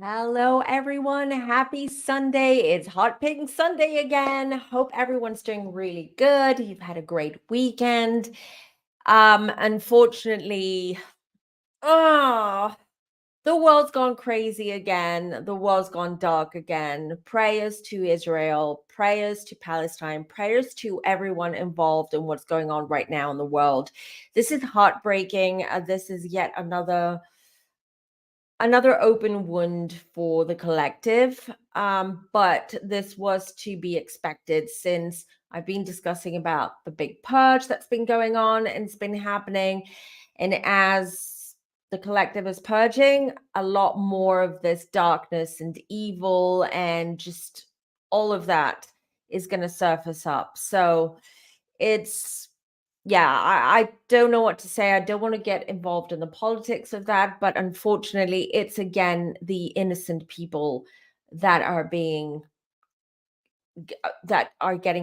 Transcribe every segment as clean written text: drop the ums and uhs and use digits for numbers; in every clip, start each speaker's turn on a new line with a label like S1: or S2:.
S1: Hello, everyone. Happy Sunday. It's Hot Pink Sunday again. Hope everyone's doing really good. You've had a great weekend. Unfortunately, the world's gone crazy again. The world's gone dark again. Prayers to Israel, prayers to Palestine, prayers to everyone involved in what's going on right now in the world. This is heartbreaking. This is yet another open wound for the collective, but this was to be expected since I've been discussing about the big purge that's been going on and it's been happening. And as the collective is purging, a lot more of this darkness and evil and just all of that is going to surface up. So it's I don't know what to say. I don't want to get involved in the politics of that, but unfortunately, it's again the innocent people that are getting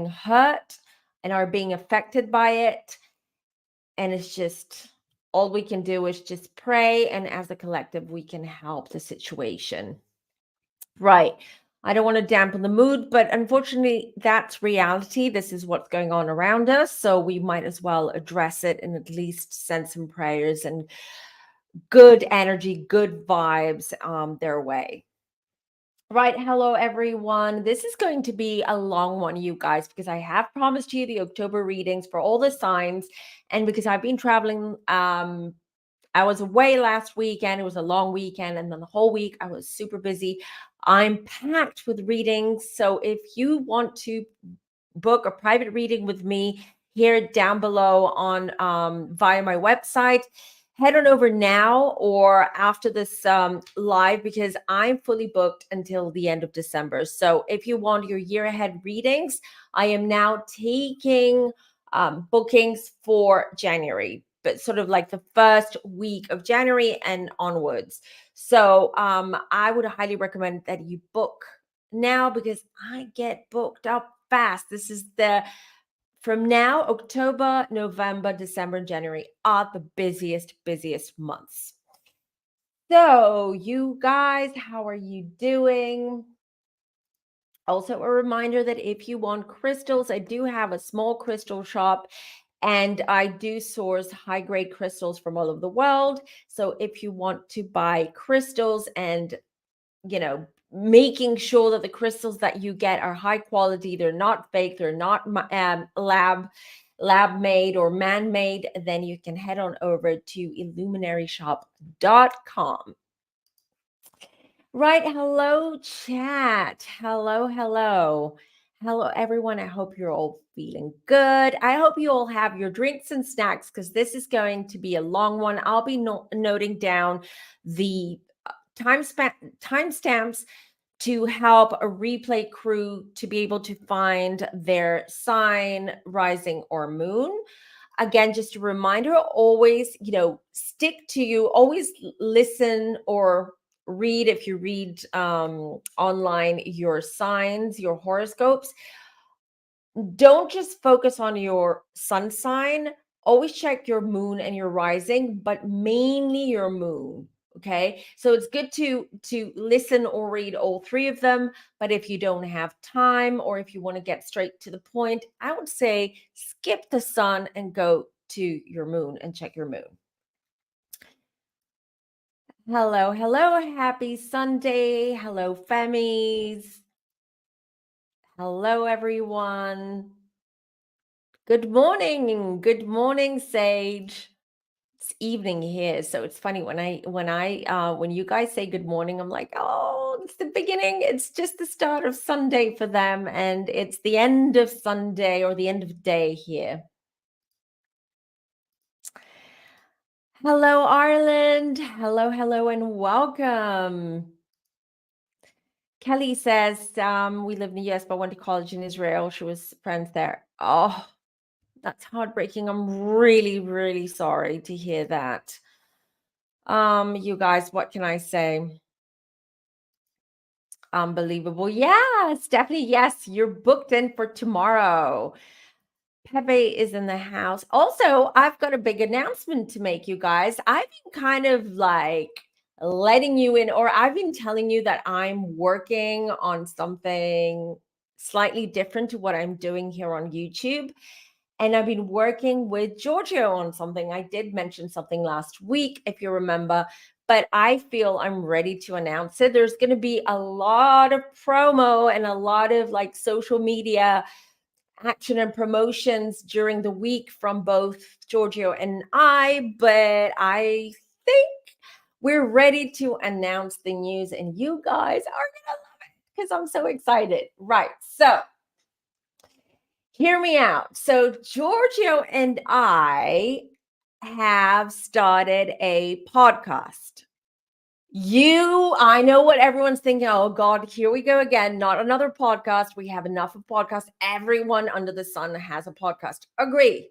S1: hurt and are being affected by it. And it's just all we can do is just pray, and as a collective, we can help the situation. Right. I don't want to dampen the mood, but unfortunately, that's reality. This is what's going on around us. So we might as well address it and at least send some prayers and good energy, good vibes their way. Right. Hello, everyone. This is going to be a long one, you guys, because I have promised you the October readings for all the signs. And because I've been traveling, I was away last weekend. It was a long weekend. And then the whole week I was super busy. I'm packed with readings. So if you want to book a private reading with me here down below on via my website, head on over now or after this live, because I'm fully booked until the end of December. So if you want your year ahead readings, I am now taking bookings for January, but sort of like the first week of January and onwards. So I would highly recommend that you book now, because I get booked up fast. This is from now, October, November, December, and January are the busiest months. So you guys, how are you doing? Also, a reminder that if you want crystals, I do have a small crystal shop, and I do source high-grade crystals from all over the world. So if you want to buy crystals and, making sure that the crystals that you get are high quality, they're not fake, they're not lab made or man-made, then you can head on over to illuminaryshop.com. Right. Hello, chat. Hello, everyone. I hope you're all feeling good. I hope you all have your drinks and snacks, because this is going to be a long one. I'll be noting down the timestamps to help a replay crew to be able to find their sign, rising, or moon. Again, just a reminder, always, stick to you, always listen or read, if you read online, your signs, your horoscopes. Don't just focus on your sun sign. Always check your moon and your rising, but mainly your moon. Okay, so it's good to listen or read all three of them, but if you don't have time, or if you want to get straight to the point, I would say skip the sun and go to your moon and check your moon. Hello, happy Sunday. Hello, Femmies. Hello, everyone. Good morning, Sage. It's evening here, so it's funny when you guys say good morning, I'm like, oh, it's the beginning. It's just the start of Sunday for them, and it's the end of Sunday or the end of day here. Hello, Ireland. Hello, and welcome. Kelly says, we live in the US, but went to college in Israel. She was friends there. Oh, that's heartbreaking. I'm really, really sorry to hear that. You guys, what can I say? unbelievable. Yeah, Stephanie, yes, you're booked in for tomorrow. Pepe is in the house. Also, I've got a big announcement to make, you guys. I've been kind of like letting you in, or I've been telling you that I'm working on something slightly different to what I'm doing here on YouTube. And I've been working with Giorgio on something. I did mention something last week, if you remember, but I feel I'm ready to announce it. There's going to be a lot of promo and a lot of like social media action and promotions during the week from both Giorgio and I, but I think we're ready to announce the news, and you guys are going to love it because I'm so excited. Right. So, hear me out. So, Giorgio and I have started a podcast. I know what everyone's thinking. Oh God, here we go again. Not another podcast. We have enough of podcasts. Everyone under the sun has a podcast. Agree.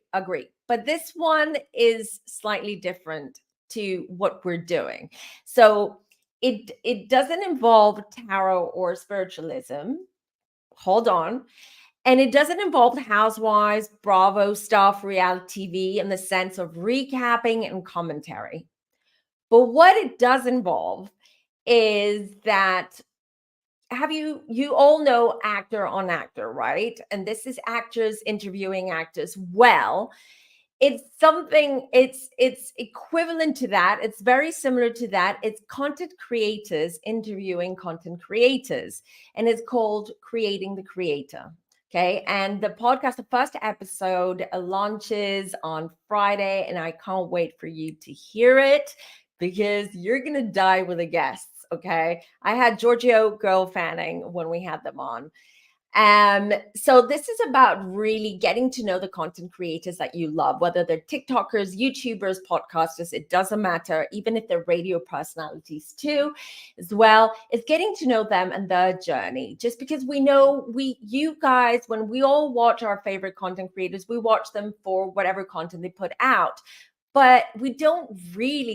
S1: But this one is slightly different to what we're doing. So it doesn't involve tarot or spiritualism. Hold on. And it doesn't involve Housewives, Bravo stuff, reality TV in the sense of recapping and commentary. But what it does involve is that you all know actor on actor, right? And this is actors interviewing actors. Well, it's equivalent to that. It's very similar to that. It's content creators interviewing content creators, and it's called Creating the Creator. Okay. And the podcast, the first episode launches on Friday, and I can't wait for you to hear it because you're going to die with the guests. Okay. I had Giorgio girl fanning when we had them on. So this is about really getting to know the content creators that you love, whether they're TikTokers, YouTubers, podcasters, it doesn't matter, even if they're radio personalities too, as well. It's getting to know them and their journey. Just because we know you guys, when we all watch our favorite content creators, we watch them for whatever content they put out. But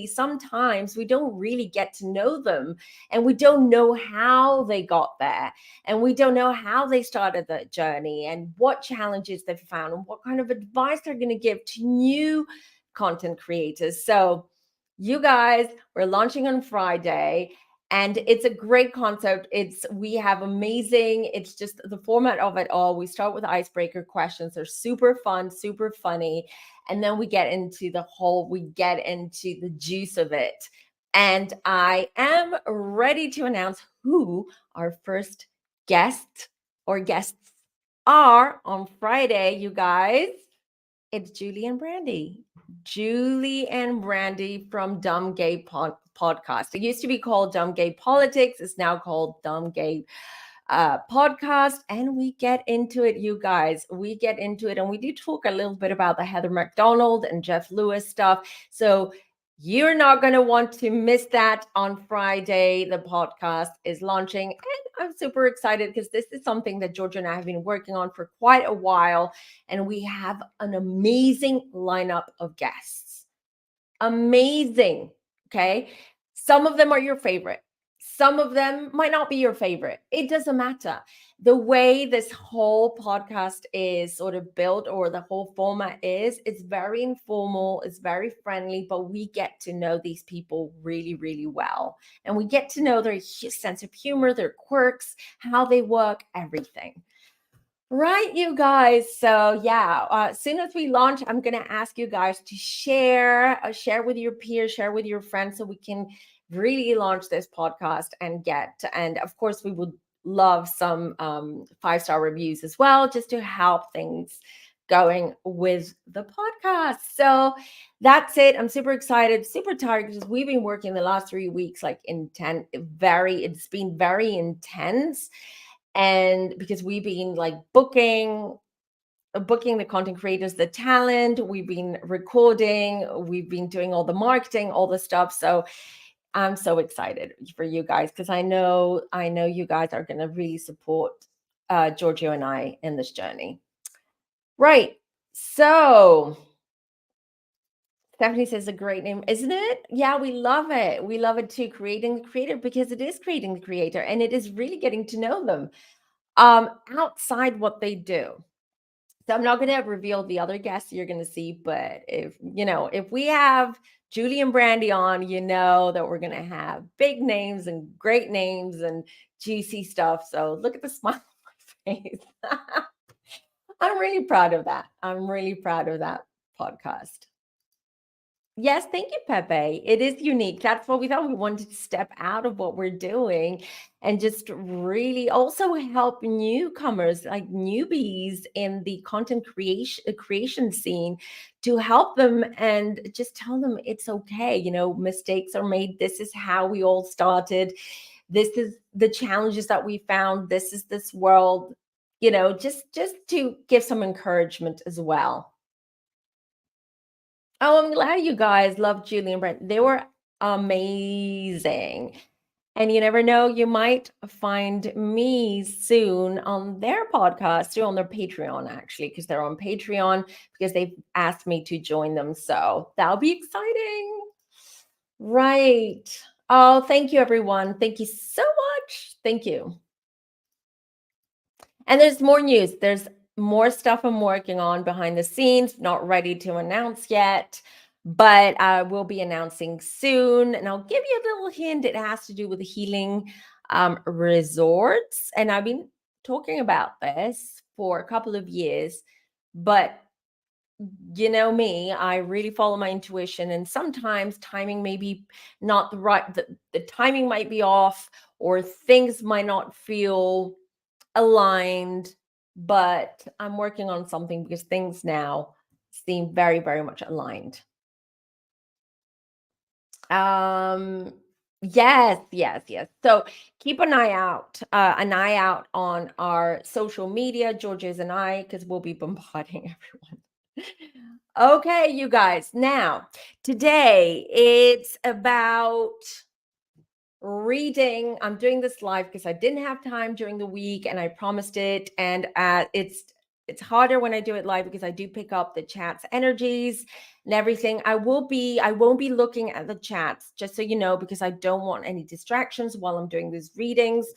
S1: sometimes we don't really get to know them, and we don't know how they got there, and we don't know how they started that journey and what challenges they've found and what kind of advice they're going to give to new content creators. So, you guys, we're launching on Friday. And it's a great concept. We have amazing, it's just the format of it all. We start with icebreaker questions. They're super fun, super funny. And then we get into the juice of it. And I am ready to announce who our first guests are on Friday, you guys. It's Julie and Brandy. Julie and Brandy from Dumb Gay Podcast. It used to be called Dumb Gay Politics. It's now called Dumb Gay Podcast. And we get into it, you guys. We get into it. And we do talk a little bit about the Heather McDonald and Jeff Lewis stuff. So you're not going to want to miss that on Friday. The podcast is launching. And I'm super excited because this is something that Georgia and I have been working on for quite a while. And we have an amazing lineup of guests. Amazing. Okay. Some of them are your favorite. Some of them might not be your favorite. It doesn't matter. The way this whole podcast is sort of built, or the whole format is, it's very informal, it's very friendly, but we get to know these people really, really well. And we get to know their sense of humor, their quirks, how they work, everything. Right, you guys. So yeah, as soon as we launch, I'm going to ask you guys to share with your peers, share with your friends, so we can really launch this podcast and of course we would love some 5-star reviews as well, just to help things going with the podcast. So that's it. I'm super excited, super tired, because we've been working the last 3 weeks like it's been very intense. And because we've been like booking the content creators, the talent, we've been recording, we've been doing all the marketing, all the stuff. So I'm so excited for you guys, because I know you guys are going to really support Giorgio and I in this journey. Right. So Stephanie says a great name, isn't it? Yeah, we love it. We love it too, creating the creator, because it is creating the creator and it is really getting to know them outside what they do. So I'm not going to reveal the other guests you're going to see, but if we have Julie and Brandy on, you know that we're going to have big names and great names and juicy stuff. So look at the smile on my face. I'm really proud of that. I'm really proud of that podcast. Yes, thank you, Pepe. It is unique. That's what we thought. We wanted to step out of what we're doing and just really also help newcomers, like newbies in the content creation scene, to help them and just tell them it's okay. Mistakes are made. This is how we all started. This is the challenges that we found. This is this world. Just to give some encouragement as well. Oh, I'm glad you guys love Julie and Brent. They were amazing. And you never know, you might find me soon on their podcast, too, on their Patreon, actually, because they're on Patreon, because they've asked me to join them. So that'll be exciting. Right. Oh, thank you, everyone. Thank you so much. Thank you. And there's more news. There's more stuff I'm working on behind the scenes, not ready to announce yet, but I will be announcing soon. And I'll give you a little hint. It has to do with the healing resorts. And I've been talking about this for a couple of years, but you know me, I really follow my intuition, and sometimes timing may be not the timing might be off, or things might not feel aligned, but I'm working on something because things now seem very, very much aligned. Um, yes. So keep an eye out on our social media, George's and I, because we'll be bombarding everyone. Okay, you guys. Now, today it's about reading. I'm doing this live because I didn't have time during the week and I promised it. And it's harder when I do it live because I do pick up the chat's energies and everything. I won't be looking at the chats, just so you know, because I don't want any distractions while I'm doing these readings.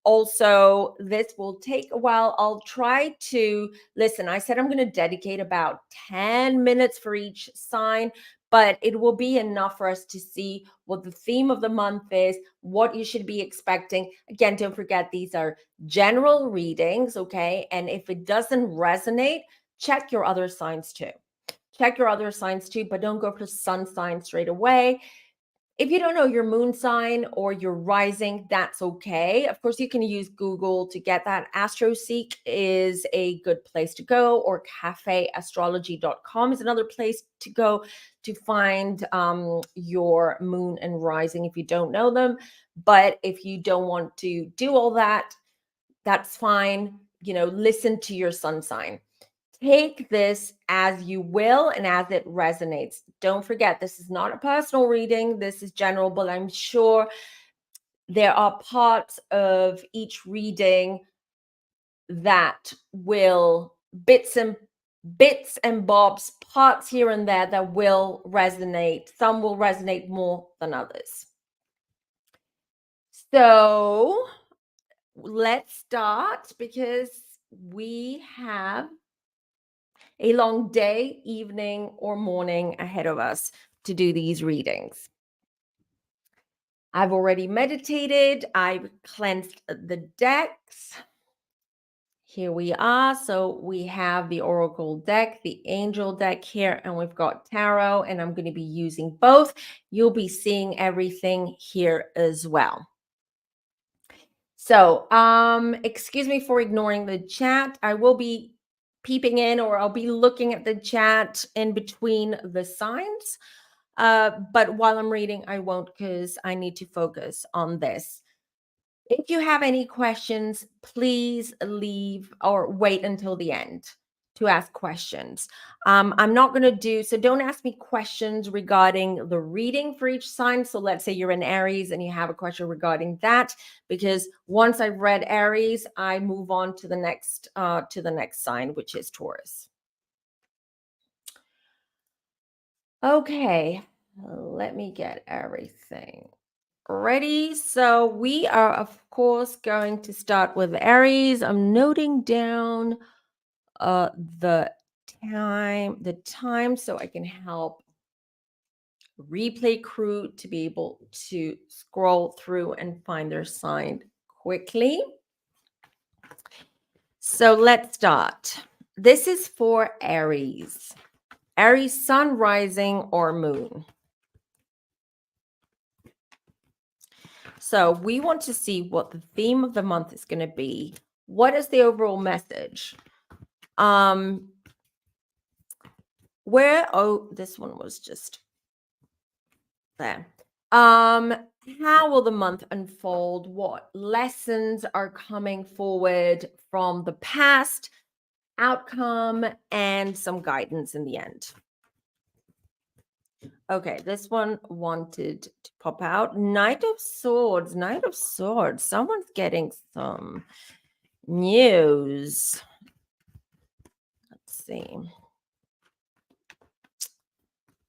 S1: Also, this will take a while. I'll try to listen. I said I'm going to dedicate about 10 minutes for each sign, but it will be enough for us to see what the theme of the month is, what you should be expecting. Again, don't forget, these are general readings, okay? And if it doesn't resonate, check your other signs too. Check your other signs too, but don't go for sun sign straight away. If you don't know your moon sign or your rising, that's okay. Of course, you can use Google to get that. AstroSeek is a good place to go, or cafeastrology.com is another place to go to find your moon and rising if you don't know them. But if you don't want to do all that, that's fine. Listen to your sun sign. Take this as you will and as it resonates. Don't forget, this is not a personal reading. This is general, but I'm sure there are parts of each reading that will bits and bobs, parts here and there that will resonate. Some will resonate more than others. So let's start, because we have a long day, evening, or morning ahead of us to do these readings. I've already meditated. I've cleansed the decks. Here we are. So we have the Oracle deck, the Angel deck here, and we've got Tarot, and I'm going to be using both. You'll be seeing everything here as well. So, excuse me for ignoring the chat. I will be peeping in, or I'll be looking at the chat in between the signs. But while I'm reading, I won't, because I need to focus on this. If you have any questions, please leave or wait until the end to ask questions. I'm not going to don't ask me questions regarding the reading for each sign. So let's say you're in Aries and you have a question regarding that, because once I've read Aries, I move on to the next sign, which is Taurus. Okay, let me get everything ready. So we are, of course, going to start with Aries. I'm noting down uh the the time so I can help replay crew to be able to scroll through and find their sign quickly. So let's start. This is for Aries. Aries sun, rising, or moon. So we want to see what the theme of the month is going to be. What is the overall message? This one was just there. How will the month unfold? What lessons are coming forward from the past, outcome, and some guidance in the end? Okay, this one wanted to pop out. Knight of Swords, Knight of Swords. Someone's getting some news. Let's see.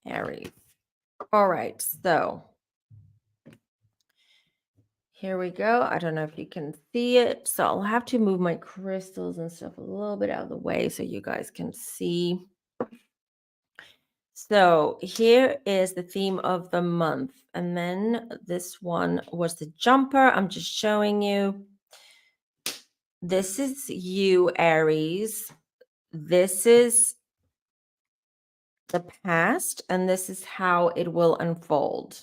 S1: Aries. All right, so here we go. I don't know if you can see it. So I'll have to move my crystals and stuff a little bit out of the way so you guys can see. So here is the theme of the month. And then this one was the jumper. I'm just showing you. This is you, Aries. This is the past, and this is how it will unfold.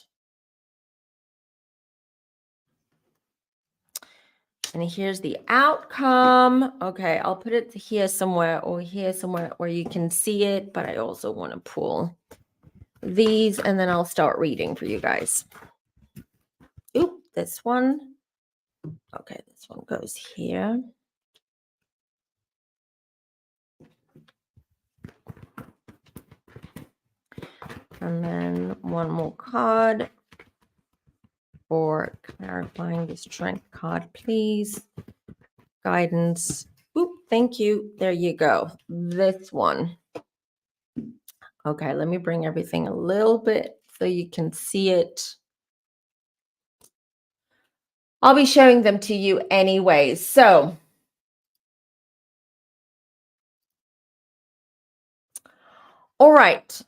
S1: And here's the outcome. Okay, I'll put it here somewhere or here somewhere where you can see it, but I also want to pull these and then I'll start reading for you guys. Oop, this one. Okay, this one goes here. And then one more card for clarifying the strength card, please. Guidance. Oop, thank you. There you go. This one. Okay, let me bring everything a little bit so you can see it. I'll be showing them to you anyway. So, all right.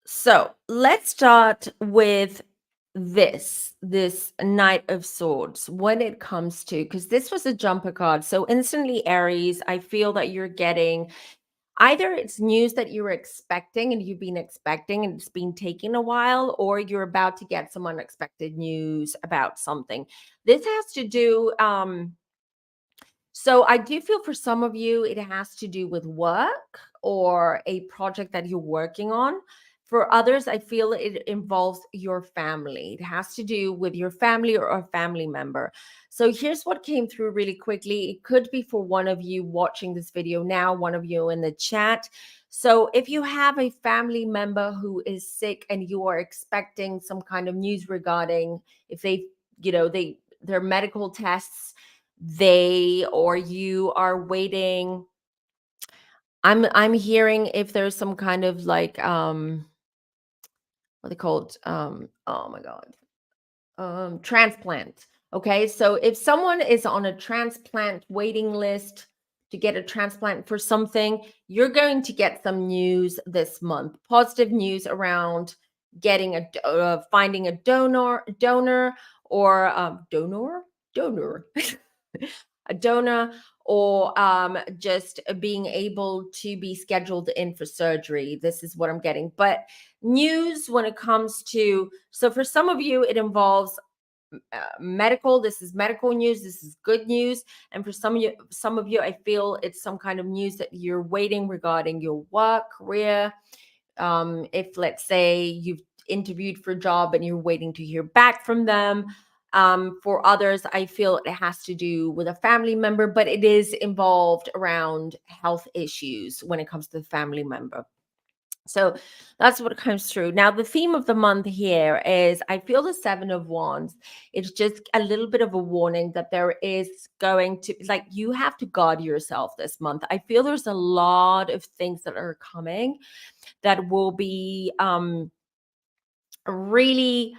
S1: So let's start with this Knight of Swords when it comes to, because this was a jumper card. So instantly, Aries, I feel that you're getting either it's news that you were expecting and you've been expecting and it's been taking a while, or you're about to get some unexpected news about something. This has to do, so I do feel for some of you, it has to do with work or a project that you're working on. For others, I feel it involves your family. It has to do with your family or a family member. So here's what came through really quickly. It could be for one of you watching this video now, one of you in the chat. So if you have a family member who is sick and you are expecting some kind of news regarding if their medical tests, they or you are waiting. I'm hearing if there's some kind of like what they called oh my god, transplant. Okay, so if someone is on a transplant waiting list to get a transplant for something, you're going to get some news this month, positive news around getting finding a donor or donor a donor, or just being able to be scheduled in for surgery. This is what I'm getting. But news when it comes to, so for some of you, it involves medical. This is medical news. This is good news. And for some of you, I feel it's some kind of news that you're waiting regarding your work, career. If let's say you've interviewed for a job and you're waiting to hear back from them. For others, I feel it has to do with a family member, but it is involved around health issues when it comes to the family member. So that's what comes through. Now, the theme of the month here is I feel the Seven of Wands. It's just a little bit of a warning that there is going to, like, you have to guard yourself this month. I feel there's a lot of things that are coming that will be really,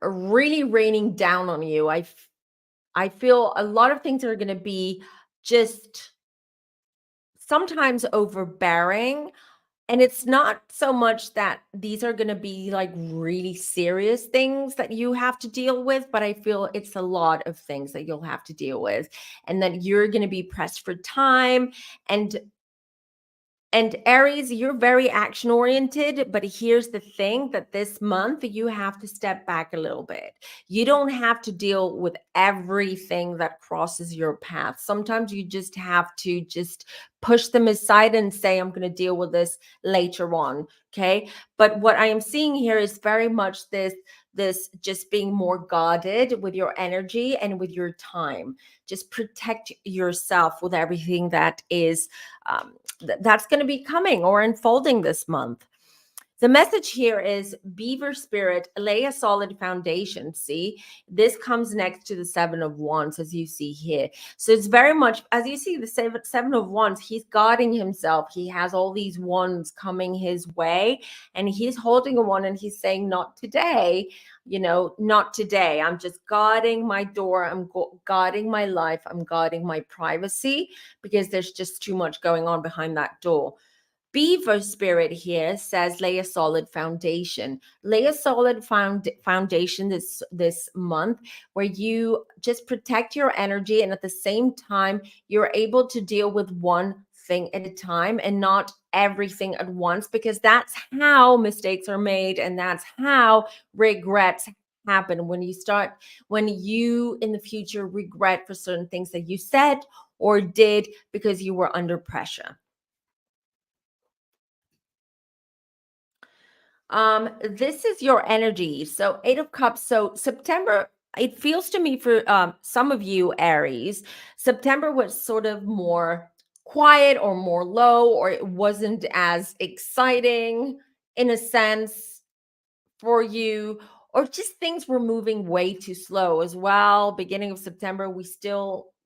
S1: really raining down on you. I feel a lot of things are going to be just sometimes overbearing. And it's not so much that these are going to be like really serious things that you have to deal with, but I feel it's a lot of things that you'll have to deal with, and that you're going to be pressed for time. And Aries, you're very action oriented, but here's the thing, that this month you have to step back a little bit. You don't have to deal with everything that crosses your path. Sometimes you just have to just push them aside and say, I'm going to deal with this later on. Okay. But what I am seeing here is very much this just being more guarded with your energy and with your time. Just protect yourself with everything that is that's going to be coming or unfolding this month. The message here is Beaver Spirit, lay a solid foundation. See, this comes next to the Seven of Wands, as you see here. So it's very much, as you see, the Seven of Wands, he's guarding himself. He has all these wands coming his way, and he's holding a wand and he's saying, not today, not today. I'm just guarding my door. I'm guarding my life. I'm guarding my privacy, because there's just too much going on behind that door. Beaver Spirit here says lay a solid foundation. Lay a solid foundation this month, where you just protect your energy, and at the same time you're able to deal with one thing at a time and not everything at once, because that's how mistakes are made, and that's how regrets happen. When you in the future regret for certain things that you said or did because you were under pressure. This is your energy. So Eight of Cups. So September, it feels to me for some of you, Aries, September was sort of more quiet or more low, or it wasn't as exciting in a sense for you, or just things were moving way too slow as well. Beginning of September,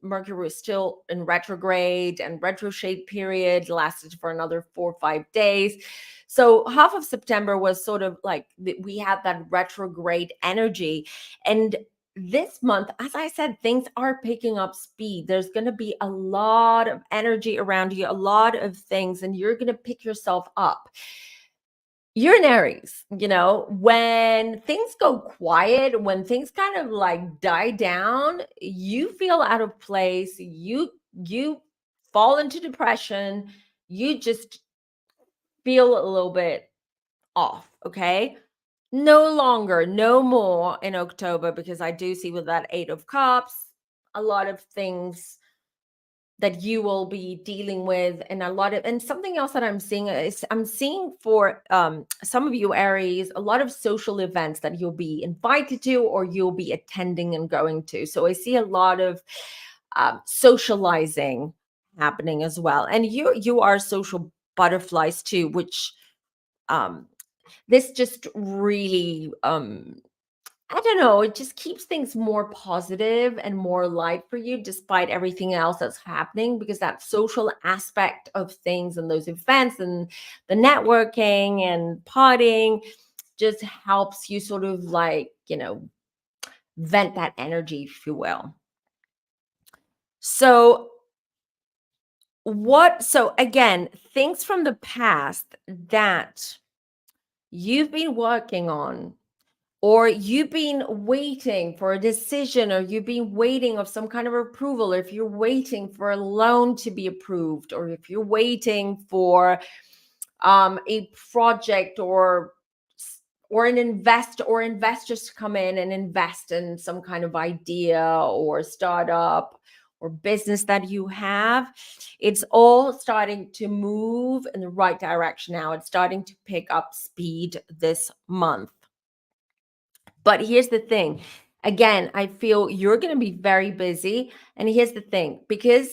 S1: Mercury was still in retrograde, and retrograde period lasted for another 4 or 5 days. So half of September was sort of like we had that retrograde energy. And this month, as I said, things are picking up speed. There's going to be a lot of energy around you, a lot of things, and you're going to pick yourself up. You're an Aries, when things go quiet, when things kind of like die down, you feel out of place, you fall into depression, you just feel a little bit off, okay? No more in October, because I do see with that Eight of Cups, a lot of things that you will be dealing with, and something else that I'm seeing is I'm seeing for some of you Aries, a lot of social events that you'll be invited to or you'll be attending and going to. So I see a lot of socializing happening as well. And you are social butterflies too, which this just really I don't know, it just keeps things more positive and more light for you, despite everything else that's happening, because that social aspect of things and those events and the networking and partying just helps you sort of like, vent that energy, if you will. So again, things from the past that you've been working on, or you've been waiting for a decision, or you've been waiting of some kind of approval, or if you're waiting for a loan to be approved, or if you're waiting for a project or an investors to come in and invest in some kind of idea or startup or business that you have, it's all starting to move in the right direction now. It's starting to pick up speed this month. But here's the thing. Again, I feel you're going to be very busy. And here's the thing, because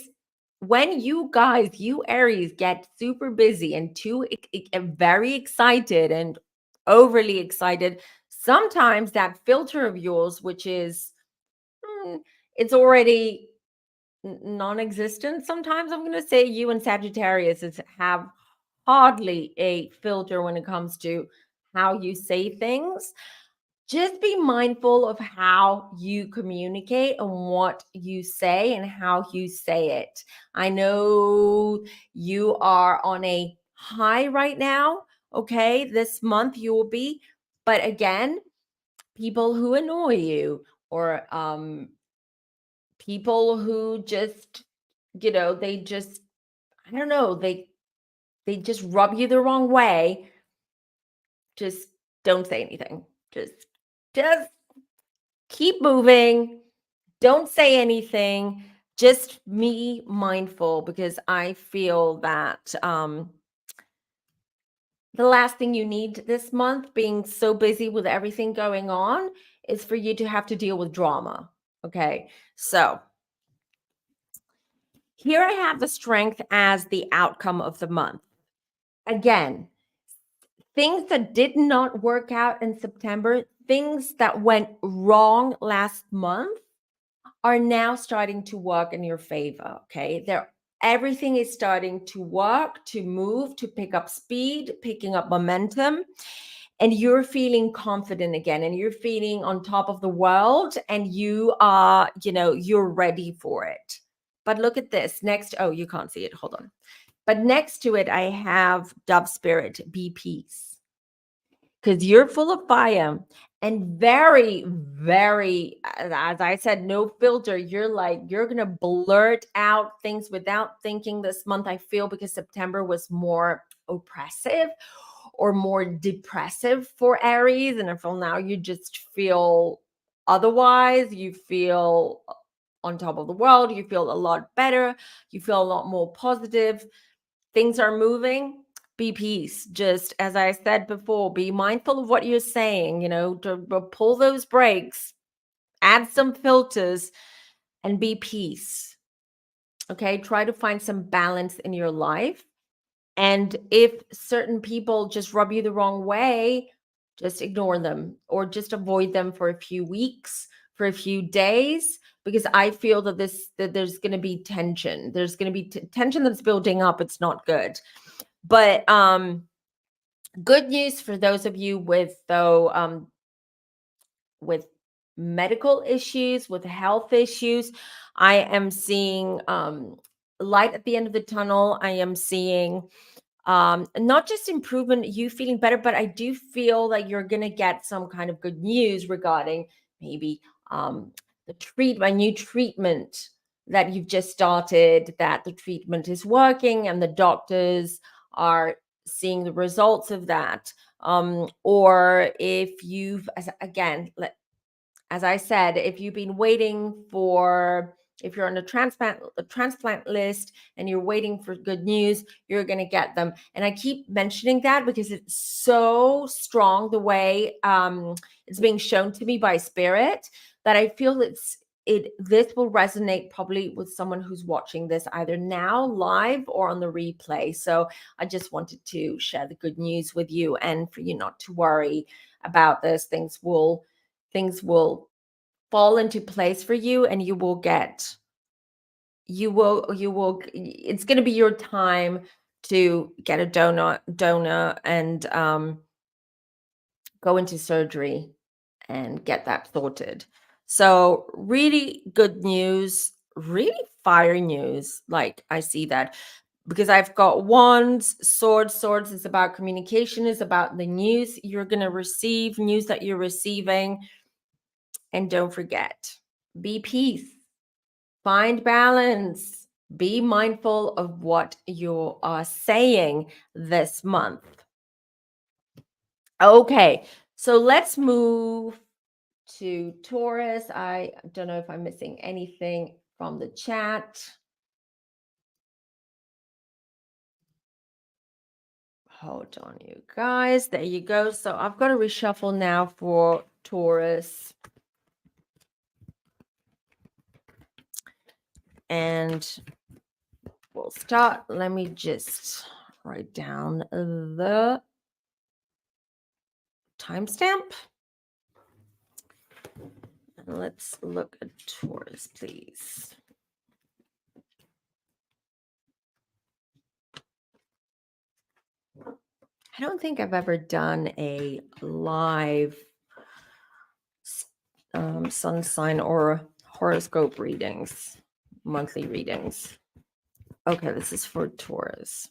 S1: when you guys, you Aries, get super busy and very excited and overly excited, sometimes that filter of yours, which is it's already non-existent. Sometimes I'm going to say you and Sagittarius have hardly a filter when it comes to how you say things. Just be mindful of how you communicate and what you say and how you say it. I know you are on a high right now. Okay, this month you will be, but again, people who annoy you or people who just, they just, I don't know, they just rub you the wrong way. Just don't say anything. Just keep moving. Don't say anything. Just be mindful, because I feel that the last thing you need this month, being so busy with everything going on, is for you to have to deal with drama. Okay. So here I have the strength as the outcome of the month. Again, things that did not work out in September, things that went wrong last month, are now starting to work in your favor. Okay. Everything is starting to work, to move, to pick up speed, picking up momentum. And you're feeling confident again, and you're feeling on top of the world, and you are, you're ready for it. But look at this next. Oh, you can't see it. Hold on. But next to it, I have Dove Spirit, be peace. Because you're full of fire and very, very, as I said, no filter. You're going to blurt out things without thinking this month, I feel, because September was more oppressive or more depressive for Aries. And I feel now you just feel otherwise. You feel on top of the world. You feel a lot better. You feel a lot more positive. Things are moving. Be peace. Just as I said before, be mindful of what you're saying, to pull those brakes, add some filters, and be peace. Okay. Try to find some balance in your life. And if certain people just rub you the wrong way, just ignore them or just avoid them for a few weeks, for a few days, because I feel that there's going to be tension. There's going to be tension that's building up. It's not good. But good news for those of you with medical issues, with health issues. I am seeing light at the end of the tunnel. I am seeing not just improvement, you feeling better, but I do feel like you're going to get some kind of good news regarding maybe a new treatment that you've just started, that the treatment is working and the doctors are seeing the results of that. Or if you've, as I said, if you've been waiting if you're on a transplant list and you're waiting for good news, you're going to get them. And I keep mentioning that because it's so strong the way it's being shown to me by Spirit, that I feel this will resonate probably with someone who's watching this either now live or on the replay. So I just wanted to share the good news with you, and for you not to worry about this. Things will fall into place for you, and it's going to be your time to get a donor and go into surgery and get that sorted. So really good news, really fire news. Like, I see that because I've got wands, swords is about communication, is about the news you're going to receive, news that you're receiving. And don't forget, be peace, find balance, be mindful of what you are saying this month. Okay, so let's move to Taurus. I don't know if I'm missing anything from the chat. Hold on, you guys. There you go. So I've got to reshuffle now for Taurus. And we'll start. Let me just write down the timestamp. And let's look at Taurus, please. I don't think I've ever done a live sun sign or horoscope readings, monthly readings. Okay, this is for Taurus.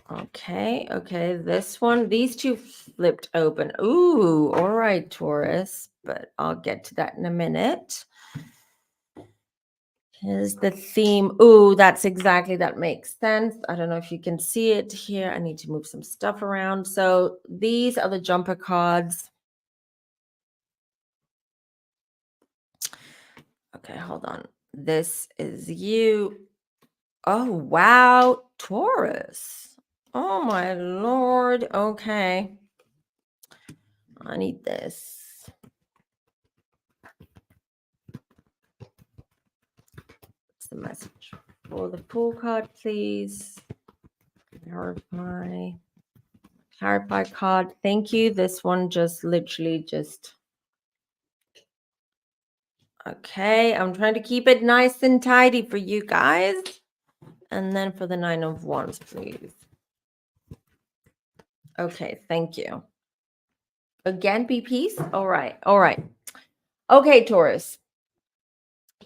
S1: Okay, this one, these two flipped open. Ooh, all right, Taurus, but I'll get to that in a minute. Here's the theme. Ooh, that's exactly, that makes sense. I don't know if you can see it here. I need to move some stuff around. So these are the jumper cards. Okay, hold on. This is you. Oh, wow, Taurus. Oh, my Lord. Okay. I need this. What's the message for the Fool card, please? Clarify card. Thank you. This one just literally just. Okay, I'm trying to keep it nice and tidy for you guys. And then for the 9 of Wands, please. Okay, thank you. Again, be peace. All right. Okay, Taurus.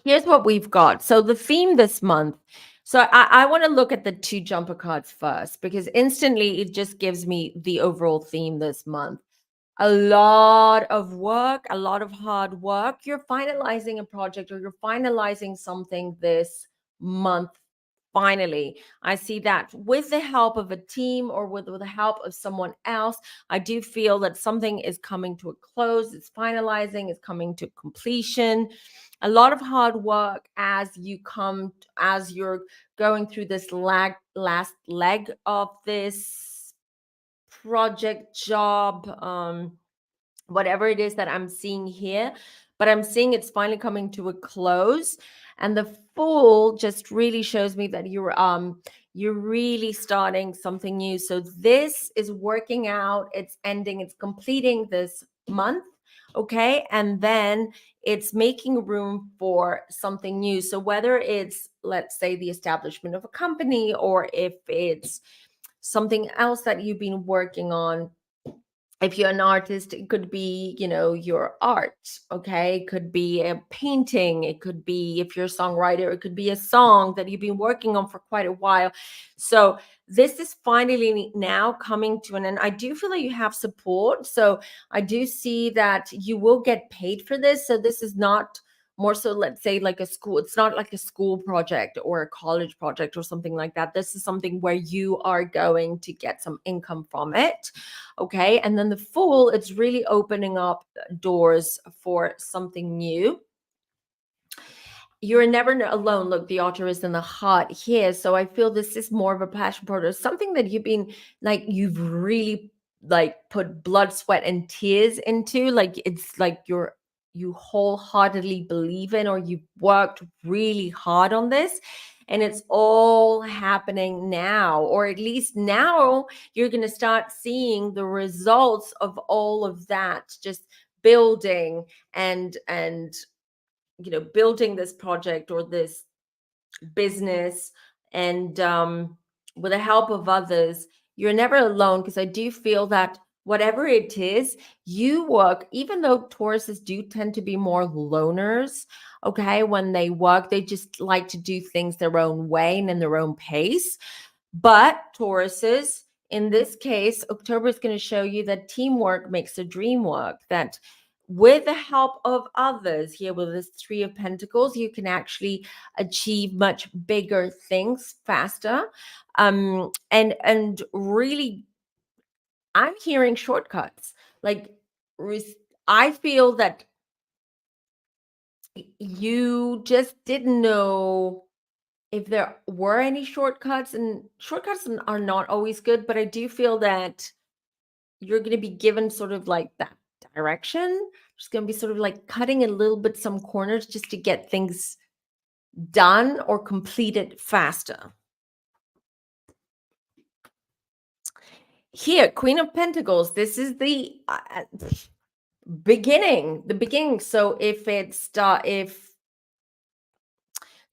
S1: Here's what we've got. So the theme this month. So I want to look at the 2 jumper cards first, because instantly it just gives me the overall theme this month. A lot of work, a lot of hard work. You're finalizing a project or you're finalizing something this month. Finally, I see that with the help of a team or with the help of someone else. I do feel that something is coming to a close. It's finalizing, it's coming to completion. A lot of hard work as you're going through this last leg of this project, job, whatever it is that I'm seeing here, but I'm seeing it's finally coming to a close. And the Fool just really shows me that you're really starting something new. So this is working out, it's ending, it's completing this month. Okay, and then it's making room for something new. So whether it's, let's say, the establishment of a company, or if it's something else that you've been working on. If you're an artist, it could be, your art. Okay, it could be a painting, it could be, if you're a songwriter, it could be a song that you've been working on for quite a while. So this is finally now coming to an end. I do feel that you have support, so I do see that you will get paid for this. So this is not more so, let's say, like a school. It's not like a school project or a college project or something like that. This is something where you are going to get some income from it. Okay, and then the Fool, it's really opening up doors for something new. You're never alone. Look, the Author is in the heart here. So I feel this is more of a passion project, something that you've really put blood, sweat, and tears into. Like, it's like you wholeheartedly believe in, or you've worked really hard on this, and it's all happening now, or at least now you're going to start seeing the results of all of that, just building and building this project or this business, and with the help of others. You're never alone, because I do feel that whatever it is, you work, even though Tauruses do tend to be more loners. Okay, when they work, they just like to do things their own way and in their own pace. But Tauruses, in this case, October is going to show you that teamwork makes the dream work, that with the help of others, here with this 3 of Pentacles, you can actually achieve much bigger things faster. And really, I'm hearing shortcuts. Like, I feel that you just didn't know if there were any shortcuts, and shortcuts are not always good, but I do feel that you're going to be given sort of like that direction. Just going to be sort of like cutting a little bit some corners just to get things done or completed faster. Here, Queen of Pentacles, this is the beginning. So if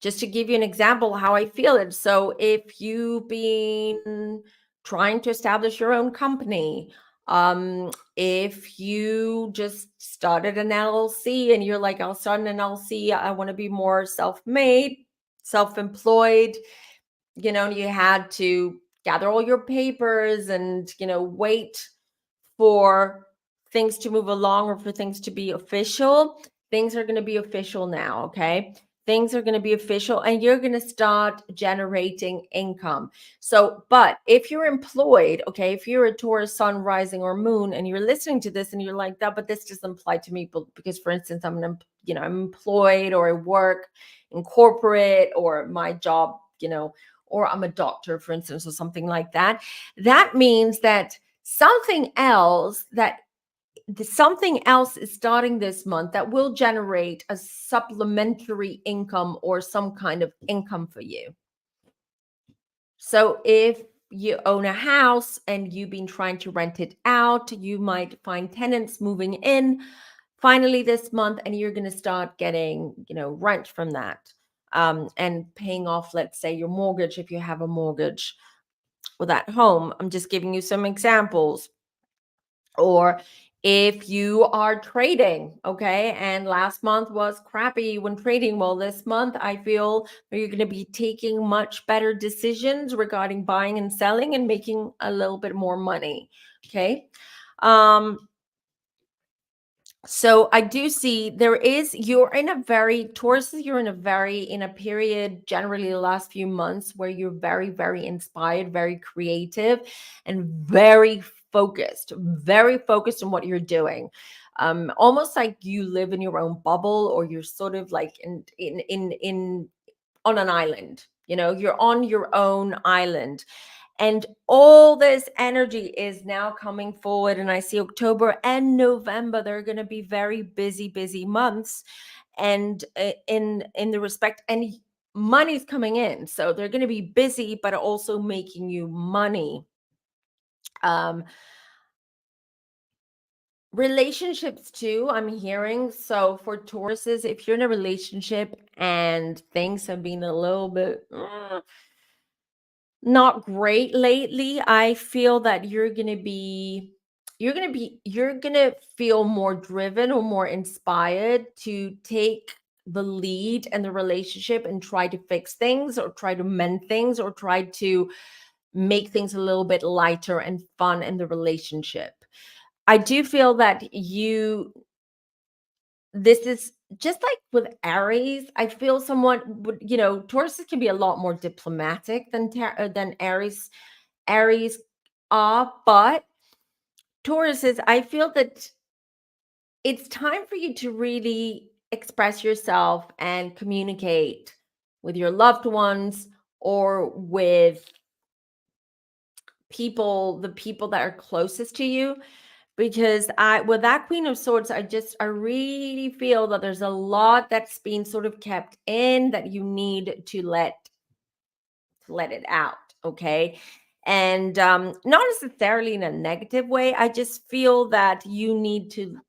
S1: just to give you an example how I feel it. So if you've been trying to establish your own company, if you just started an LLC and you're like, I'll start an LLC, I want to be more self-made, self-employed, you had to gather all your papers and, wait for things to move along or for things to be official. Things are going to be official now, okay? Things are going to be official and you're going to start generating income. So, but if you're employed, okay, if you're a Taurus sun, rising or moon, and you're listening to this and you're like that, but this doesn't apply to me because, for instance, I'm employed or I work in corporate or my job, or I'm a doctor, for instance, or something like that. That means that something else is starting this month that will generate a supplementary income or some kind of income for you. So if you own a house and you've been trying to rent it out, you might find tenants moving in finally this month, and you're going to start getting, rent from that, and paying off, let's say, your mortgage if you have a mortgage with that home. I'm just giving you some examples. Or if you are trading, okay, and last month was crappy when trading, well, this month I feel that you're going to be taking much better decisions regarding buying and selling and making a little bit more money, okay? So I do see you're in a period, generally the last few months, where you're very, very inspired, very creative, and very focused on what you're doing. Almost like you live in your own bubble, or you're sort of like in on an island, you're on your own island. And all this energy is now coming forward. And I see October and November, they're going to be very busy months. And in the respect, and money's coming in. So they're going to be busy, but also making you money. Relationships too, I'm hearing. So for Tauruses, if you're in a relationship and things have been a little bit not great lately, I feel that you're going to feel more driven or more inspired to take the lead in the relationship and try to fix things or try to mend things or try to make things a little bit lighter and fun in the relationship. I do feel that this is just like with Aries. I feel someone would, Tauruses can be a lot more diplomatic than Aries are, but Tauruses, I feel that it's time for you to really express yourself and communicate with your loved ones or with the people that are closest to you. Because with that Queen of Swords, I really feel that there's a lot that's being sort of kept in that you need to let it out, okay? And not necessarily in a negative way. I just feel that you need to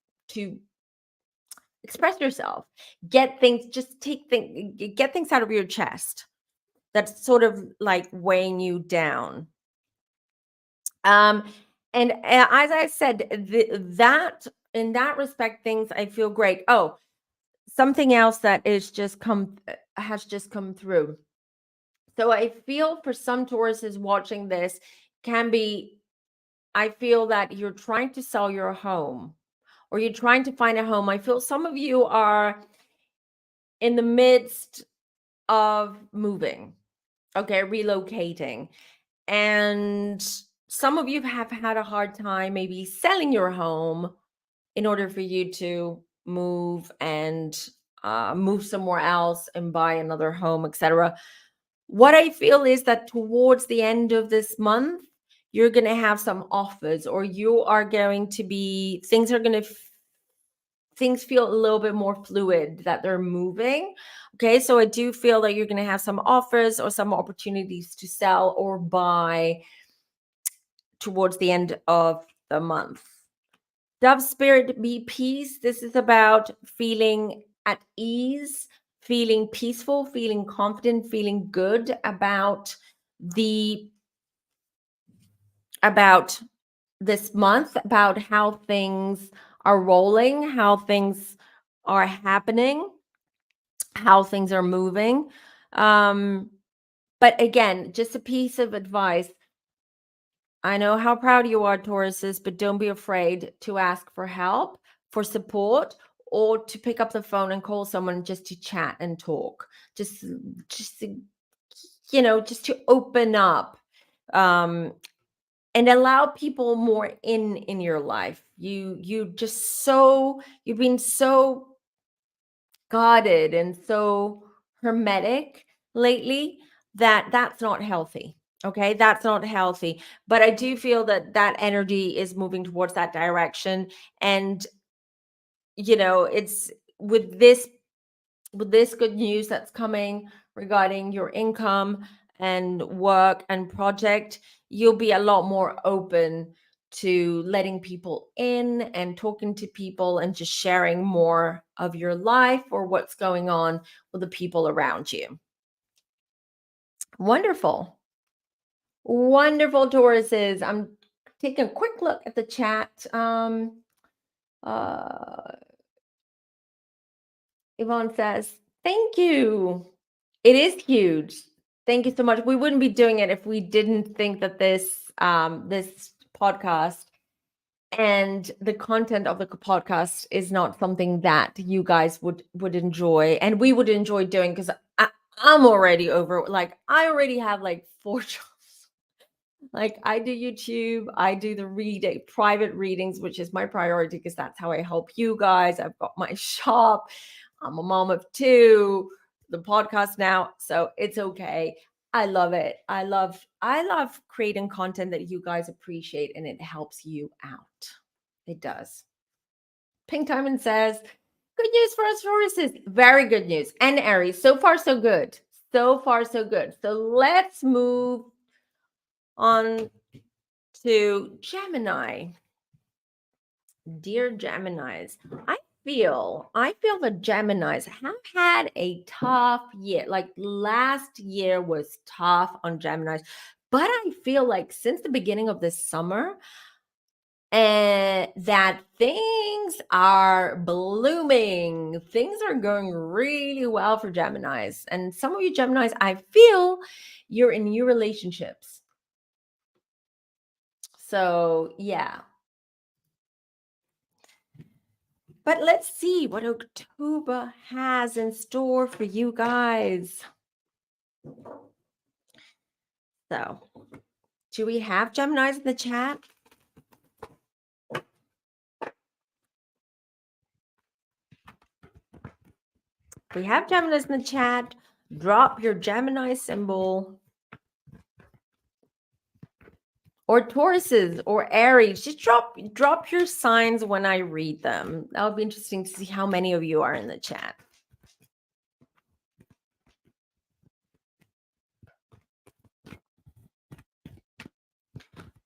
S1: express yourself, get things out of your chest that's sort of like weighing you down. And as I said, that in that respect, things I feel great. Oh, something else that has just come through. So I feel for some Tauruses watching this I feel that you're trying to sell your home or you're trying to find a home. I feel some of you are in the midst of moving, okay, relocating. And some of you have had a hard time maybe selling your home in order for you to move and move somewhere else and buy another home, etc. What I feel is that towards the end of this month, you're going to have some offers, or things are going to things feel a little bit more fluid, that they're moving. Okay, so I do feel that you're going to have some offers or some opportunities to sell or buy towards the end of the month. Dove spirit, be peace. This is about feeling at ease, feeling peaceful, feeling confident, feeling good about this month, about how things are rolling, how things are happening, how things are moving. But again, just a piece of advice. I know how proud you are, Tauruses, but don't be afraid to ask for help, for support, or to pick up the phone and call someone just to chat and talk. Just to, just to open up. And allow people more in your life. You've been so guarded and so hermetic lately that that's not healthy. Okay, that's not healthy. But I do feel that that energy is moving towards that direction, and it's with this good news that's coming regarding your income and work and project, you'll be a lot more open to letting people in and talking to people and just sharing more of your life or what's going on with the people around you. Wonderful. Wonderful, Tauruses. I'm taking a quick look at the chat. Yvonne says, thank you. It is huge. Thank you so much. We wouldn't be doing it if we didn't think that this podcast and the content of the podcast is not something that you guys would enjoy and we would enjoy doing, because I'm already over. Like, I already have like 4 jobs. Like, I do YouTube, I do the private readings, which is my priority because that's how I help you guys. I've got my shop. I'm a mom of 2, the podcast now, so it's okay. I love it. I love creating content that you guys appreciate, and it helps you out. It does. Pink Diamond says, good news for us Tauruses. Very good news. And Aries, so far so good. So far so good. So let's move on to Gemini. Dear Geminis, I feel the Geminis have had a tough year. Like, last year was tough on Geminis, but I feel like since the beginning of this summer, and that things are blooming. Things are going really well for Geminis. And some of you Geminis, I feel you're in new relationships. So, yeah. But let's see what October has in store for you guys. So, do we have Geminis in the chat? If we have Geminis in the chat, drop your Gemini symbol. Or Tauruses or Aries, just drop your signs when I read them. That would be interesting to see how many of you are in the chat.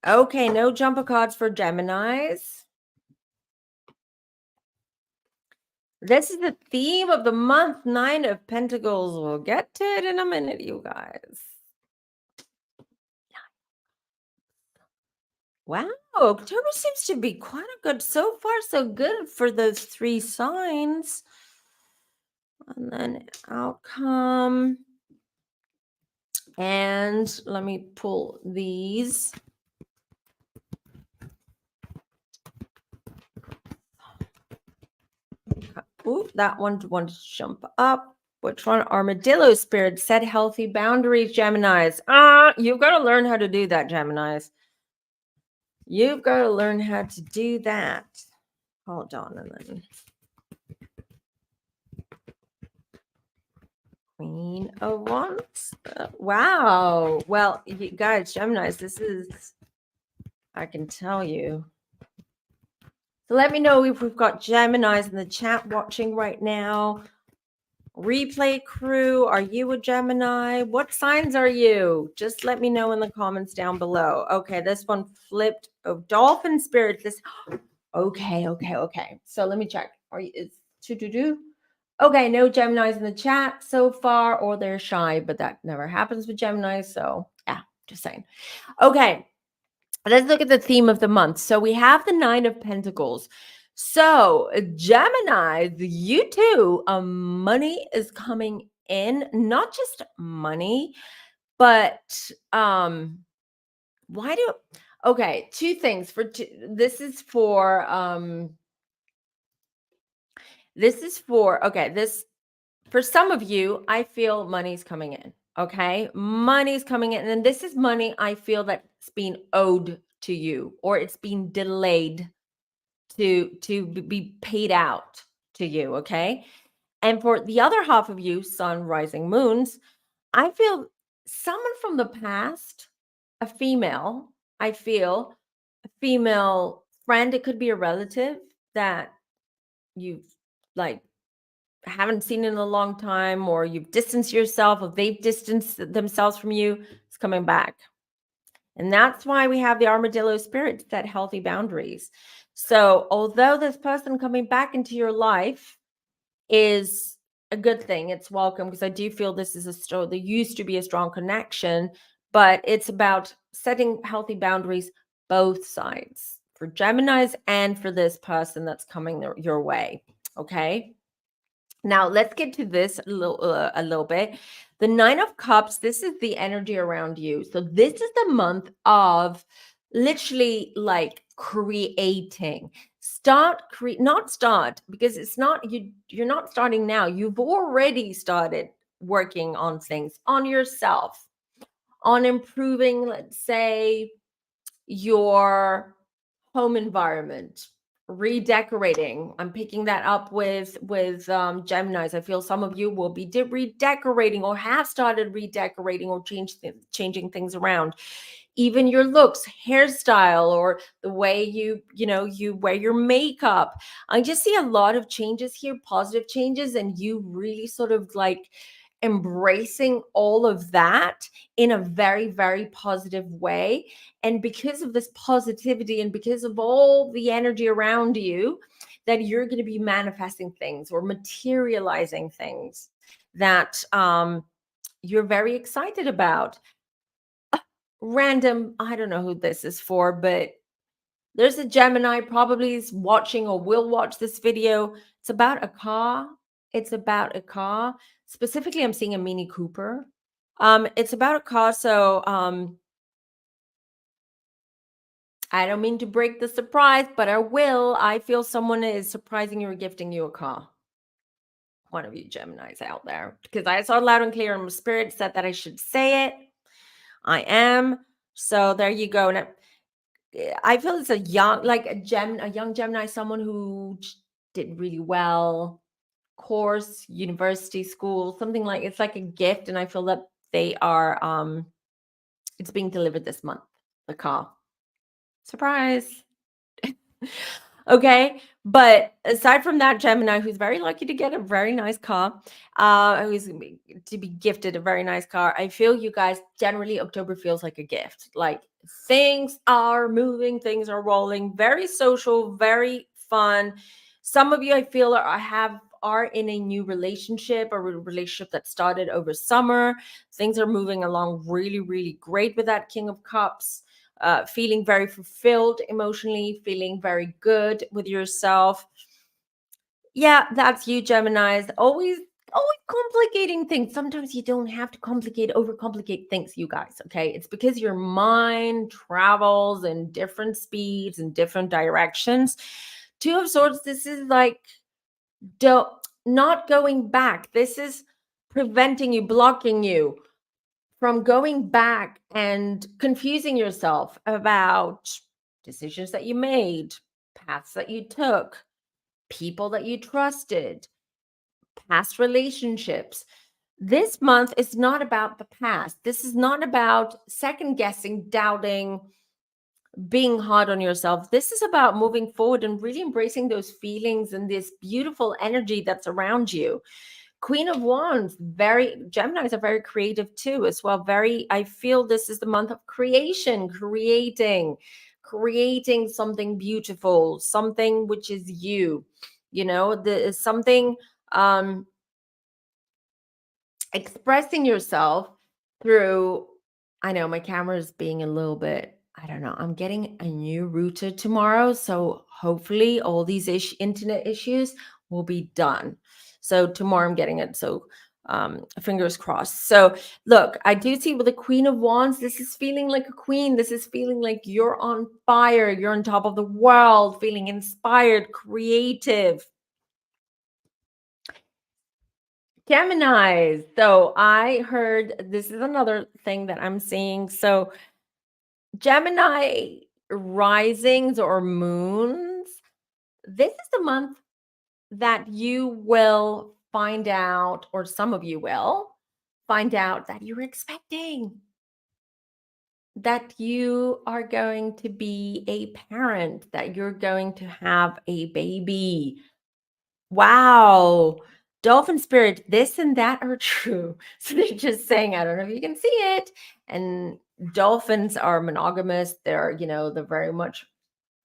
S1: Okay, no jumper cards for Geminis. This is the theme of the month, 9 of Pentacles. We'll get to it in a minute, you guys. Wow, October seems to be quite a good, so far so good for those 3 signs. And then outcome. And let me pull these. Ooh, that one wanted to jump up. Which one? Armadillo Spirit set healthy boundaries, Geminis. You've got to learn how to do that, Geminis. You've got to learn how to do that. Hold on a minute. Queen of Wands. Wow. Well, you guys, Geminis, this is, I can tell you, So let me know if we've got Geminis in the chat watching right now. Replay crew, are you a Gemini? What signs are you? Just let me know in the comments down below. Okay, this one flipped. Oh, dolphin spirit. This. Okay. So let me check. Are you? It's do. Okay, no Geminis in the chat so far, or they're shy, but that never happens with Gemini. So yeah, just saying. Okay, let's look at the theme of the month. So we have the Nine of Pentacles. So Gemini, you too, money is coming in, not just money, but why do okay, two things for this is for okay, this for some of you, I feel money's coming in. Okay. Money's coming in. And this is money I feel that's being owed to you, or it's being delayed to be paid out to you. Okay. And for the other half of you, sun, rising, moons, I feel someone from the past, a female, I feel a female friend, it could be a relative that you've like haven't seen in a long time, or you've distanced yourself, or they've distanced themselves from you, it's coming back. And that's why we have the armadillo spirit to set healthy boundaries. So although this person coming back into your life is a good thing, it's welcome, because I do feel this is there used to be a strong connection, but it's about setting healthy boundaries, both sides, for Geminis and for this person that's coming your way. Okay. Now let's get to this a little bit. The Nine of Cups, this is the energy around you. So this is the month of literally like creating. Not start, because it's not you're not starting now. You've already started working on things, on yourself, on improving, let's say, your home environment, redecorating. I'm picking that up with Geminis. I feel some of you will be redecorating, or have started redecorating, or changing things around. Even your looks, hairstyle, or the way you wear your makeup. I just see a lot of changes here, positive changes, and you really sort of like embracing all of that in a very, very positive way. And because of this positivity, and because of all the energy around you, that you're going to be manifesting things or materializing things that you're very excited about. Random, I don't know who this is for, but there's a Gemini probably is watching or will watch this video. It's about a car. It's about a car. Specifically, I'm seeing a Mini Cooper. It's about a car. So I don't mean to break the surprise, but I will. I feel someone is surprising you or gifting you a car. One of you Geminis out there, because I saw it loud and clear, and my spirit said that I should say it. I am. So there you go. And I feel it's a young, like a young Gemini, someone who did really well, course, university, school, something like, it's like a gift. And I feel that they are, it's being delivered this month, the car. Surprise. Okay. But aside from that, Gemini, who's very lucky to get a very nice car, who's to be gifted a very nice car, I feel you guys, generally October feels like a gift. Like things are moving, things are rolling, very social, very fun. Some of you, I feel, are in a new relationship, or a relationship that started over summer. Things are moving along really, really great with that King of Cups. Feeling very fulfilled emotionally, feeling very good with yourself. Yeah, that's you, Geminis. Always complicating things. Sometimes you don't have to overcomplicate things, you guys. Okay. It's because your mind travels in different speeds and different directions. Two of Swords, this is like not going back. This is preventing you, blocking you from going back and confusing yourself about decisions that you made, paths that you took, people that you trusted, past relationships. This month is not about the past. This is not about second guessing, doubting, being hard on yourself. This is about moving forward and really embracing those feelings and this beautiful energy that's around you. Queen of Wands, Geminis are very creative too, as well. I feel this is the month of creation, creating something beautiful, something which is you, something, um, expressing yourself through. I know my camera is being a little bit, I don't know, I'm getting a new router tomorrow, so hopefully all these internet issues will be done. So tomorrow I'm getting it, so fingers crossed. So look, I do see with the Queen of Wands, this is feeling like a queen. This is feeling like you're on fire, you're on top of the world, feeling inspired, creative. Gemini. So I heard, this is another thing that I'm seeing. So Gemini risings or moons, this is the month that you will find out, or some of you will find out, that you're expecting, that you are going to be a parent, that you're going to have a baby. Wow. Dolphin spirit, this and that are true. So they're just saying, I don't know if you can see it. And dolphins are monogamous. They're very much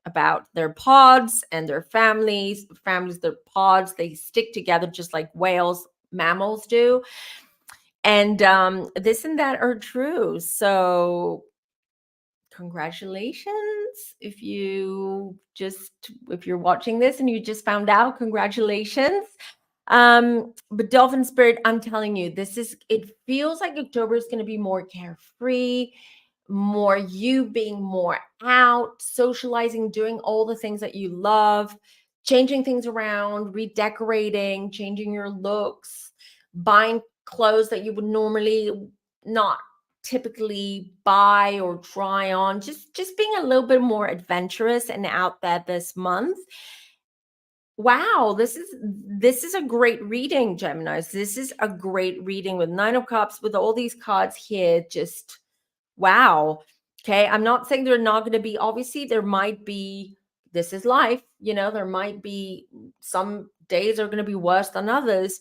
S1: about their pods and their families, their pods. They stick together just like whales, mammals do. And this and that are true. So congratulations. If you're watching this and you just found out, congratulations. But dolphin spirit, I'm telling you, it feels like October is going to be more carefree, more you being more out, socializing, doing all the things that you love, changing things around, redecorating, changing your looks, buying clothes that you would normally not typically buy or try on, just being a little bit more adventurous and out there this month. Wow, this is a great reading, Geminis. This is a great reading with 9 of Cups, with all these cards here. Just wow. Okay, I'm not saying they're not going to be, obviously there might be, this is life, there might be some days are going to be worse than others,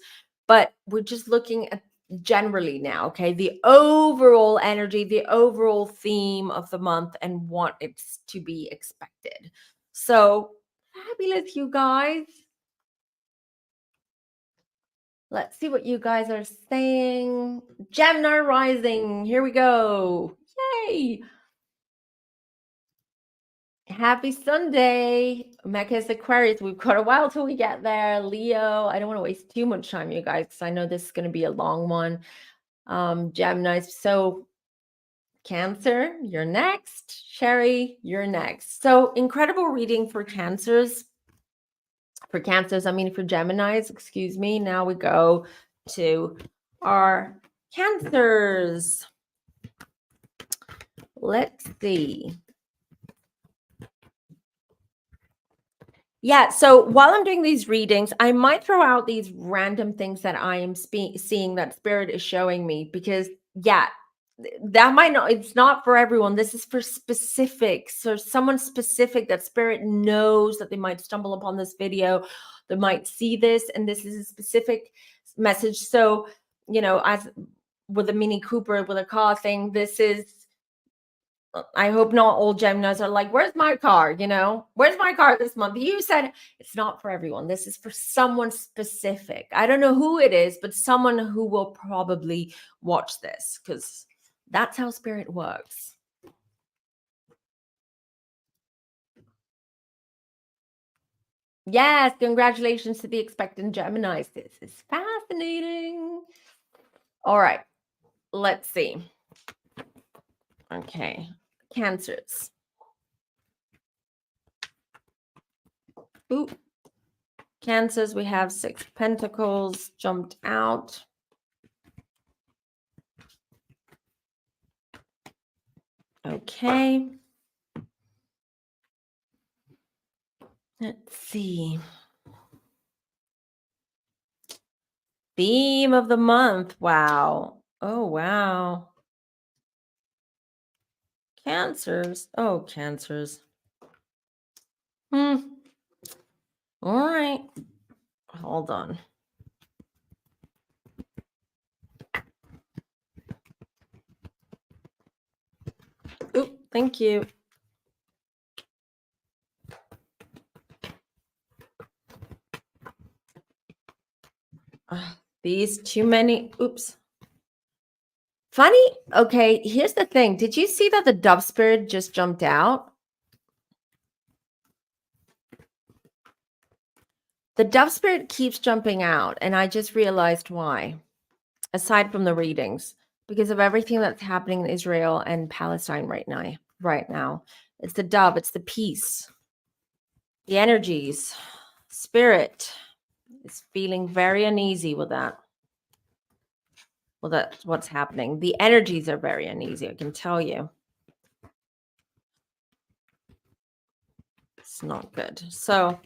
S1: but we're just looking at generally now, okay, the overall energy, the overall theme of the month and what it's to be expected. So fabulous, you guys. Let's see what you guys are saying. Gemini rising, here we go. Yay. Happy Sunday. Mecca is Aquarius. We've got a while till we get there. Leo, I don't want to waste too much time, you guys, because I know this is going to be a long one. Gemini. So Cancer, you're next. Sherry, you're next. So incredible reading for Cancers. For Geminis, excuse me. Now we go to our Cancers. Let's see. Yeah, so while I'm doing these readings, I might throw out these random things that I am seeing that Spirit is showing me, because, yeah, that might not, it's not for everyone. This is for specifics. So someone specific that Spirit knows that they might stumble upon this video, they might see this, and this is a specific message. So, as with a Mini Cooper, with a car thing, this is, I hope not all Geminis are like, where's my car? Where's my car this month? You said it's not for everyone. This is for someone specific. I don't know who it is, but someone who will probably watch this, because that's how Spirit works. Yes, congratulations to the expectant Geminis. This is fascinating. All right, let's see. Okay, Cancers. Ooh. Cancers, we have 6 of Pentacles jumped out. Okay. Let's see. Theme of the month. Wow. Oh, wow. Cancers. Oh, Cancers. All right. Hold on. Oop, thank you. These too many. Oops. Funny. Okay, here's the thing. Did you see that the dove spirit just jumped out? The dove spirit keeps jumping out, and I just realized why. Aside from the readings, because of everything that's happening in Israel and Palestine right now. Right now, it's the dove. It's the peace. The energies. Spirit is feeling very uneasy with that. Well, that's what's happening. The energies are very uneasy, I can tell you. It's not good. So,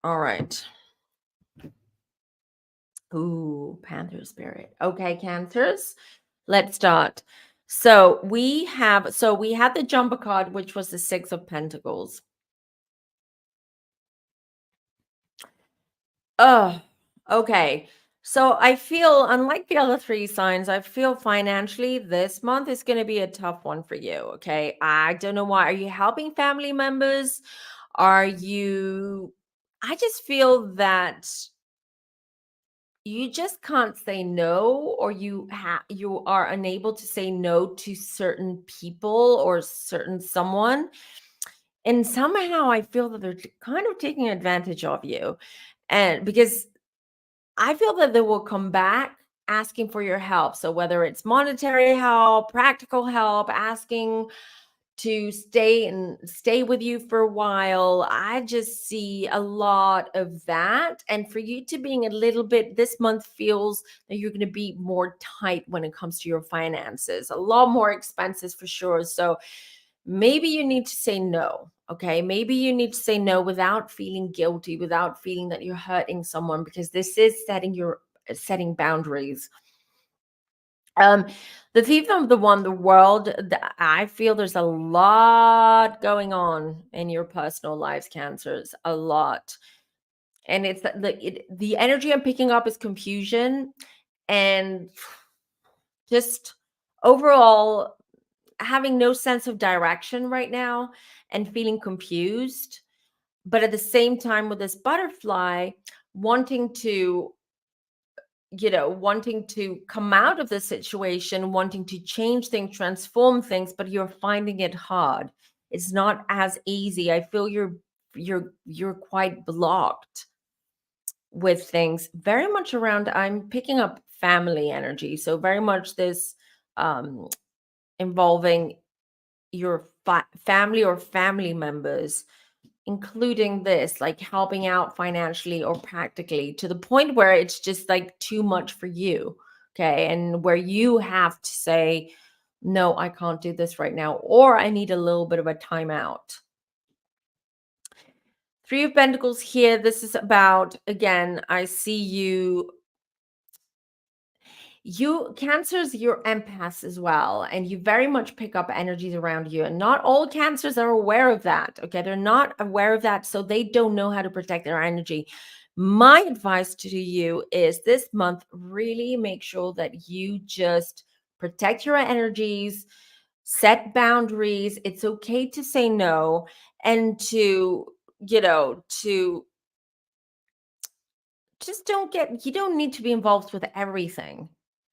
S1: all right. Ooh, Panther spirit. Okay, Cancers. Let's start. So we had the jumper card, which was the Six of Pentacles. Oh, okay. So I feel, unlike the other three signs, I feel financially this month is going to be a tough one for you. Okay. I don't know why. Are you helping family members? Are you, I just feel that you just can't say no, or you are unable to say no to certain people or certain someone. And somehow I feel that they're kind of taking advantage of you. And because I feel that they will come back asking for your help. So whether it's monetary help, practical help, asking to stay with you for a while, I just see a lot of that. And for you to being a little bit, this month feels that you're going to be more tight when it comes to your finances, a lot more expenses for sure. So maybe you need to say no. Okay. Maybe you need to say no without feeling guilty, without feeling that you're hurting someone, because this is setting boundaries. The thief of the world, I feel there's a lot going on in your personal lives, Cancers, a lot. And it's the energy I'm picking up is confusion and just overall having no sense of direction right now and feeling confused. But at the same time, with this butterfly, wanting to, wanting to come out of the situation, wanting to change things, transform things, but you're finding it hard. It's not as easy. I feel you're quite blocked with things very much around. I'm picking up family energy. So very much this involving your family or family members, including this, like helping out financially or practically, to the point where it's just like too much for you. Okay. And where you have to say, no, I can't do this right now, or I need a little bit of a timeout. Three of Pentacles here. This is about, again, I see you Cancers, you're empaths as well, and you very much pick up energies around you, and not all Cancers are aware of that. Okay, they're not aware of that, so they don't know how to protect their energy. My advice to you is this month, really make sure that you just protect your energies, set boundaries. It's okay to say no, and to just you don't need to be involved with everything.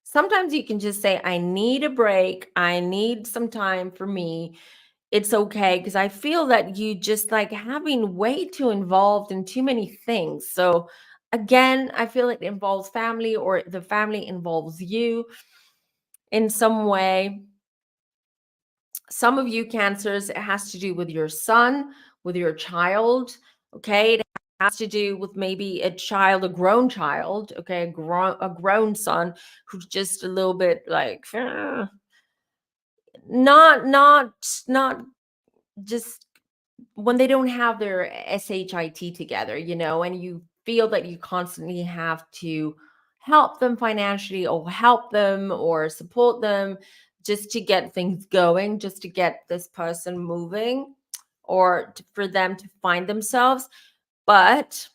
S1: Sometimes you can just say, I need a break. I need some time for me. It's okay. Because I feel that you just like having way too involved in too many things. So again, I feel it involves family, or the family involves you in some way. Some of you Cancers, it has to do with your son, with your child. Okay. It has to do with maybe a grown child. Okay. A grown son who's just a little bit like, not just when they don't have their SHIT together, and you feel that you constantly have to help them financially, or help them or support them just to get things going, just to get this person moving, or for them to find themselves. But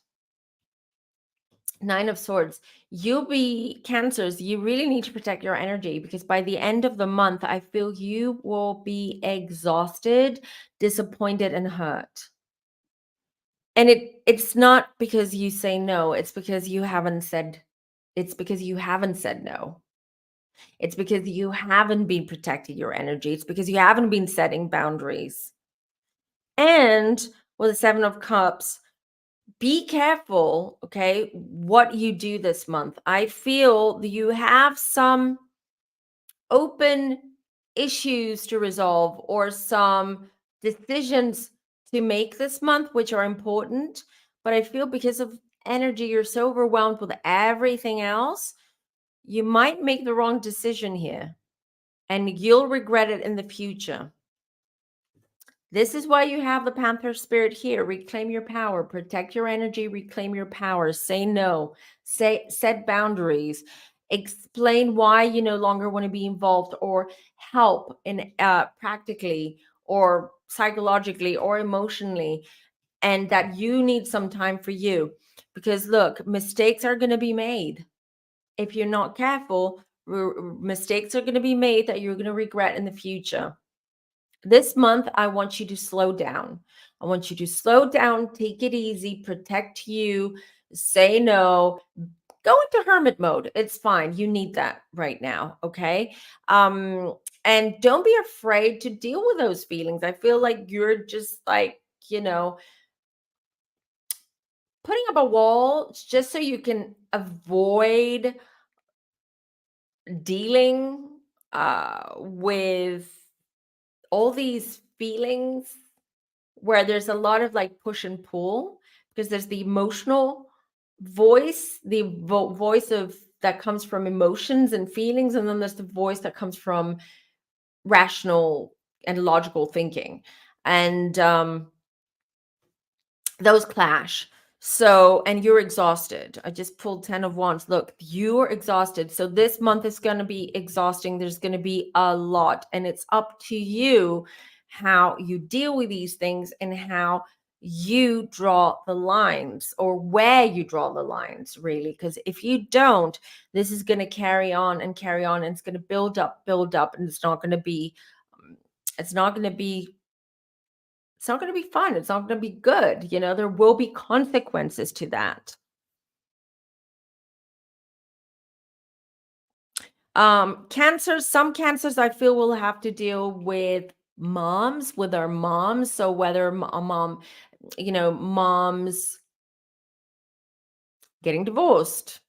S1: Nine of Swords, you'll be Cancers. You really need to protect your energy, because by the end of the month, I feel you will be exhausted, disappointed, and hurt. And it's not because you say no, it's because you haven't said no. It's because you haven't been protecting your energy. It's because you haven't been setting boundaries. And with the Seven of Cups, be careful, okay, what you do this month. I feel that you have some open issues to resolve, or some decisions to make this month, which are important. But I feel because of energy, you're so overwhelmed with everything else, you might make the wrong decision here, and you'll regret it in the future. This is why you have the Panther spirit here. Reclaim your power, protect your energy, reclaim your power, say no, set boundaries, explain why you no longer want to be involved or help in practically or psychologically or emotionally, and that you need some time for you. Because look, mistakes are going to be made. If you're not careful, mistakes are going to be made that you're going to regret in the future. This month, I want you to slow down. I want you to slow down, take it easy, protect you, say no, go into hermit mode. It's fine. You need that right now. Okay. And don't be afraid to deal with those feelings. I feel like you're just like, you know, putting up a wall just so you can avoid dealing with all these feelings where there's a lot of like push and pull, because there's the emotional voice, the voice of that comes from emotions and feelings, and then there's the voice that comes from rational and logical thinking, and those clash. So, and you're exhausted. I just pulled 10 of Wands. Look, you're exhausted. So this month is going to be exhausting. There's going to be a lot, and it's up to you how you deal with these things and how you draw the lines, or where you draw the lines, really. Because if you don't, this is going to carry on and carry on, and it's going to build up, and it's not going to be, it's not going to be it's not going to be fun. It's not going to be good. You know, there will be consequences to that. Cancers, some cancers I feel will have to deal with moms, with our moms. So whether a mom, you know, moms getting divorced,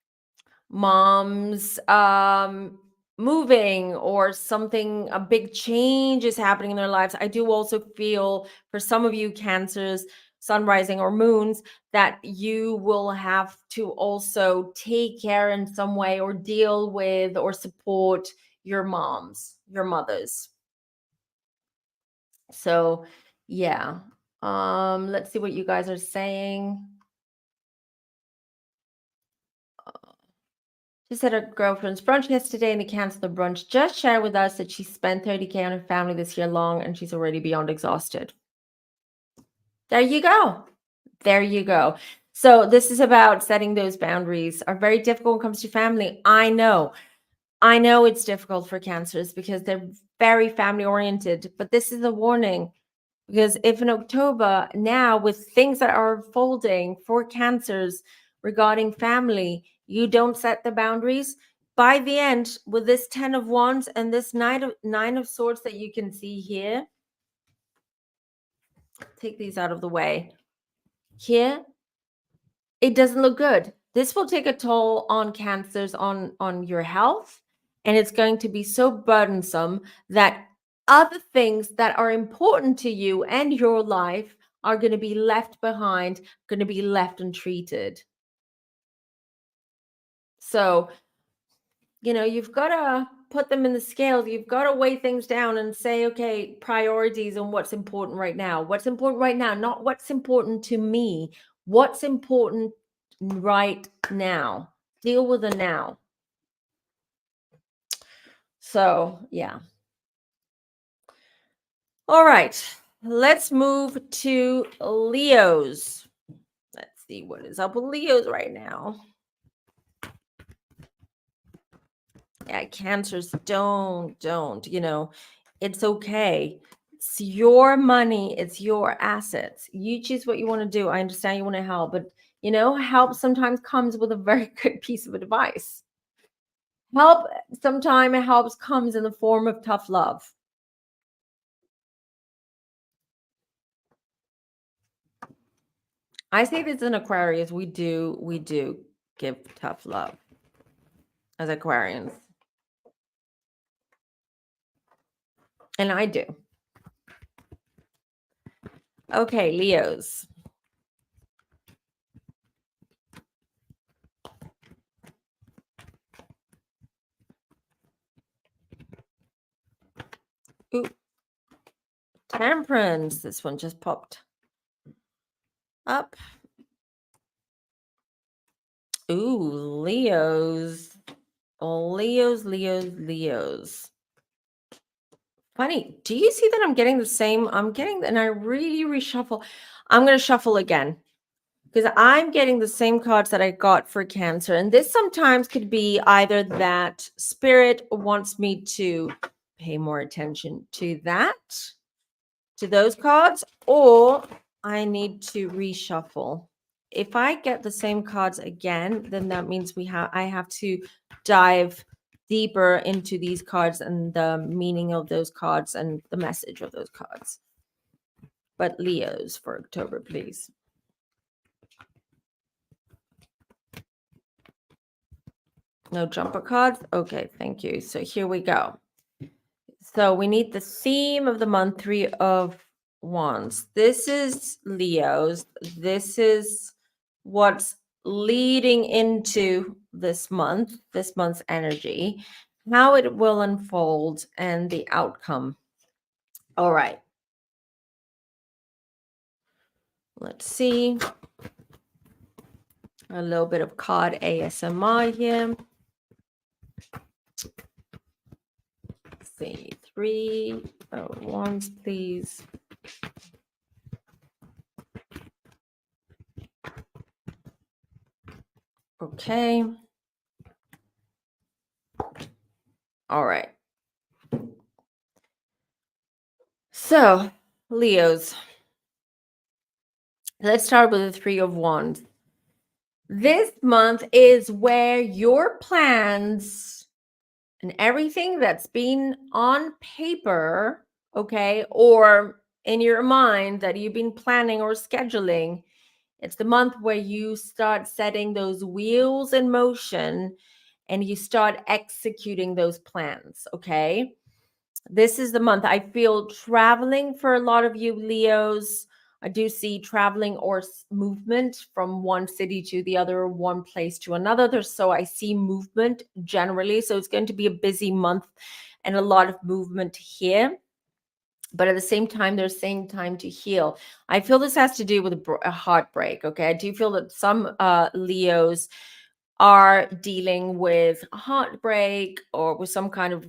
S1: moms moving, or something, a big change is happening in their lives. I do also feel for some of you Cancers, sun, rising, or moons, that you will have to also take care in some way, or deal with, or support your moms, your mothers. So yeah, let's see what you guys are saying. She said her girlfriend's brunch yesterday and they canceled the brunch. Just share with us that she spent 30K on her family this year long and she's already beyond exhausted. There you go. There you go. So this is about setting those boundaries. Are very difficult when it comes to family. I know. I know it's difficult for Cancers because they're very family oriented, but this is a warning. Because if in October, now with things that are unfolding for Cancers regarding family, you don't set the boundaries, by the end, with this 10 of Wands and this nine of Swords that you can see here, take these out of the way. Here, it doesn't look good. This will take a toll on Cancers, on your health, and it's going to be so burdensome that other things that are important to you and your life are going to be left behind, going to be left untreated. So, you know, you've got to put them in the scales. You've got to weigh things down and say, okay, priorities and what's important right now. What's important right now, not what's important to me. What's important right now. Deal with the now. So, yeah. All right, let's move to Leos. Let's see what is up with Leos right now. Yeah, Cancers, don't, it's okay. It's your money, it's your assets. You choose what you want to do. I understand you want to help, but help sometimes comes with a very good piece of advice. Help sometimes it helps comes in the form of tough love. I say this in Aquarius, we do give tough love as Aquarians. And I do. Okay, Leos. Ooh, Temperance. This one just popped up. Ooh, Leos. Leos. Funny. Do you see that I'm getting the same? And I really reshuffle. I'm going to shuffle again because I'm getting the same cards that I got for Cancer. And this sometimes could be either that Spirit wants me to pay more attention to those cards, or I need to reshuffle. If I get the same cards again, then that means I have to dive deeper into these cards and the meaning of those cards and the message of those cards. But Leos for October, please. No jumper cards? Okay, thank you. So here we go. So we need the theme of the month, 3 of Wands. This is Leos. This is what's leading into this month's energy, how it will unfold, and the outcome. All right. Let's see. A little bit of card ASMR here. Let's see. 3 of Wands, please. Okay. All right. So, Leos. Let's start with the 3 of Wands. This month is where your plans and everything that's been on paper, okay, or in your mind that you've been planning or scheduling, it's the month where you start setting those wheels in motion and you start executing those plans, okay? This is the month I feel traveling for a lot of you Leos. I do see traveling or movement from one city to the other, one place to another. So I see movement generally. So it's going to be a busy month and a lot of movement here. But at the same time, there's same time to heal. I feel this has to do with a heartbreak. Okay. I do feel that some Leos are dealing with a heartbreak or with some kind of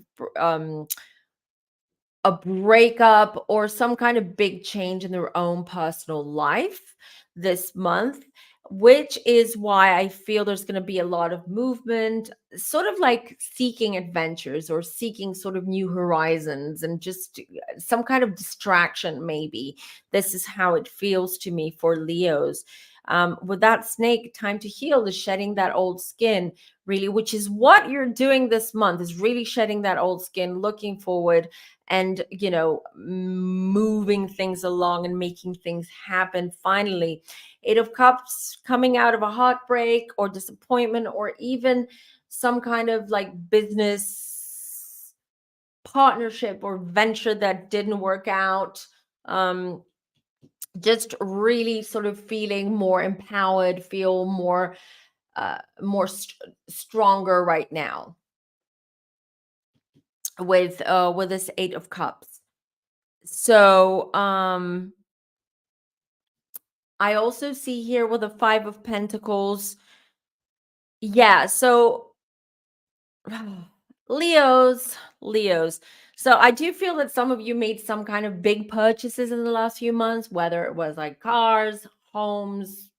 S1: a breakup or some kind of big change in their own personal life this month, which is why I feel there's going to be a lot of movement, sort of like seeking adventures or seeking sort of new horizons and just some kind of distraction, maybe. This is how it feels to me for Leos. With that snake, time to heal is shedding that old skin, really, which is what you're doing this month, is really shedding that old skin, looking forward and moving things along and making things happen. Finally, 8 of Cups, coming out of a heartbreak or disappointment or even some kind of like business partnership or venture that didn't work out. Just really sort of feeling more empowered, feel more stronger right now with this 8 of Cups. So I also see here with the 5 of Pentacles. Yeah, so Leos. So I do feel that some of you made some kind of big purchases in the last few months, whether it was like cars, homes,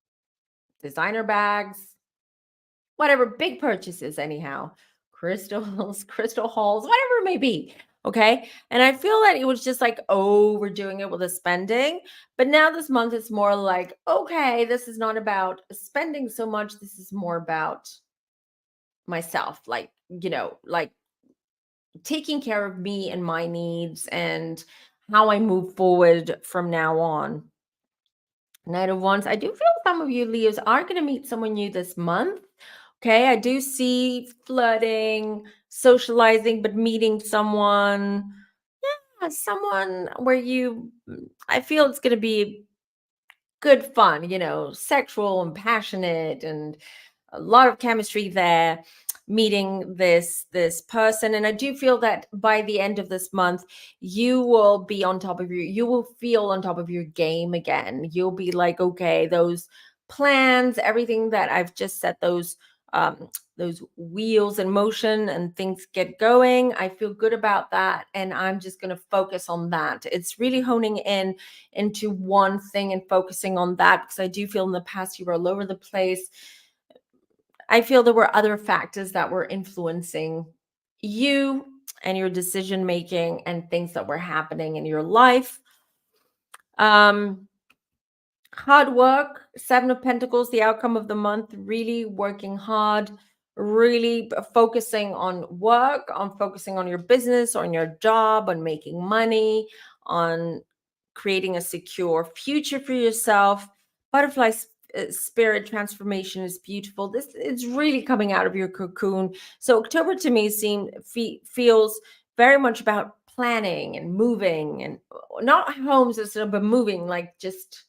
S1: designer bags, whatever, big purchases anyhow, crystals, crystal halls, whatever it may be. Okay. And I feel that it was just like overdoing it with the spending. But now this month it's more like, okay, this is not about spending so much. This is more about myself, like taking care of me and my needs and how I move forward from now on. Knight of Wands. I do feel some of you Leos are going to meet someone new this month. Okay. I do see flirting, socializing, but meeting someone. Yeah, someone where I feel it's going to be good fun, sexual and passionate and a lot of chemistry there, meeting this person. And I do feel that by the end of this month you will be on top of you will feel on top of your game again. You'll be like, okay, those plans, everything that I've just set those wheels in motion and things get going, I feel good about that, and I'm just going to focus on that. It's really honing in into one thing and focusing on that, because I do feel in the past you were all over the place. I feel there were other factors that were influencing you and your decision making and things that were happening in your life. Hard work, Seven of Pentacles, the outcome of the month, really working hard, really focusing on work, on focusing on your business, on your job, on making money, on creating a secure future for yourself. Butterfly spirit transformation is beautiful. This is really coming out of your cocoon. So October to me feels very much about planning and moving, and not homes, but moving, like just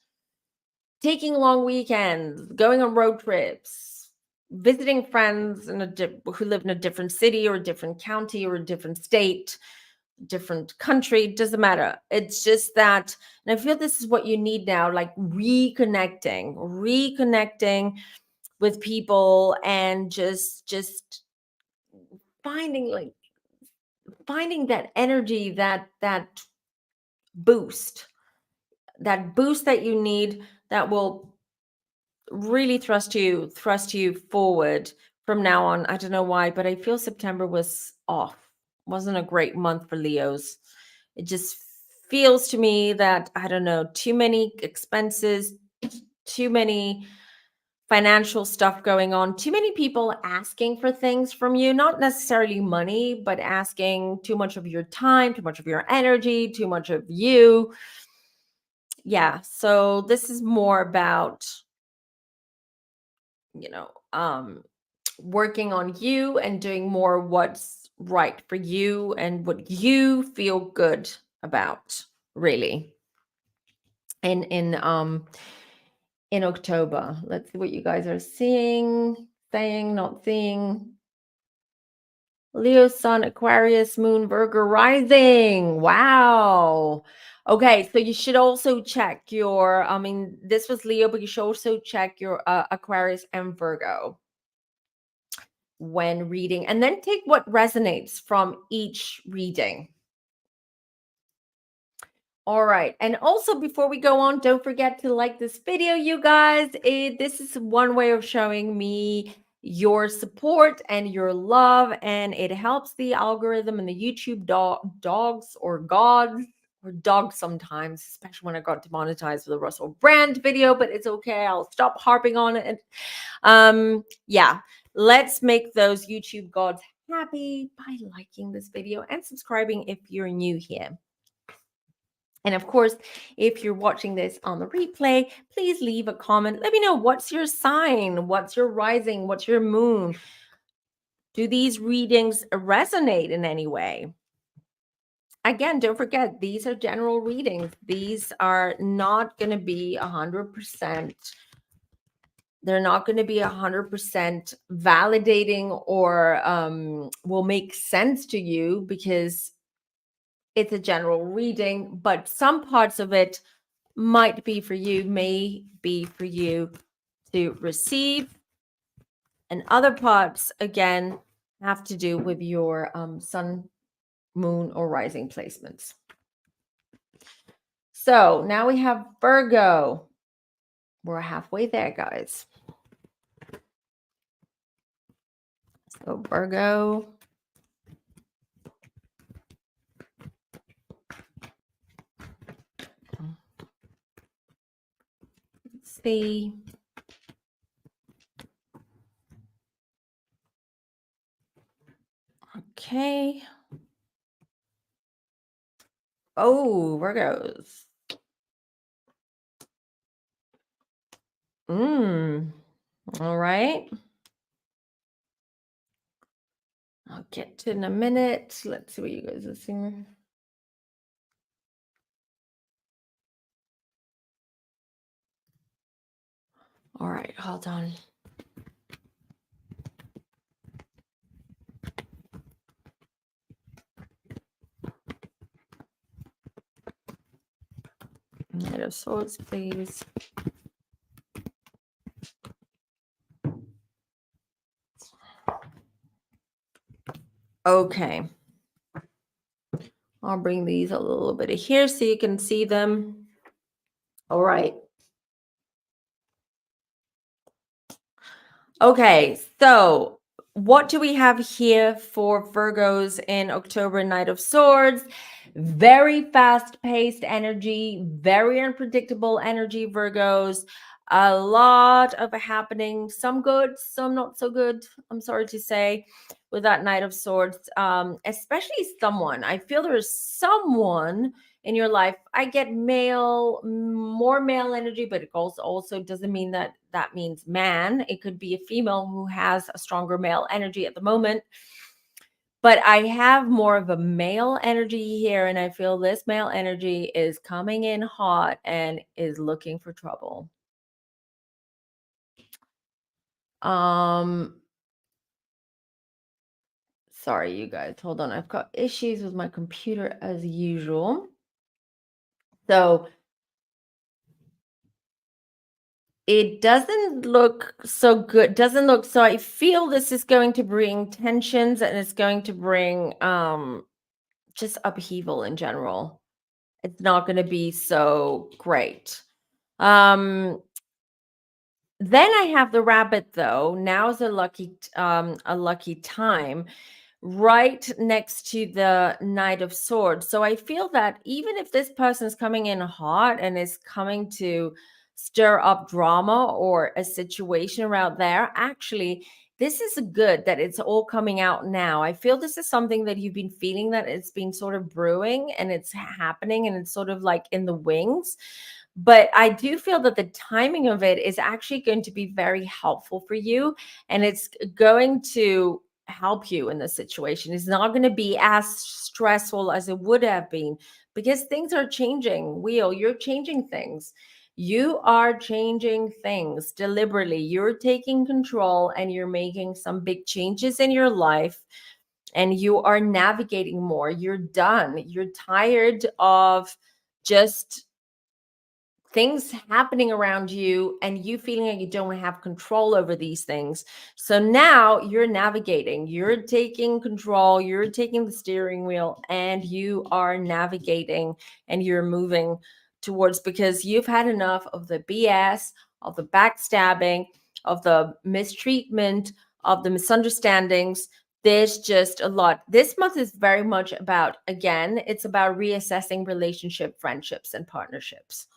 S1: taking long weekends, going on road trips, visiting friends who live in a different city or a different county or a different state, different country, doesn't matter. It's just that, and I feel this is what you need now, like reconnecting with people, and just finding that energy, that boost that you need, that will really thrust you forward from now on. I don't know why, but I feel September was off. Wasn't a great month for Leos. It just feels to me that, I don't know, too many expenses, too many financial stuff going on, too many people asking for things from you, not necessarily money, but asking too much of your time, too much of your energy, too much of you. Yeah, so this is more about, working on you and doing more what's right for you and what you feel good about, really. In October, let's see what you guys are seeing, saying, not seeing. Leo, Sun, Aquarius, Moon, Virgo, rising. Wow. Okay, so you should also check your, this was Leo, but you should also check your Aquarius and Virgo when reading, and then take what resonates from each reading. All right. And also, before we go on, don't forget to like this video, you guys. This is one way of showing me your support and your love, and it helps the algorithm and the YouTube dogs or gods or dogs sometimes, especially when I got demonetized for the Russell Brand video, but it's okay. I'll stop harping on it. Yeah, let's make those YouTube gods happy by liking this video and subscribing if you're new here. And of course, if you're watching this on the replay, please leave a comment. Let me know, what's your sign? What's your rising? What's your moon? Do these readings resonate in any way? Again, don't forget, these are general readings. These are not going to be 100%. They're not going to be 100% validating or will make sense to you, because it's a general reading, but some parts of it might be for you, may be for you to receive, and other parts, again, have to do with your sun, moon, or rising placements. So now we have Virgo. We're halfway there, guys. So Virgo. Let's see. Okay. Oh, Virgos. All right. I'll get to it in a minute. Let's see what you guys are seeing. All right, hold on. Knight of Swords, please. Okay. I'll bring these a little bit here so you can see them. All right. Okay, so what do we have here for Virgos in October? Knight of Swords. Very fast-paced energy, very unpredictable energy, Virgos. A lot of happening, some good, some not so good, I'm sorry to say, with that Knight of Swords. Especially someone. I feel there is someone in your life. I get more male energy, but it also doesn't mean that means man. It could be a female who has a stronger male energy at the moment. But I have more of a male energy here, and I feel this male energy is coming in hot and is looking for trouble. Sorry, you guys. Hold on. I've got issues with my computer as usual. So it doesn't look so good. So I feel this is going to bring tensions, and it's going to bring just upheaval in general. It's not going to be so great. Then I have the Rabbit, though. Now's a lucky time, right next to the Knight of Swords. So I feel that even if this person is coming in hot and is coming to stir up drama or a situation around there, actually, this is good that it's all coming out now. I feel this is something that you've been feeling, that it's been sort of brewing and it's happening and it's sort of like in the wings. But I do feel that the timing of it is actually going to be very helpful for you, and it's going to help you in this situation. It's not going to be as stressful as it would have been because things are changing. Wheel, you're changing things. You are changing things deliberately. You're taking control and you're making some big changes in your life, and you are navigating more. You're done. You're tired of just things happening around you and you feeling like you don't have control over these things. So now you're navigating, you're taking control, you're taking the steering wheel, and you are navigating and you're moving towards, because you've had enough of the BS, of the backstabbing, of the mistreatment, of the misunderstandings. There's just a lot. This month is very much about, again, it's about reassessing relationship, friendships, and partnerships.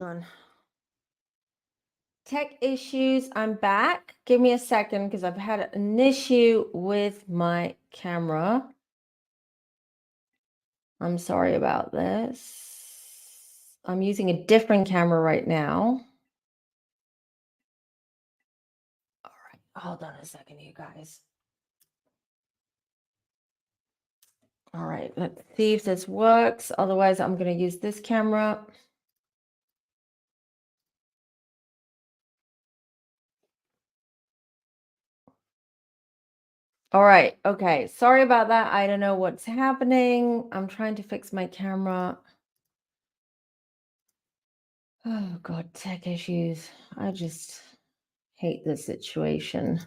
S1: On tech issues. I'm back. Give me a second because I've had an issue with my camera. I'm sorry about this. I'm using a different camera right now. All right, hold on a second, you guys. All right, let's see if this works. Otherwise, I'm going to use this camera. All right. Okay. Sorry about that. I don't know what's happening. I'm trying to fix my camera. Oh, God, tech issues. I just hate this situation.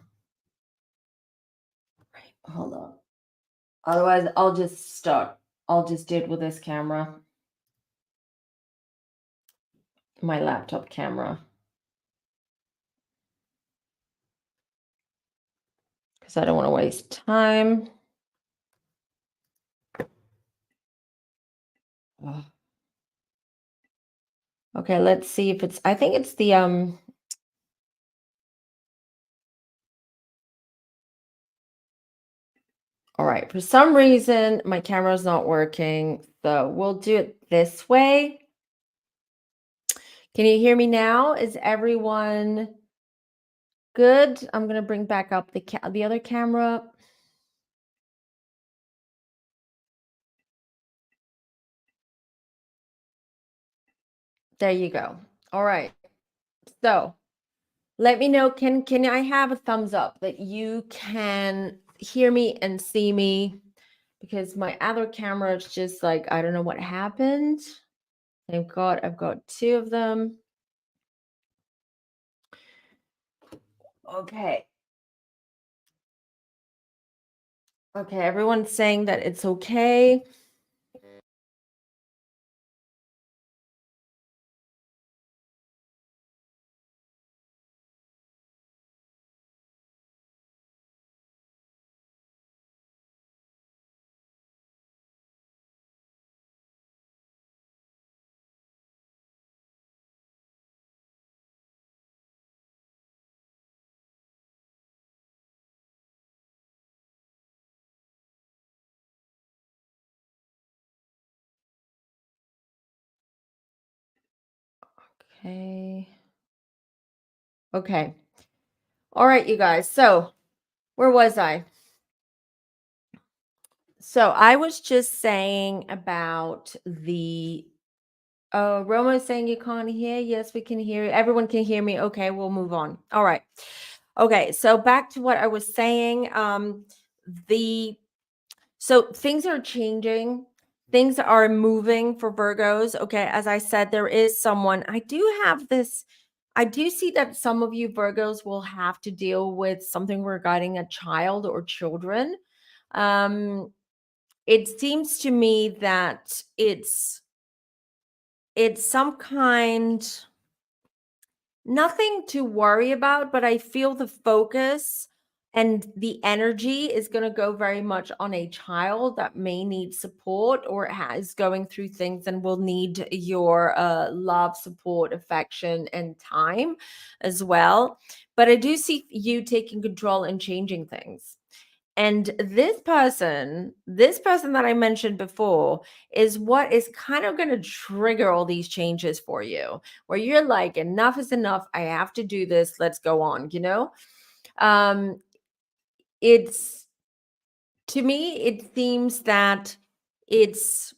S1: Right. Hold on. Otherwise, I'll just do it with this camera, my laptop camera, because I don't want to waste time. Ugh. Okay, let's see if it's, I think it's the, all right, for some reason, my camera's not working, so we'll do it this way. Can you hear me now? Is everyone good? I'm going to bring back up the other camera. There you go. All right. So, let me know, can I have a thumbs up that you can hear me and see me? Because my other camera is just like, I don't know what happened. Thank God I've got two of them. Okay. Okay, everyone's saying that it's okay. Okay. Okay. All right, you guys. So, where was I? So, I was just saying about the Roma is saying you can't hear. Yes, we can hear you. Everyone can hear me. Okay, we'll move on. All right. Okay, so back to what I was saying. So things are changing. Things are moving for Virgos. Okay, as I said, there is someone. I do see that some of you Virgos will have to deal with something regarding a child or children. Um, it seems to me that it's some kind, nothing to worry about, but I feel the focus and the energy is going to go very much on a child that may need support or is going through things and will need your love, support, affection, and time as well. But I do see you taking control and changing things. And this person that I mentioned before is what is kind of going to trigger all these changes for you, where you're like, enough is enough. I have to do this. Let's go on, Um, it's to me, it seems that it's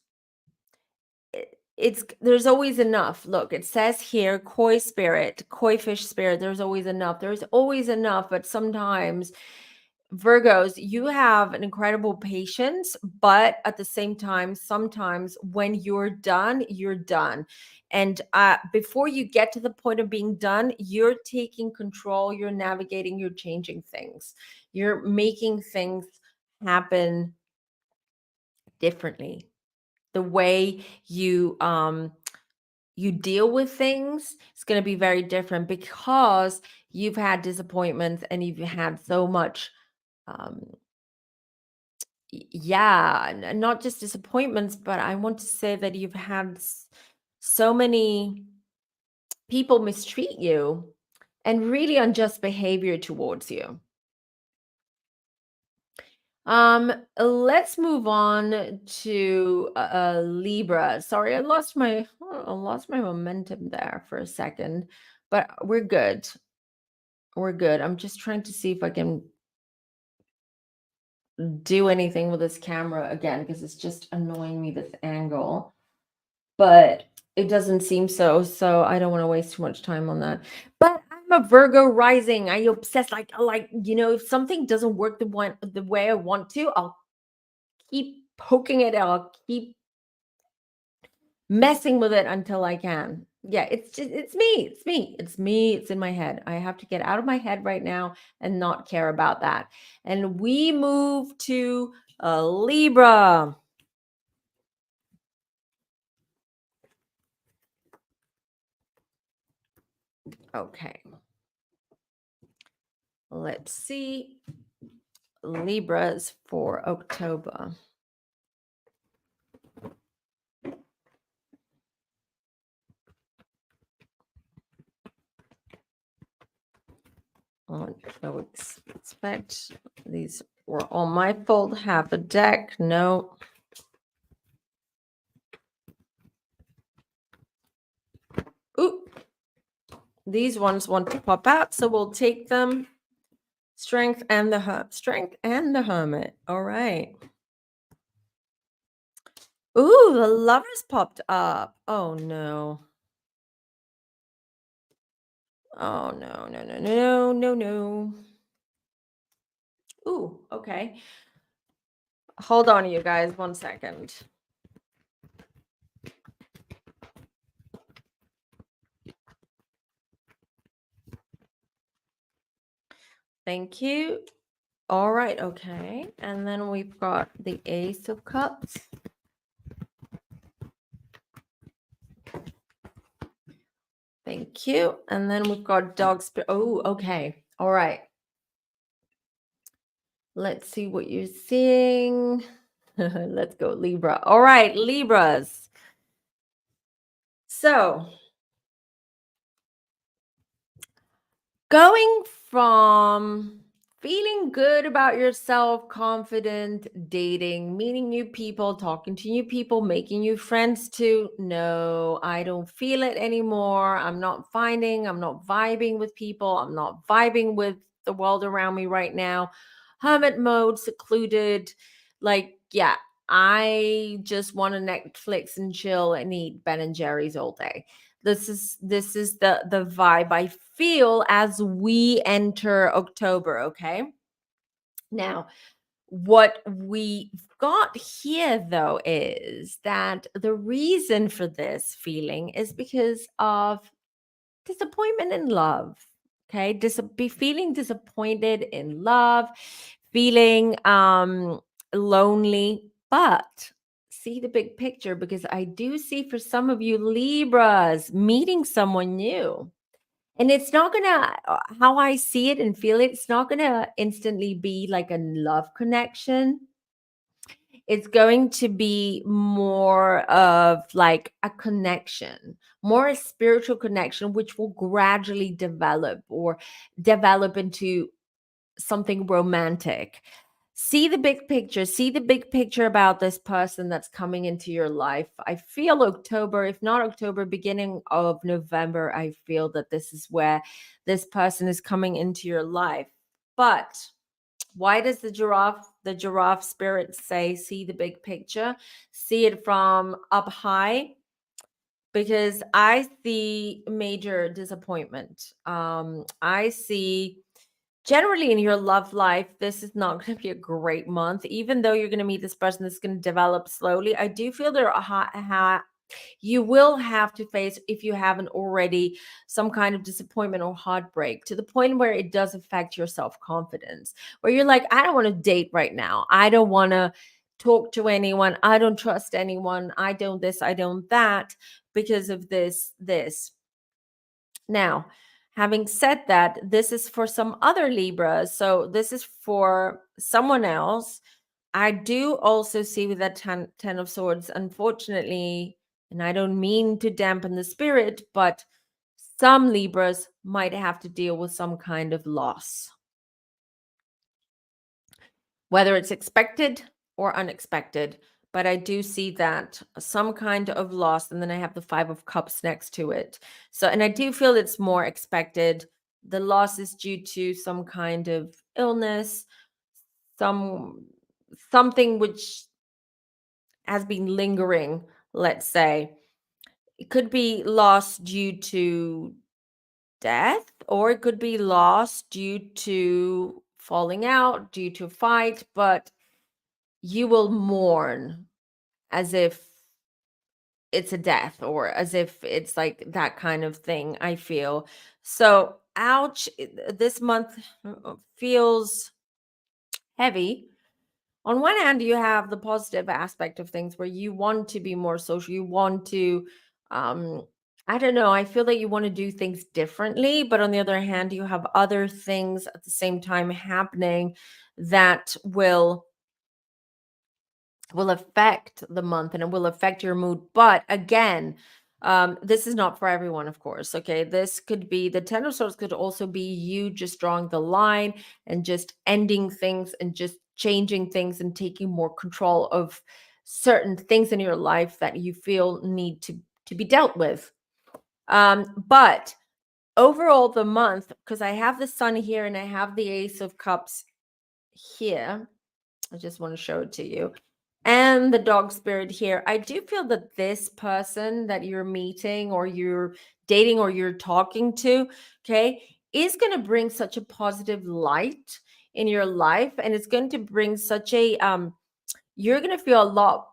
S1: it's there's always enough. Look, it says here, koi spirit, koi fish spirit, there's always enough. There's always enough, but sometimes Virgos, you have an incredible patience, but at the same time, sometimes when you're done, you're done. And before you get to the point of being done, you're taking control, you're navigating, you're changing things, you're making things happen differently. The way you deal with things is going to be very different because you've had disappointments and you've had so much um, yeah, not just disappointments, but I want to say that you've had so many people mistreat you and really unjust behavior towards you. Let's move on to Libra. Sorry, I lost my momentum there for a second, but we're good. We're good. I'm just trying to see if I can do anything with this camera again because it's just annoying me this angle. But it doesn't seem so I don't want to waste too much time on that. But I'm a Virgo rising. I obsess like if something doesn't work the way I want to, I'll keep poking it. I'll keep messing with it until I can. Yeah, it's me. It's me. It's me. It's in my head. I have to get out of my head right now and not care about that. And we move to Libra. Okay. Let's see. Libras for October. I would expect these were all my fault. Half a deck. No. Ooh. These ones want to pop out, so we'll take them. Strength and the Hermit. All right. Ooh, the Lovers popped up. Oh no. Oh no, no, no, no, no, no. Ooh, okay. Hold on, you guys, 1 second. Thank you. All right, okay. And then we've got the Ace of Cups. Thank you. And then we've got Dog Spirit. Oh, okay. All right. Let's see what you're seeing. Let's go, Libra. All right, Libras. So, going from feeling good about yourself, confident, dating, meeting new people, talking to new people, making new friends to no, I don't feel it anymore. I'm not vibing with people. I'm not vibing with the world around me right now. Hermit mode, secluded. Like, yeah, I just want to Netflix and chill and eat Ben and Jerry's all day. This is the vibe I feel as we enter October. Okay, now what we got here though is that the reason for this feeling is because of disappointment in love. Okay, be feeling disappointed in love, feeling lonely, but see the big picture, because I do see for some of you Libras meeting someone new. And it's not gonna, how I see it and feel it, it's not gonna instantly be like a love connection. It's going to be more of like a connection, more a spiritual connection, which will gradually develop into something romantic. See the big picture. See the big picture about this person that's coming into your life. I feel October, if not October, beginning of November, I feel that this is where this person is coming into your life. But why does the giraffe spirit say see the big picture? See it from up high? Because I see major disappointment. I see generally in your love life, this is not going to be a great month. Even though you're going to meet this person that's going to develop slowly, I do feel there are you will have to face, if you haven't already, some kind of disappointment or heartbreak, to the point where it does affect your self-confidence, where you're like, I don't want to date right now. I don't want to talk to anyone. I don't trust anyone. I don't this, I don't that, because of this. Now, having said that, this is for some other Libras. So this is for someone else. I do also see with that ten of Swords, unfortunately, and I don't mean to dampen the spirit, but some Libras might have to deal with some kind of loss, whether it's expected or unexpected. But I do see that some kind of loss. And then I have the Five of Cups next to it. So, and I do feel it's more expected. The loss is due to some kind of illness, some something which has been lingering, let's say. It could be loss due to death, or it could be loss due to falling out, due to a fight, but you will mourn as if it's a death or as if it's like that kind of thing, I feel. So, ouch, this month feels heavy. On one hand, you have the positive aspect of things where you want to be more social, you want to um I don't know, I feel that you want to do things differently, but on the other hand, you have other things at the same time happening that will affect the month and it will affect your mood. But again, this is not for everyone, of course. Okay. This could be the Ten of Swords, could also be you just drawing the line and just ending things and just changing things and taking more control of certain things in your life that you feel need to be dealt with. But overall, the month, because I have the Sun here and I have the Ace of Cups here, I just want to show it to you. And the dog spirit here. I do feel that this person that you're meeting or you're dating or you're talking to, okay, is going to bring such a positive light in your life, and it's going to bring such a you're going to feel a lot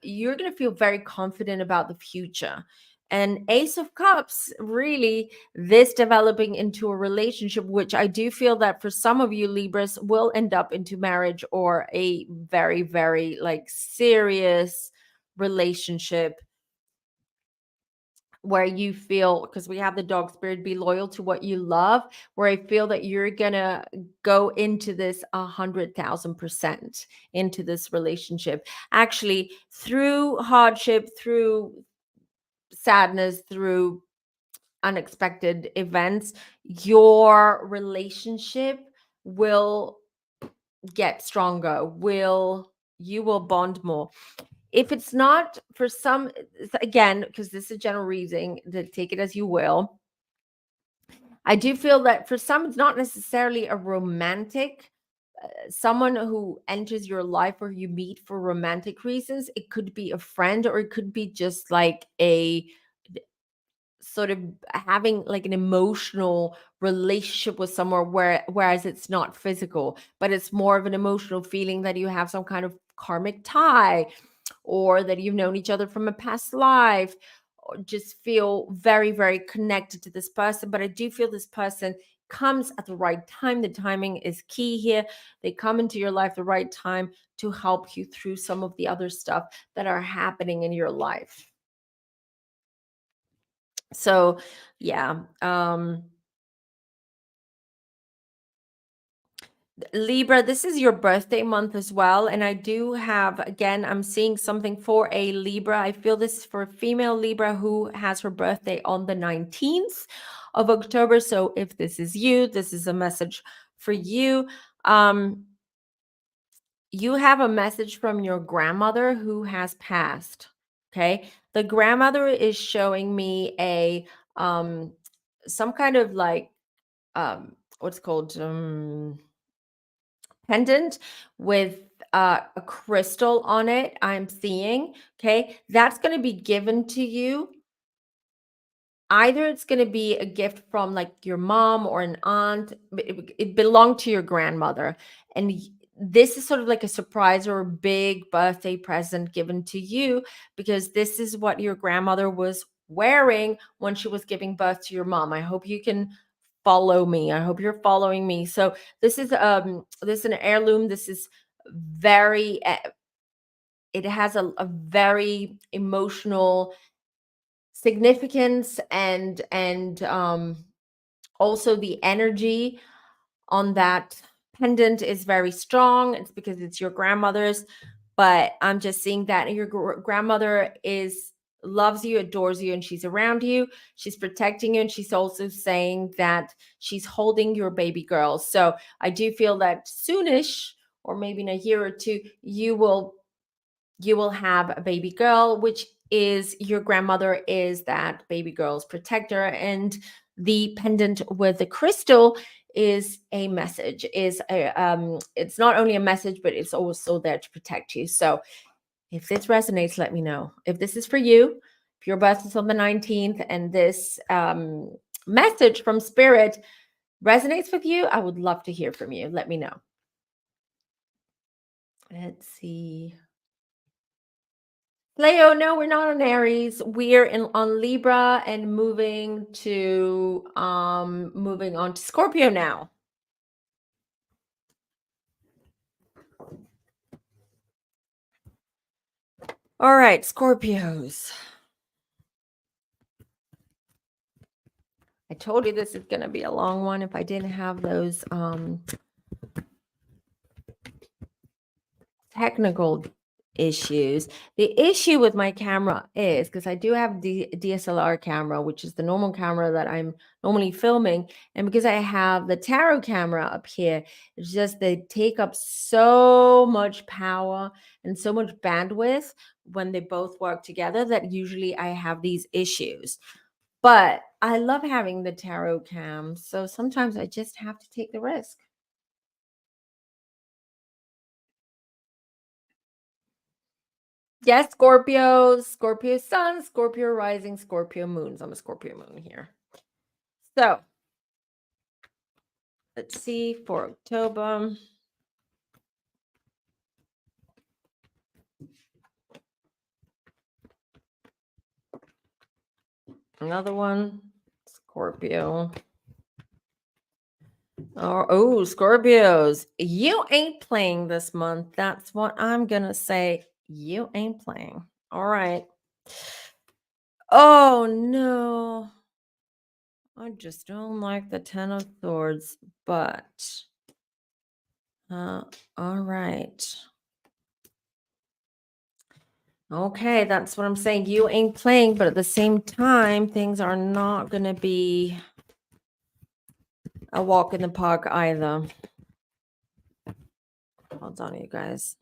S1: you're going to feel very confident about the future. And Ace of Cups, really, this developing into a relationship, which I do feel that for some of you Libras will end up into marriage or a very, very like serious relationship where you feel, because we have the dog spirit, be loyal to what you love, where I feel that you're gonna go into this 100,000% into this relationship, actually through hardship, through sadness, through unexpected events. Your relationship will get stronger, will you will bond more. If it's not for some, again, because this is general reading, to take it as you will, I do feel that for some it's not necessarily a romantic someone who enters your life or you meet for romantic reasons. It could be a friend, or it could be just like a sort of having like an emotional relationship with someone, whereas it's not physical, but it's more of an emotional feeling that you have some kind of karmic tie, or that you've known each other from a past life, or just feel very, very connected to this person. But I do feel this person comes at the right time. The timing is key here. They come into your life the right time to help you through some of the other stuff that are happening in your life. So, yeah. Libra, this is your birthday month as well. And I do have, again, I'm seeing something for a Libra. I feel this is for a female Libra who has her birthday on the 19th of October. So if this is you, this is a message for you. You have a message from your grandmother who has passed. Okay. The grandmother is showing me a, some kind of like, what's called, pendant with a crystal on it, I'm seeing. Okay. That's going to be given to you. Either it's going to be a gift from like your mom or an aunt. It belonged to your grandmother. And this is sort of like a surprise or a big birthday present given to you, because this is what your grandmother was wearing when she was giving birth to your mom. I hope you can follow me. I hope you're following me. So this is an heirloom. This is very it has a very emotional significance, and also the energy on that pendant is very strong. It's because it's your grandmother's, but I'm just seeing that your grandmother is loves you, adores you, and she's around you. She's protecting you, and she's also saying that she's holding your baby girl. So I do feel that soonish, or maybe in a year or two, you will have a baby girl, which is your grandmother is that baby girl's protector. And the pendant with the crystal is a message, is a it's not only a message, but it's also there to protect you. So if this resonates, let me know. If this is for you, if your birth is on the 19th and this message from spirit resonates with you, I would love to hear from you. Let me know. Let's see. Leo, no, we're not on Aries. We're on Libra and moving on to Scorpio now. All right, Scorpios. I told you this is going to be a long one if I didn't have those technical issues. The issue with my camera is because I do have the DSLR camera, which is the normal camera that I'm normally filming, and because I have the tarot camera up here, it's just they take up so much power and so much bandwidth when they both work together that usually I have these issues. But I love having the tarot cam, so sometimes I just have to take the risk. Yes, Scorpio, Scorpio sun, Scorpio rising, Scorpio moons. I'm a Scorpio moon here. So let's see for October. Another one, Scorpio. Oh, Scorpios, you ain't playing this month. That's what I'm going to say. You ain't playing. All right. Oh, no. I just don't like the Ten of Swords, but all right. Okay, that's what I'm saying. You ain't playing, but at the same time, things are not going to be a walk in the park either. Hold on, you guys.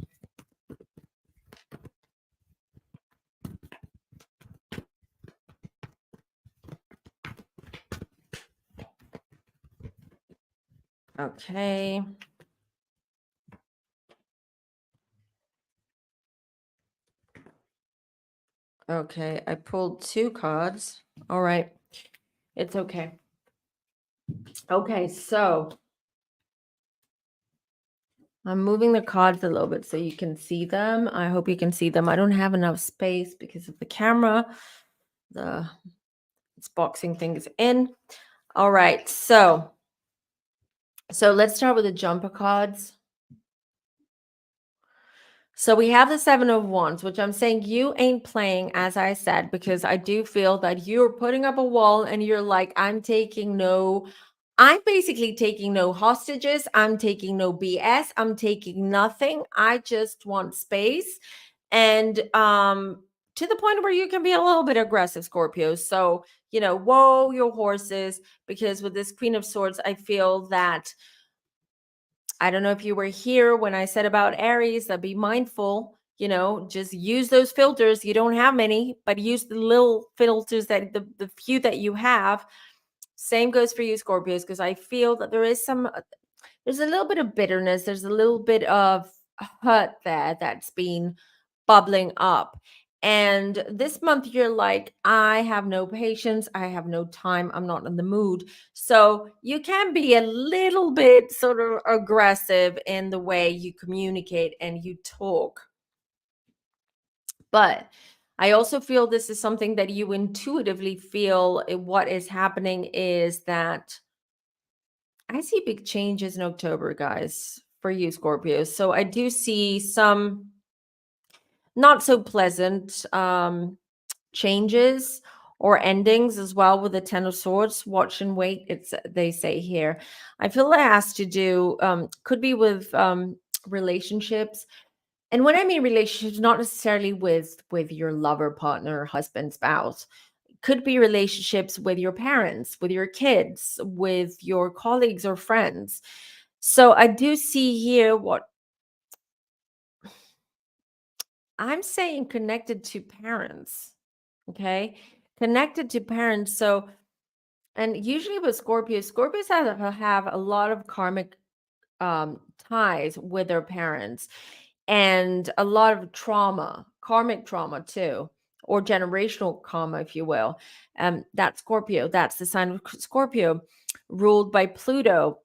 S1: Okay. Okay, I pulled 2 cards. All right. It's okay. Okay, so I'm moving the cards a little bit so you can see them. I hope you can see them. I don't have enough space because of the camera. It's boxing things in. All right, so let's start with the jumper cards. So we have the 7 of Wands, which I'm saying you ain't playing, as I said, because I do feel that you're putting up a wall and you're like, I'm basically taking no hostages. I'm taking no BS. I'm taking nothing. I just want space. And to the point where you can be a little bit aggressive, Scorpio. So, whoa, your horses, because with this Queen of Swords, I feel that I don't know if you were here when I said about Aries that be mindful, just use those filters. You don't have many, but use the little filters that the few that you have. Same goes for you, Scorpios, because I feel that there's a little bit of bitterness. There's a little bit of hurt there that's been bubbling up. And this month, you're like, I have no patience. I have no time. I'm not in the mood. So you can be a little bit sort of aggressive in the way you communicate and you talk. But I also feel this is something that you intuitively feel what is happening is that I see big changes in October, guys, for you, Scorpios. So I do see some not so pleasant changes or endings as well with the 10 of Swords. Watch and wait, they say here. I feel that has to do, could be with relationships. And when I mean relationships, not necessarily with your lover, partner, husband, spouse. Could be relationships with your parents, with your kids, with your colleagues or friends. So I do see here what I'm saying, connected to parents. Okay. Connected to parents. So, and usually with Scorpios have a lot of karmic ties with their parents, and a lot of trauma, karmic trauma too, or generational karma, if you will. That's Scorpio. That's the sign of Scorpio, ruled by Pluto,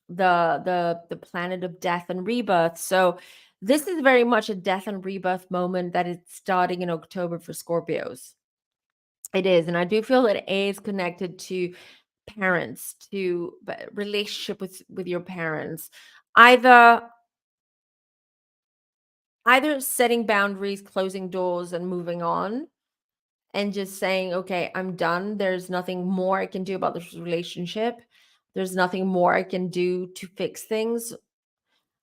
S1: the planet of death and rebirth. So this is very much a death and rebirth moment that is starting in October for Scorpios. It is, and I do feel that A is connected to parents, to relationship with your parents, either setting boundaries, closing doors, and moving on, and just saying, okay, I'm done. There's nothing more I can do about this relationship. There's nothing more I can do to fix things.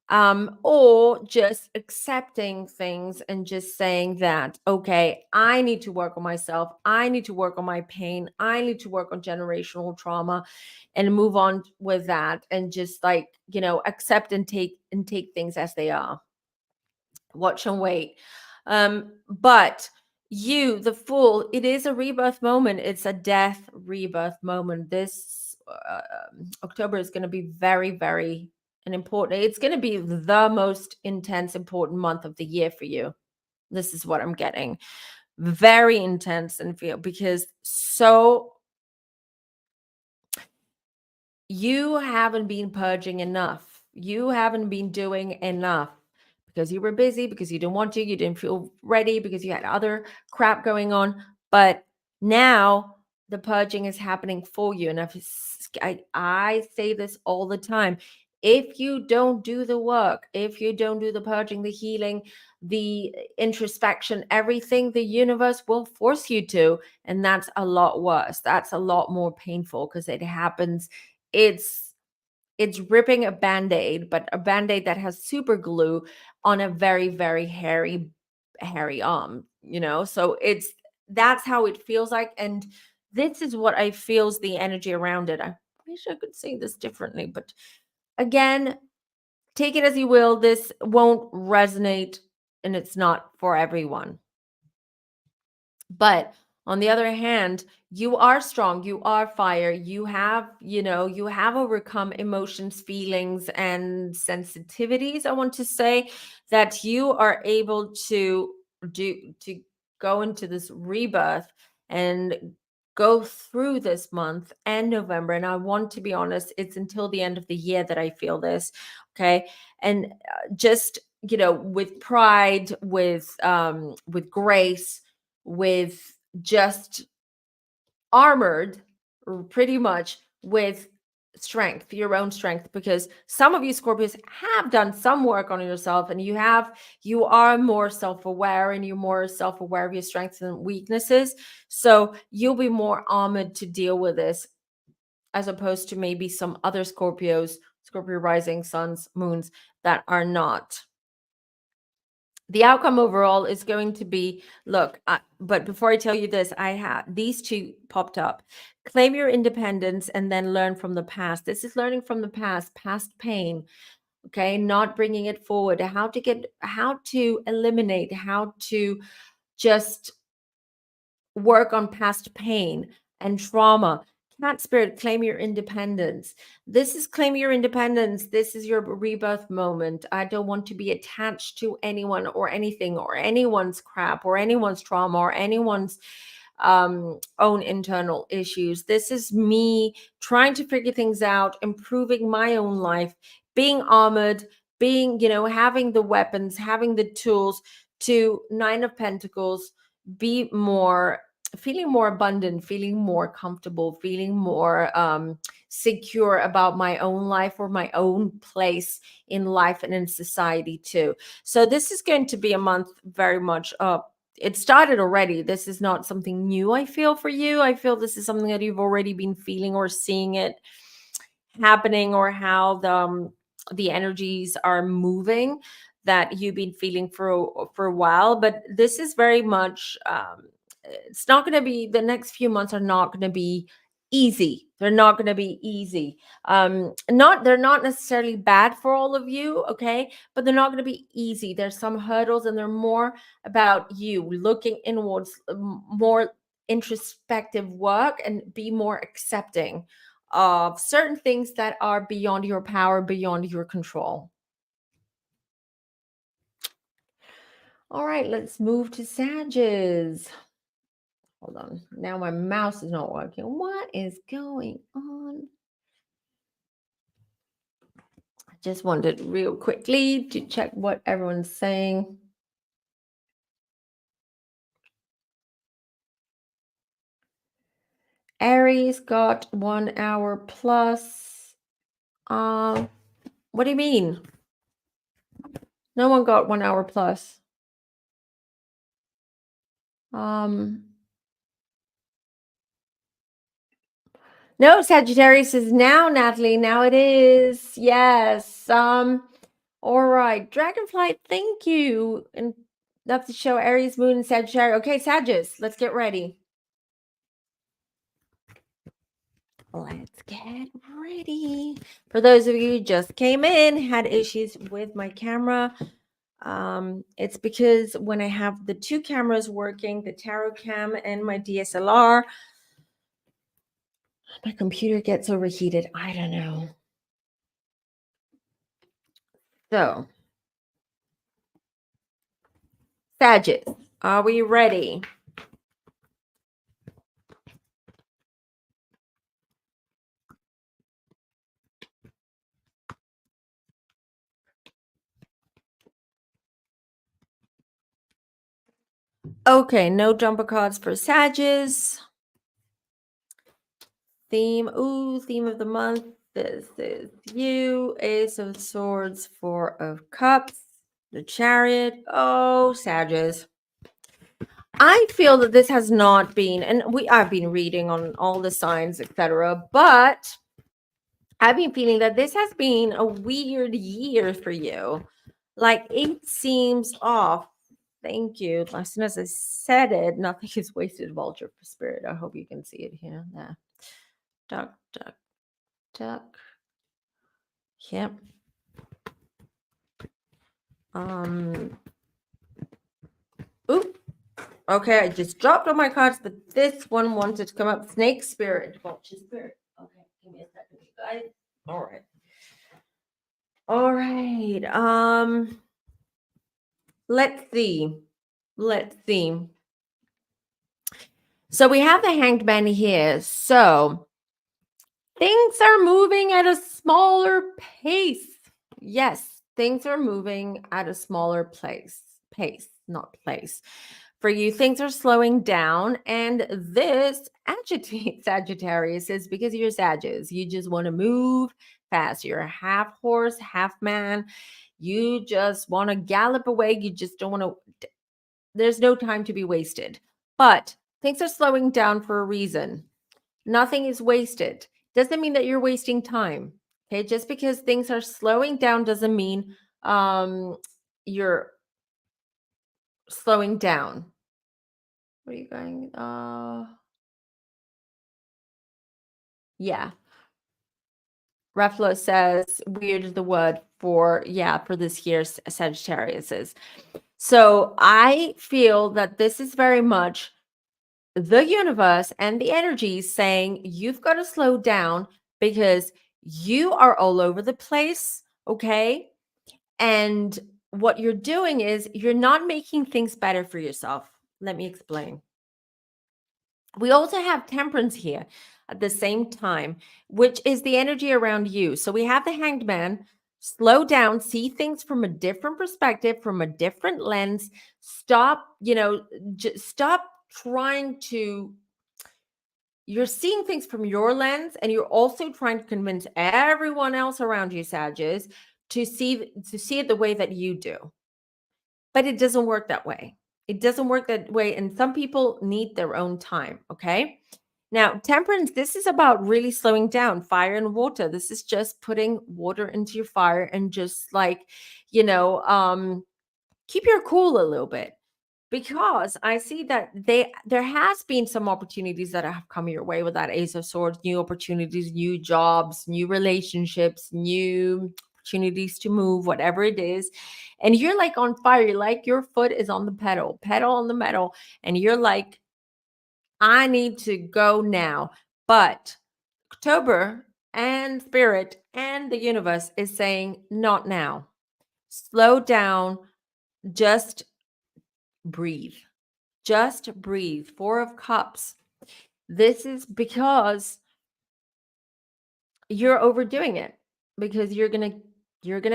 S1: Or just accepting things and just saying that, okay, I need to work on myself. I need to work on my pain. I need to work on generational trauma and move on with that, and just like, accept and take things as they are. Watch and wait. But you, the Fool, it is a rebirth moment. It's a death rebirth moment. This October is going to be very, very an important. It's going to be the most intense, important month of the year for you. This is what I'm getting. Very intense and feel, because you haven't been purging enough. You haven't been doing enough because you were busy, because you didn't want to, you didn't feel ready, because you had other crap going on. But now the purging is happening for you. And I say this all the time. If you don't do the work, if you don't do the purging, the healing, the introspection, everything, the universe will force you to. And that's a lot worse. That's a lot more painful, because it happens. It's ripping a band-aid, but a band-aid that has super glue on a very, very hairy arm, so that's how it feels like. And this is what I feels the energy around it. I wish I could say this differently, but again, take it as you will. This won't resonate, and it's not for everyone. But on the other hand, you are strong, you are fire, you have overcome emotions, feelings, and sensitivities. I want to say that you are able to go into this rebirth and go through this month and November. And I want to be honest, it's until the end of the year that I feel this. Okay. And just, with pride, with grace, with just armored, pretty much, with strength, your own strength, because some of you Scorpios have done some work on yourself, and you are more self-aware, and you're more self-aware of your strengths and weaknesses. So you'll be more armored to deal with this, as opposed to maybe some other Scorpios, Scorpio rising, suns, moons, that are not. The outcome overall is going to be, look, but before I tell you this, I have these two popped up. Claim your independence and then learn from the past. This is learning from the past pain. Okay. Not bringing it forward. How to eliminate, how to just work on past pain and trauma. Cat spirit, claim your independence. This is claim your independence. This is your rebirth moment. I don't want to be attached to anyone or anything, or anyone's crap, or anyone's trauma, or anyone's own internal issues. This is me trying to figure things out, improving my own life, being armored, being, having the weapons, having the tools to Nine of Pentacles, be more, feeling more abundant, feeling more comfortable, feeling more secure about my own life, or my own place in life and in society too. So this is going to be a month very much it started already. This is not something new, I feel, for you. I feel this is something that you've already been feeling or seeing it happening, or how the energies are moving. that you've been feeling for a while, but this is very much it's not going to be, the next few months are not going to be easy. They're not going to be easy. Not They're not necessarily bad for all of you, okay, but they're not going to be easy. There's some hurdles, and they're more about you looking inwards, more introspective work, and be more accepting of certain things that are beyond your power, beyond your control. All right, let's move to Sagittarius. Hold on. Now my mouse is not working. What is going on? I just wanted real quickly to check what everyone's saying. Aries got 1 hour plus. What do you mean? No one got 1 hour plus. No, Sagittarius is now, Natalie. Now it is. Yes. All right. Dragonfly, thank you. And that's the show Aries, Moon, and Sagittarius. Okay, Sagittarius, let's get ready. Let's get ready. For those of you who just came in, had issues with my camera. It's because when I have the two cameras working, the tarot cam and my DSLR, my computer gets overheated. I don't know. So, Sagittarius, are we ready? Okay, no jumper cards for Sagittarius. Theme of the month. This is you. Ace of Swords, Four of Cups, the Chariot. Oh, Sagittarius. I feel that this has not been, and I've been reading on all the signs, etc., but I've been feeling that this has been a weird year for you. Like, it seems off. Thank you. As soon as I said it, nothing is wasted. Vulture for spirit. I hope you can see it here. There. Duck, duck, duck. Yep. Oop. Okay, I just dropped all my cards, but this one wanted to come up. Snake spirit. Vulture spirit. Okay, give me a second, you guys. All right. All right. Let's see. So we have the Hanged Man here. So things are moving at a smaller pace. Yes, things are moving at a smaller pace, not place. For you, things are slowing down, and this agitates Sagittarius is because you're Sagittarius. You just want to move fast. You're a half horse, half man. You just want to gallop away. You just don't want to. There's no time to be wasted. But things are slowing down for a reason. Nothing is wasted. Doesn't mean that you're wasting time. Okay, just because things are slowing down doesn't mean you're slowing down. Where are you going? Yeah. Reflo says weird is the word for this year's Sagittarius is. So I feel that this is very much the universe and the energies saying you've got to slow down because you are all over the place, okay? And what you're doing is you're not making things better for yourself. Let me explain. We also have Temperance here at the same time, which is the energy around you. So we have the Hanged Man. Slow down, see things from a different perspective, from a different lens. Stop, stop trying to. You're seeing things from your lens, and you're also trying to convince everyone else around you, Sagittarius, to see it the way that you do. But it doesn't work that way. It doesn't work that way, and some people need their own time, okay? Now, temperance, this is about really slowing down. Fire and water. This is just putting water into your fire and just like, keep your cool a little bit. Because I see that there has been some opportunities that have come your way with that Ace of Swords, new opportunities, new jobs, new relationships, new opportunities to move, whatever it is. And you're like on fire. You're like your foot is on the pedal on the metal. And you're like, I need to go now. But October and Spirit and the universe is saying, not now. Slow down. Just breathe. Just breathe. Four of Cups. This is because you're overdoing it, because you're gonna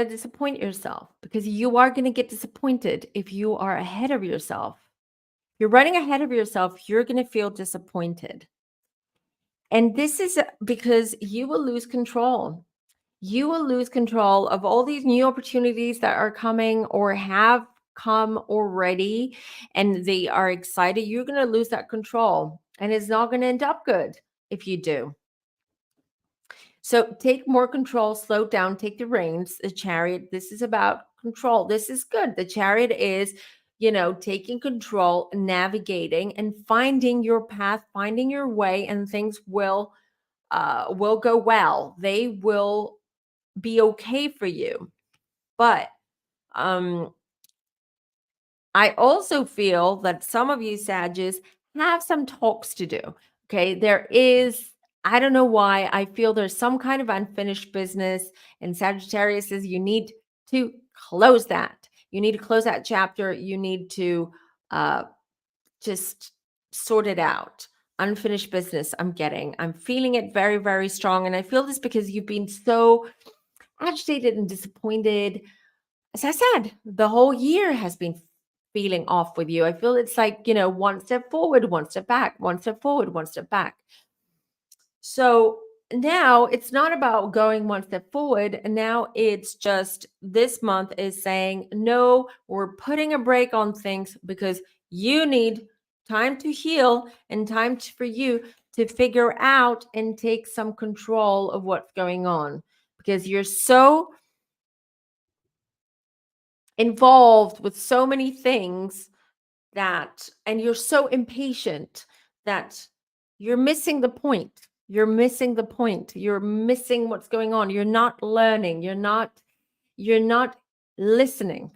S1: disappoint yourself, because you are gonna get disappointed if you are ahead of yourself. You're running ahead of yourself, you're gonna feel disappointed. And this is because you will lose control. You will lose control of all these new opportunities that are coming or have come already, and they are excited. You're going to lose that control, and it's not going to end up good if you do. So take more control, slow down, take the reins. The Chariot, this is about control. This is good. The Chariot is, taking control, navigating, and finding your path, finding your way, and things will go well. They will be okay for you. But I also feel that some of you Sagittarius have some talks to do. Okay. I don't know why, I feel there's some kind of unfinished business, and Sagittarius says you need to close that. You need to close that chapter. You need to just sort it out. Unfinished business, I'm feeling it very, very strong. And I feel this because you've been so agitated and disappointed. As I said, the whole year has been feeling off with you. I feel it's like, one step forward, one step back, one step forward, one step back. So now it's not about going one step forward. Now it's just this month is saying, no, we're putting a break on things because you need time to heal and time for you to figure out and take some control of what's going on, because you're so involved with so many things and you're so impatient that you're missing the point. You're missing the point. You're missing what's going on. You're not learning. You're not listening.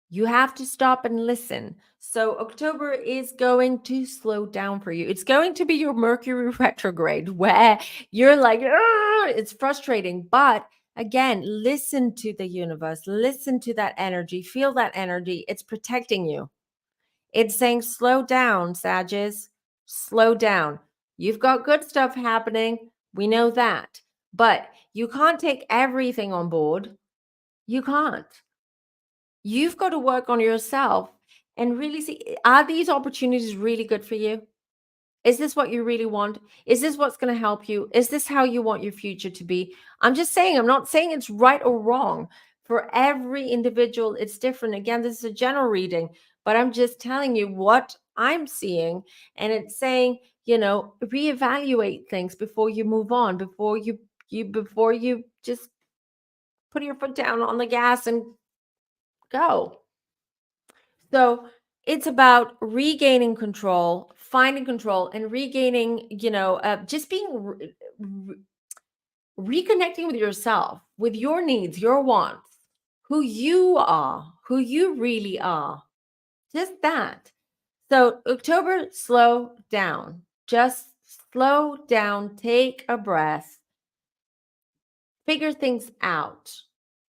S1: You have to stop and listen. So October is going to slow down for you. It's going to be your Mercury retrograde where you're like, it's frustrating. But again, listen to the universe, listen to that energy, feel that energy. It's protecting you. It's saying, slow down, Sagittarius, slow down. You've got good stuff happening. We know that. But you can't take everything on board. You can't. You've got to work on yourself and really see, are these opportunities really good for you? Is this what you really want? Is this what's going to help you? Is this how you want your future to be? I'm just saying, I'm not saying it's right or wrong. For every individual, it's different. Again, this is a general reading, but I'm just telling you what I'm seeing. And it's saying, reevaluate things before you move on, before you just put your foot down on the gas and go. So it's about regaining control, finding control, and regaining, just being reconnecting with yourself, with your needs, your wants, who you are, who you really are. Just that. So October, slow down. Just slow down, take a breath, figure things out.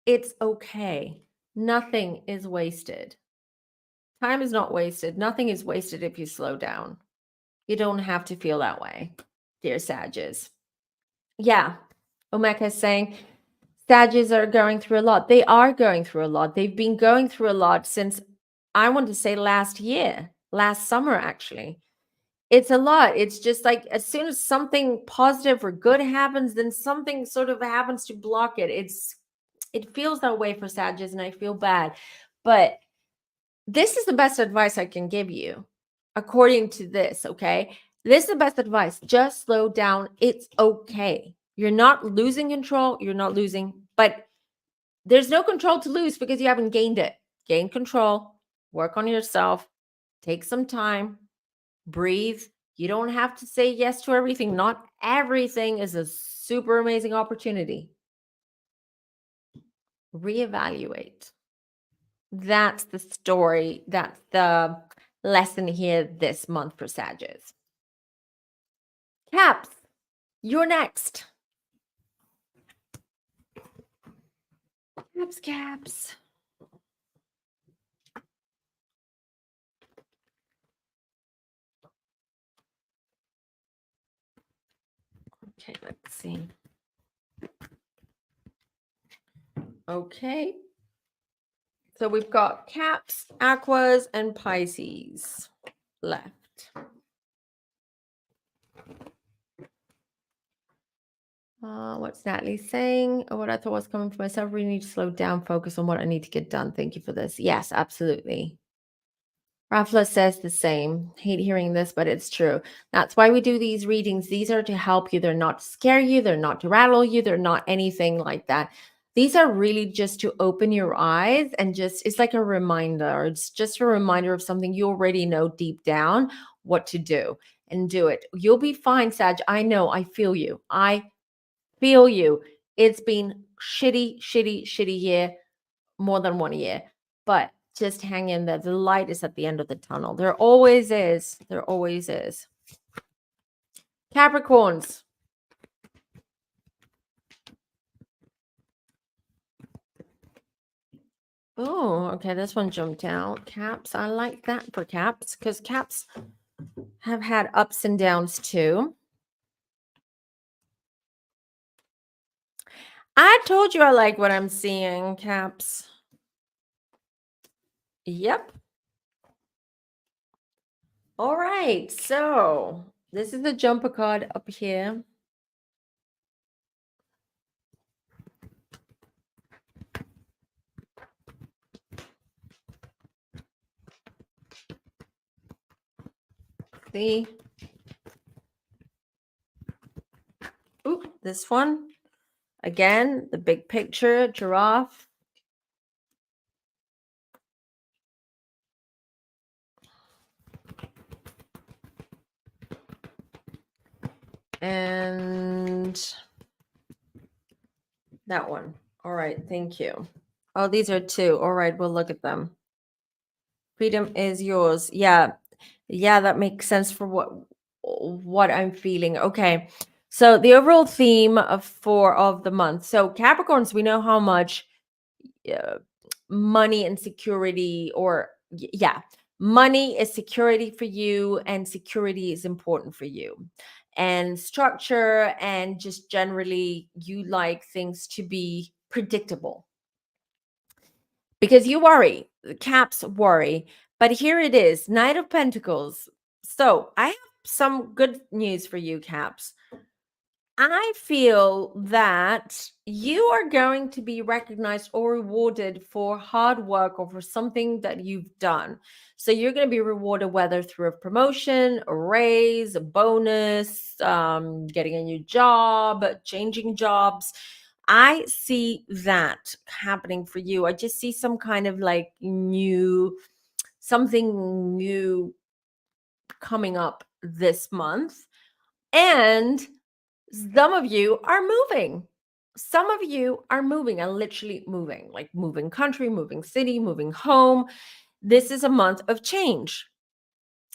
S1: It's okay. Nothing is wasted. Time is not wasted. Nothing is wasted if you slow down. You don't have to feel that way, dear Sages. Yeah, Omeka is saying Sages are going through a lot. They are going through a lot. They've been going through a lot since, I want to say, last summer, actually. It's a lot. It's just like as soon as something positive or good happens, then something sort of happens to block it. It feels that way for Sages, and I feel bad. But this is the best advice I can give you, according to this, okay? This is the best advice. Just slow down. It's okay. You're not losing control. You're not losing, but there's no control to lose because you haven't gained it. Gain control, work on yourself, take some time, breathe. You don't have to say yes to everything. Not everything is a super amazing opportunity. Reevaluate. That's the story. That's the lesson here this month for Sagittarius. Caps, you're next. Caps. Okay, let's see. Okay. So we've got Caps, Aquas, and Pisces left. What's Natalie saying? What I thought was coming for myself. Really need to slow down, focus on what I need to get done. Thank you for this. Yes, absolutely. Rafa says the same. Hate hearing this, but it's true. That's why we do these readings. These are to help you. They're not to scare you. They're not to rattle you. They're not anything like that. These are really just to open your eyes and just, it's like a reminder. It's just a reminder of something you already know deep down what to do and do it. You'll be fine, Sag. I know. I feel you. I feel you. It's been shitty year, more than 1 year, but just hang in there. The light is at the end of the tunnel. There always is. There always is. Capricorns. Oh, okay. This one jumped out. Caps. I like that for Caps because Caps have had ups and downs too. I told you I like what I'm seeing, Caps. Yep. All right. So this is the jumper card up here. See? Ooh, this one. Again, the big picture, giraffe. And that one. All right, thank you. Oh, these are two. All right, we'll look at them. Freedom is yours. Yeah. Yeah, that makes sense for what I'm feeling. Okay. So the overall theme of the month. So Capricorns, we know how much money and security money is security for you and security is important for you, and structure, and just generally you like things to be predictable because you worry. The Caps worry, but here it is, Knight of Pentacles. So I have some good news for you, Caps. I feel that you are going to be recognized or rewarded for hard work or for something that you've done. So you're going to be rewarded whether through a promotion, a raise, a bonus, getting a new job, changing jobs. I see that happening for you. I just see some kind of like something new coming up this month. And some of you are moving. Some of you are moving and literally moving, like moving country, moving city, moving home. This is a month of change,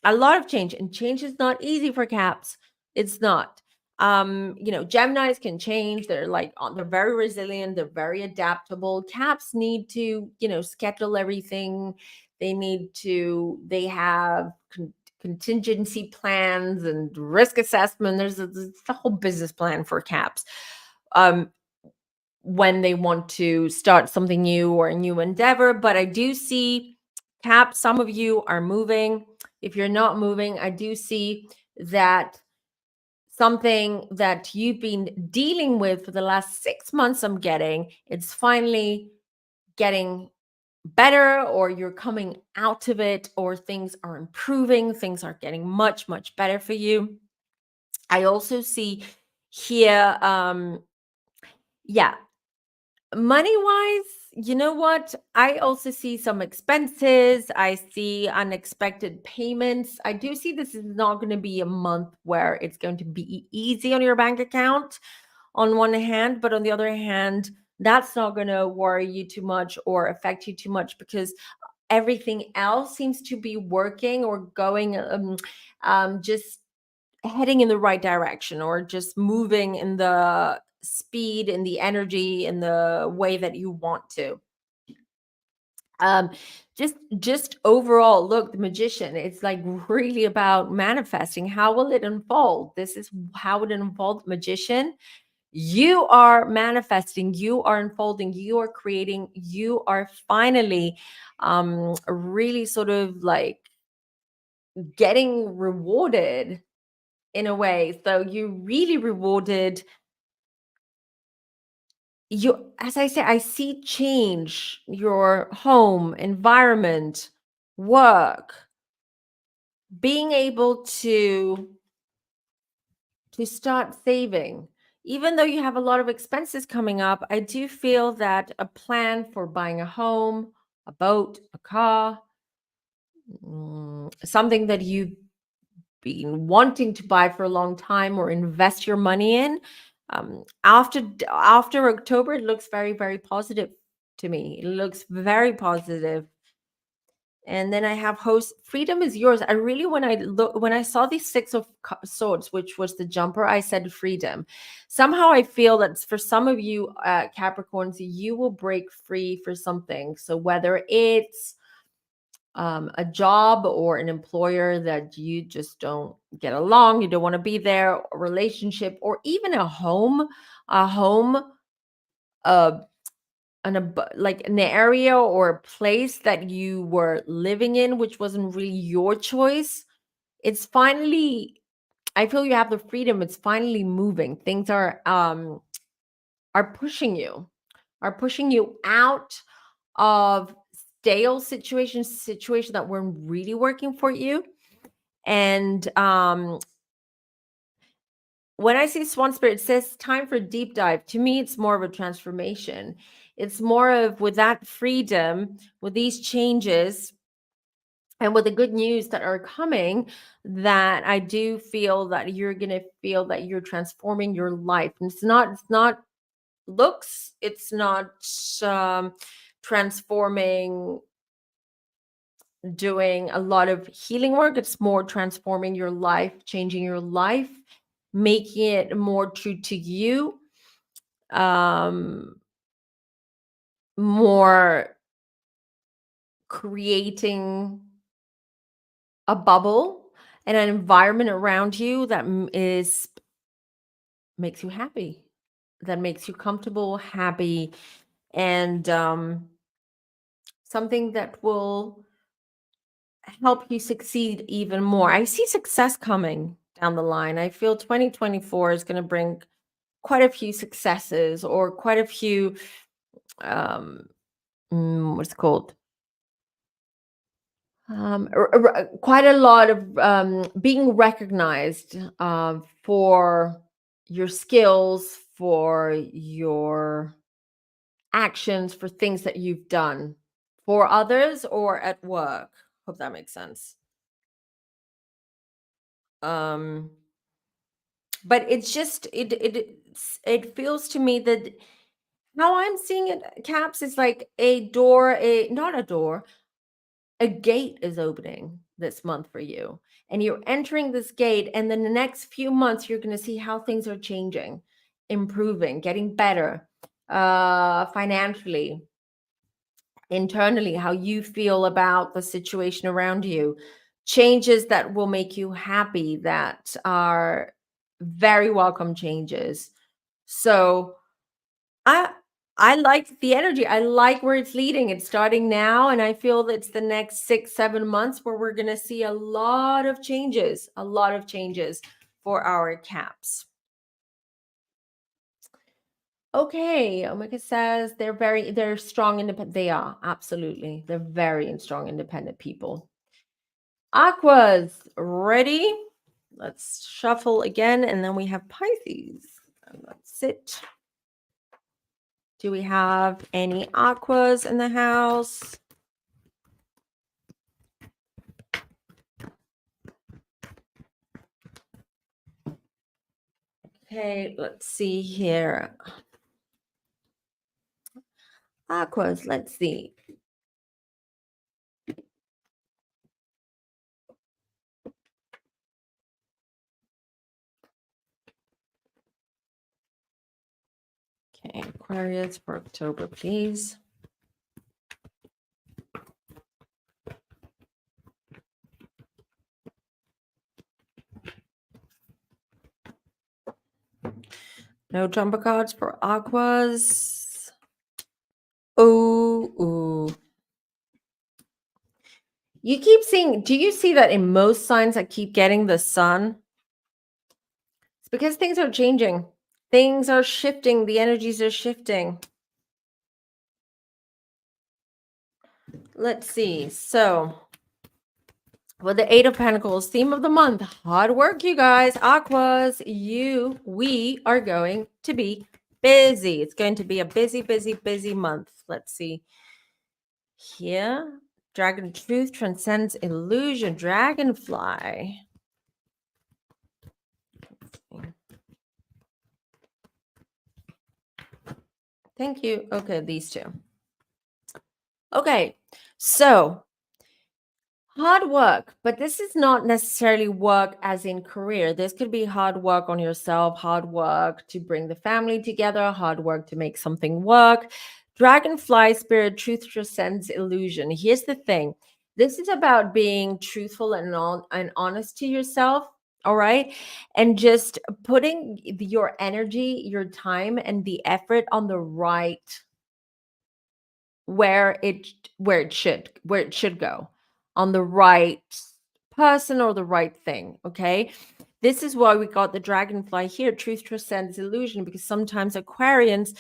S1: a lot of change, and change is not easy for Caps. It's not. Geminis can change. They're very resilient. They're very adaptable. Caps need to, schedule everything. They have contingency plans and risk assessment. There's a whole business plan for Caps when they want to start something new or a new endeavor. But I do see Caps, some of you are moving. If you're not moving, I do see that something that you've been dealing with for the last 6 months, it's finally getting better, or you're coming out of it, or things are improving, things are getting much, much better for you. I also see here, yeah, money wise, you know what? I also see some expenses. I see unexpected payments. I do see this is not going to be a month where it's going to be easy on your bank account on one hand, but on the other hand, that's not going to worry you too much or affect you too much, because everything else seems to be working or going, just heading in the right direction, or just moving in the speed and the energy in the way that you want to. um just overall, look, the Magician, it's like really about manifesting. How will it unfold? This is how it unfolds, Magician. You are manifesting, you are unfolding, you are creating, you are finally really sort of like getting rewarded in a way. So you really rewarded. You, as I say, I see change, your home environment, work, being able to start saving. Even though you have a lot of expenses coming up, I do feel that a plan for buying a home, a boat, a car, something that you've been wanting to buy for a long time or invest your money in, after October, it looks very, very positive to me. It looks very positive. And then I have host, freedom is yours. I really, when I saw the Six of Swords, which was the jumper, I said freedom. Somehow I feel that for some of you, Capricorns, you will break free for something. So whether it's a job or an employer that you just don't get along, you don't want to be there, a relationship, or even a home, uh, like an area or a place that you were living in, which wasn't really your choice. It's finally, I feel you have the freedom. It's finally moving. Things are pushing you out of stale situations that weren't really working for you. And when I see Swan Spirit, it says time for deep dive. To me, it's more of a transformation. It's more of, with that freedom, with these changes, and with the good news that are coming, that I do feel that you're going to feel that you're transforming your life. And it's not looks, it's not um, transforming, doing a lot of healing work. It's more transforming your life, changing your life, making it more true to you, um, more creating a bubble and an environment around you that is makes you happy, that makes you comfortable, happy, and something that will help you succeed even more. I see success coming down the line. I feel 2024 is going to bring quite a few successes, or quite a few, um, what's it called? Quite a lot of being recognized for your skills, for your actions, for things that you've done for others or at work. Hope that makes sense. Um, but it's just it feels to me that how I'm seeing it, Caps, is like a door, a not a door, a gate is opening this month for you, and you're entering this gate, and then the next few months you're going to see how things are changing, improving, getting better, financially, internally, how you feel about the situation around you, changes that will make you happy, that are very welcome changes. So I I like the energy. I like where it's leading. It's starting now, and I feel that it's the next 6, 7 months where we're going to see a lot of changes for our caps. Okay, Omega says they're strong, independent. They are, absolutely. They're very strong, independent people. Aquas, ready? Let's shuffle again, and then we have Pisces. And that's it. Do we have any Aquas in the house? Okay, let's see here. Aquas, let's see. Okay, Aquarius for October, please. No jumper cards for Aquas. Ooh. You keep seeing, do you see that in most signs that keep getting the sun? It's because things are changing. Things are shifting. The energies are shifting. Let's see. So, with the Eight of Pentacles, theme of the month, hard work, you guys. Aquas, we are going to be busy. It's going to be a busy month. Let's see. Here, Dragon Truth transcends illusion. Dragonfly. Thank you. Okay, these two. Okay, so hard work, but this is not necessarily work as in career. This could be hard work on yourself, hard work to bring the family together, hard work to make something work. Dragonfly spirit, truth transcends illusion. Here's the thing. This is about being truthful and honest to yourself. All right. And just putting your energy, your time, and the effort on the right where it should go, on the right person or the right thing. Okay, this is why we got the dragonfly here. Truth transcends illusion, because sometimes Aquarius,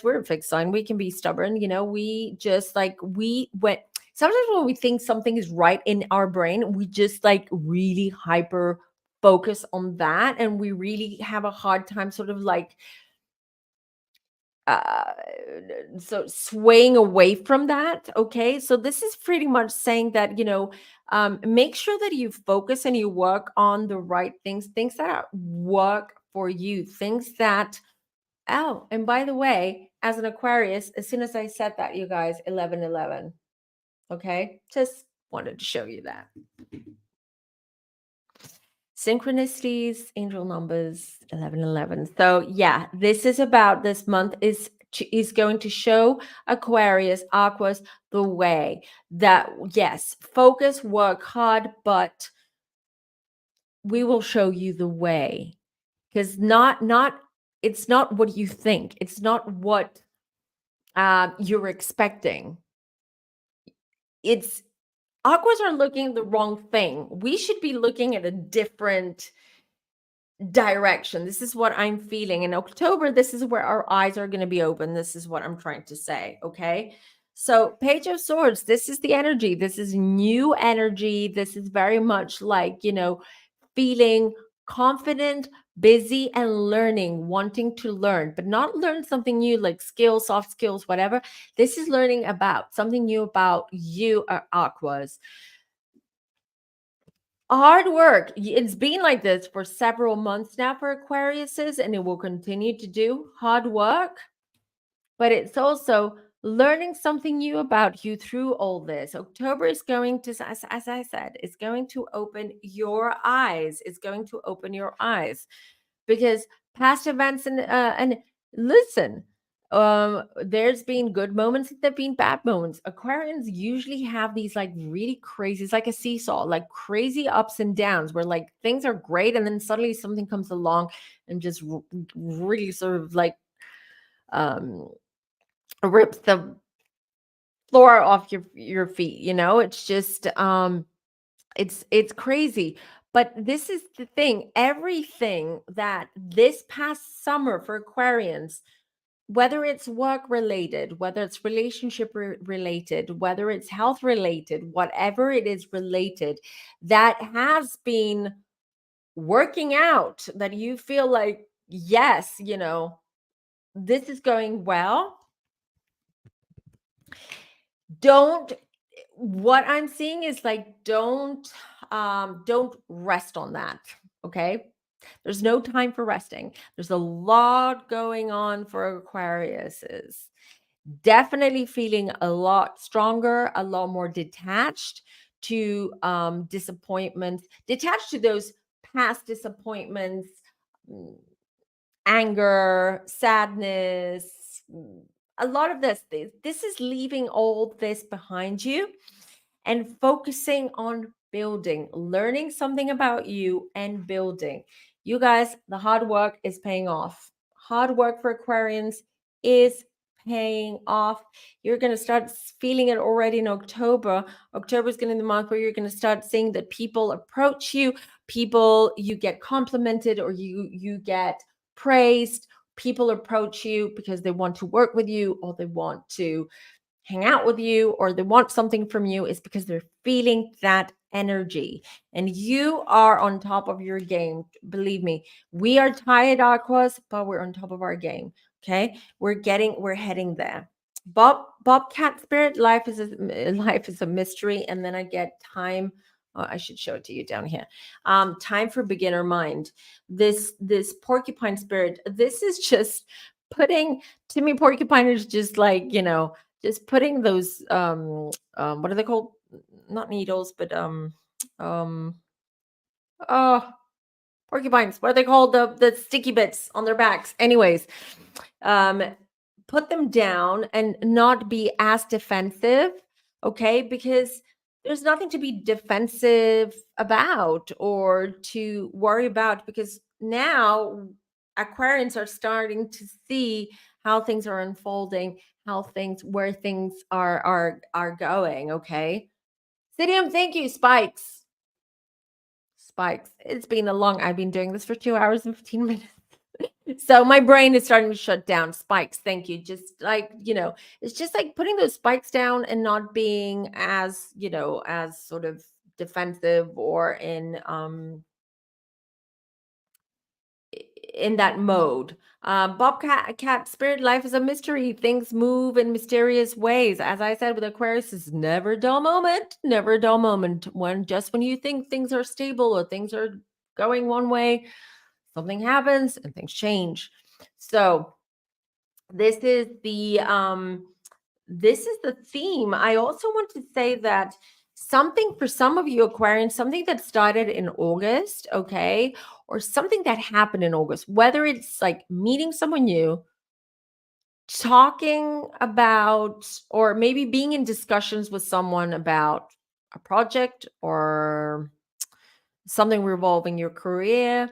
S1: we're a fixed sign. We can be stubborn, we just like we went sometimes when we think something is right in our brain, we just like really hyper focus on that, and we really have a hard time sort of like uh so swaying away from that. Okay, so this is pretty much saying that make sure that you focus and you work on the right things that work for you, things that oh, and by the way, as an Aquarius, as soon as I said that, you guys, 1111. Okay, just wanted to show you that. Synchronicities, angel numbers, 1111. So yeah, this is about this month is going to show Aquarius, Aquas, the way that yes, focus, work hard, but we will show you the way, because not it's not what you think, it's not what you're expecting. It's Aquas are looking at the wrong thing. We should be looking at a different direction. This is what I'm feeling in October. This is where our eyes are going to be open. This is what I'm trying to say. Okay. So, Page of Swords, this is the energy. This is new energy. This is very much like, feeling confident, busy, and learning, wanting to learn, but not learn something new like skills, soft skills, whatever. This is learning about something new about you, Aquas. Hard work. It's been like this for several months now for Aquariuses, and it will continue to do hard work. But it's also learning something new about you through all this. October is going to, as I said, it's going to open your eyes. It's going to open your eyes, because past events and listen, there's been good moments, there've been bad moments. Aquarians usually have these like really crazy, it's like a seesaw, like crazy ups and downs, where like things are great and then suddenly something comes along and just really sort of like um rips the floor off your feet. It's just it's crazy. But this is the thing, everything that this past summer for Aquarians, whether it's work related, whether it's relationship related, whether it's health related, whatever it is related that has been working out, that you feel like, yes, this is going well. What I'm seeing is like, don't rest on that. Okay. There's no time for resting. There's a lot going on for Aquariuses. Definitely feeling a lot stronger, a lot more detached to disappointments, detached to those past disappointments, mm, anger, sadness, a lot of this is leaving all this behind you and focusing on building, learning something about you and building. You guys, the hard work is paying off. Hard work for Aquarians is paying off. You're going to start feeling it already in October. October is going to be the month where you're going to start seeing that people approach you, you get complimented, or you get praised. People approach you because they want to work with you, or they want to hang out with you, or they want something from you, is because they're feeling that energy. And you are on top of your game. Believe me, we are tired aquas, but we're on top of our game. Okay. We're heading there. Bobcat spirit, life is a mystery. And then I get time. Oh, I should show it to you down here. Time for beginner mind. This porcupine spirit, this is just putting, to me, porcupine is just like, just putting those what are they called, not needles, but um oh, porcupines, what are they called, the sticky bits on their backs, anyways. um put them down and not be as defensive, okay, because there's nothing to be defensive about or to worry about, because now Aquarians are starting to see how things are unfolding, where things are going. Okay. Sidium, thank you. Spikes. It's been I've been doing this for 2 hours and 15 minutes. So my brain is starting to shut down. Spikes, thank you. Just like, it's just like putting those spikes down and not being as, as sort of defensive or in that mode. Bobcat cat spirit, life is a mystery. Things move in mysterious ways. As I said with Aquarius, is never a dull moment. Never a dull moment. When you think things are stable or things are going one way, something happens and things change. So this is the theme. I also want to say that something for some of you Aquarians, something that started in August, okay, or something that happened in August, whether it's like meeting someone new, talking about, or maybe being in discussions with someone about a project or something revolving your career.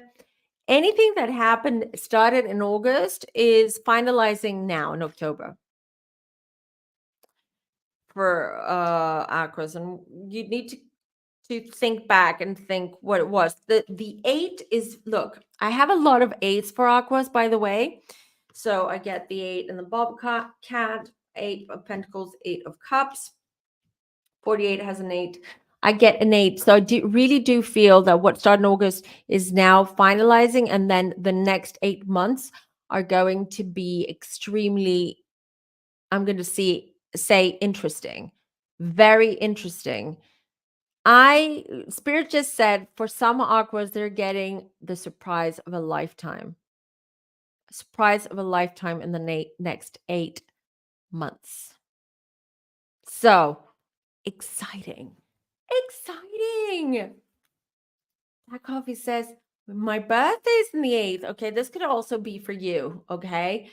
S1: Anything that started in August is finalizing now in October for Aquas, and you need to think back and think what it was. The 8 is, look, I have a lot of 8s for Aquas, by the way. So I get the 8 and the Bobcat, 8 of Pentacles, 8 of Cups. 48 has an 8. I get an 8. So I really do feel that what started in August is now finalizing, and then the next 8 months are going to be extremely, I'm going to say interesting, very interesting. Spirit just said for some aquas, they're getting the surprise of a lifetime. A surprise of a lifetime in the next 8 months. So exciting. Exciting. That coffee says, my birthday's in the 8th. Okay, this could also be for you. Okay.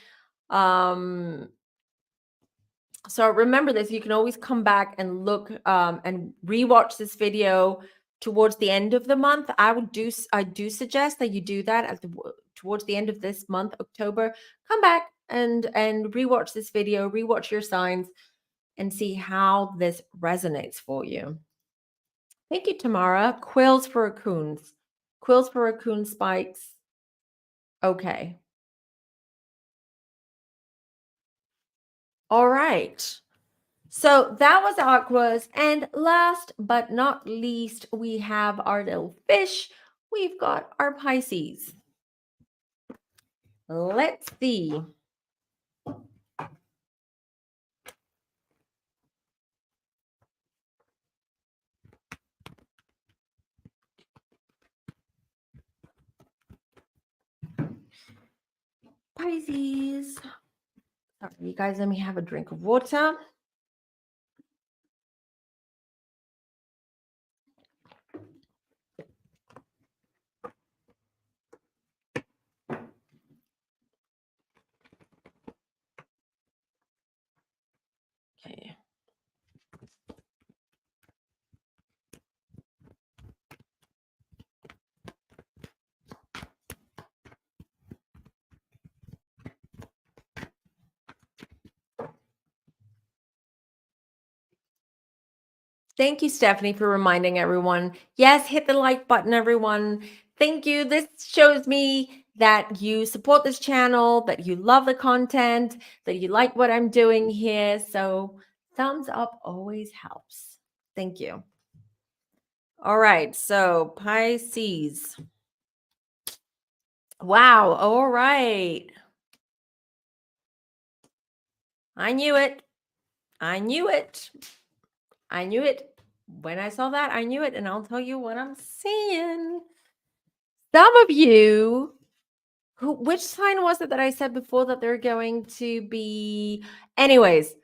S1: So remember this, you can always come back and look and rewatch this video towards the end of the month. I do suggest that you do that towards the end of this month, October. Come back and rewatch this video, rewatch your signs, and see how this resonates for you. Thank you, Tamara. Quills for raccoons. Quills for raccoon spikes. Okay. All right. So that was Aquas. And last but not least, we have our little fish. We've got our Pisces. Let's see. Pisces. Sorry, you guys, let me have a drink of water. Okay. Thank you, Stephanie, for reminding everyone. Yes, hit the like button, everyone. Thank you. This shows me that you support this channel, that you love the content, that you like what I'm doing here. So thumbs up always helps. Thank you. All right. So Pisces. Wow. All right. I knew it. I knew it. I knew it. When I saw that, I knew it. And I'll tell you what I'm seeing. Some of you, which sign was it that I said before that they're going to be? Anyways,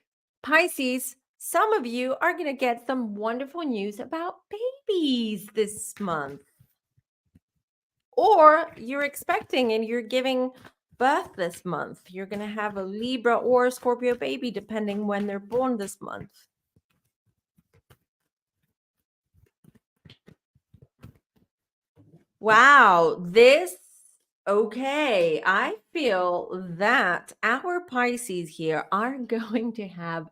S1: Pisces, some of you are going to get some wonderful news about babies this month. Or you're expecting and you're giving birth this month. You're going to have a Libra or a Scorpio baby, depending when they're born this month. Wow, okay. I feel that our Pisces here are going to have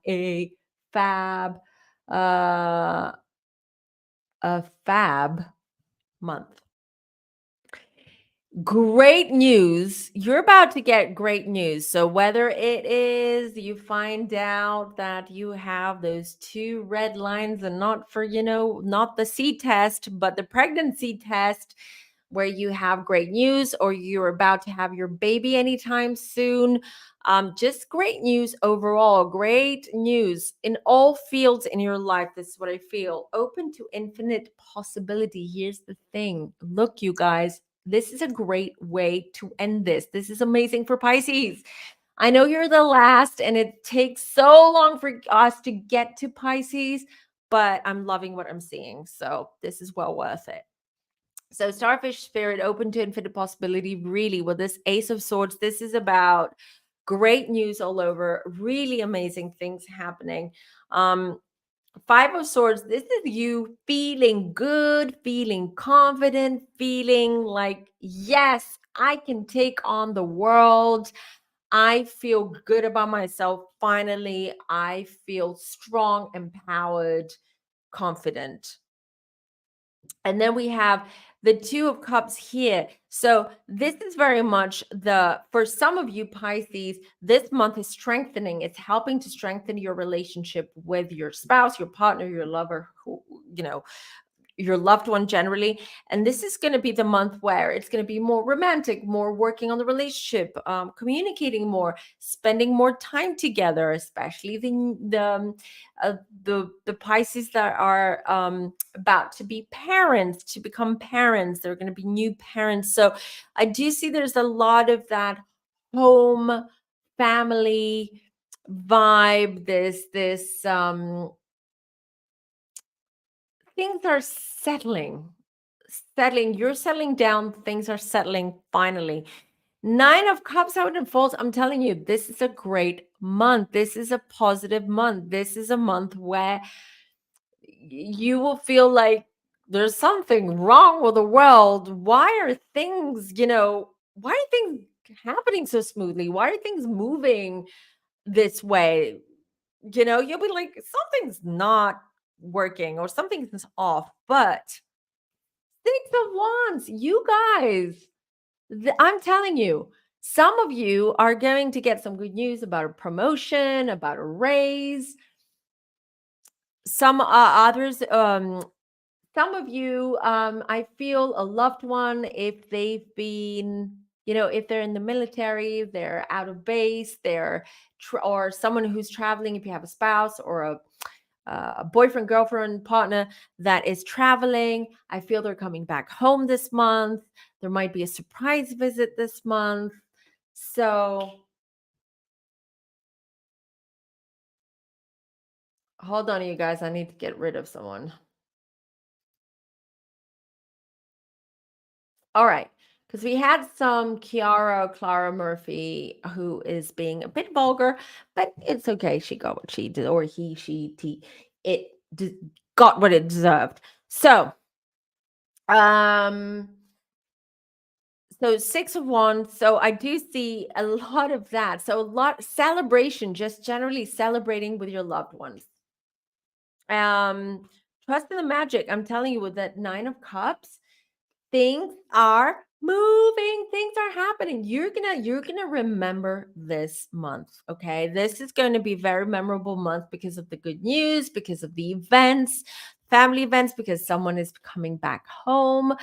S1: fab, uh, a fab month. Great news. You're about to get great news. So whether it is you find out that you have those 2 red lines and not for, not the C test, but the pregnancy test, where you have great news, or you're about to have your baby anytime soon. Just great news overall. Great news in all fields in your life. This is what I feel. Open to infinite possibility. Here's the thing. Look, you guys, this is a great way to end this. This is amazing for Pisces. I know you're the last and it takes so long for us to get to Pisces, but I'm loving what I'm seeing. So this is well worth it. So starfish spirit, open to infinite possibility. Really, with this Ace of Swords, this is about great news all over, really amazing things happening. 5 of Swords, this is you feeling good, feeling confident, feeling like, yes, I can take on the world. I feel good about myself. Finally, I feel strong, empowered, confident. And then we have the 2 of Cups here. So this is very much for some of you Pisces, this month is strengthening. It's helping to strengthen your relationship with your spouse, your partner, your lover, who, your loved one generally. And this is going to be the month where it's going to be more romantic, more working on the relationship, communicating more, spending more time together, especially the Pisces that are about to be parents, to become parents. They're going to be new parents. So I do see there's a lot of that home family vibe, this things are settling. You're settling down. Things are settling finally. 9 of Cups out and falls. I'm telling you, this is a great month. This is a positive month. This is a month where you will feel like there's something wrong with the world. Why are things, why are things happening so smoothly? Why are things moving this way? You'll be like, something's not working or something's off. But 6 of Wands, you guys, I'm telling you, Some of you are going to get some good news about a promotion, about a raise. Some others, some of you, I feel a loved one, if they've been, if they're in the military, they're out of base, or someone who's traveling, if you have a spouse or a boyfriend, girlfriend, partner that is traveling, I feel they're coming back home this month. There might be a surprise visit this month. So hold on, you guys. I need to get rid of someone. All right. Because we had some Clara Murphy, who is being a bit vulgar, but it's okay. She got what she did, or he, she, it got what it deserved. So, um, so 6 of Wands. So I do see a lot of that. So a lot celebration, just generally celebrating with your loved ones. Trust in the magic. I'm telling you, with that 9 of Cups, things are moving, things are happening. You're gonna remember this month. Okay, this is going to be a very memorable month because of the good news, because of the events, family events, because someone is coming back home.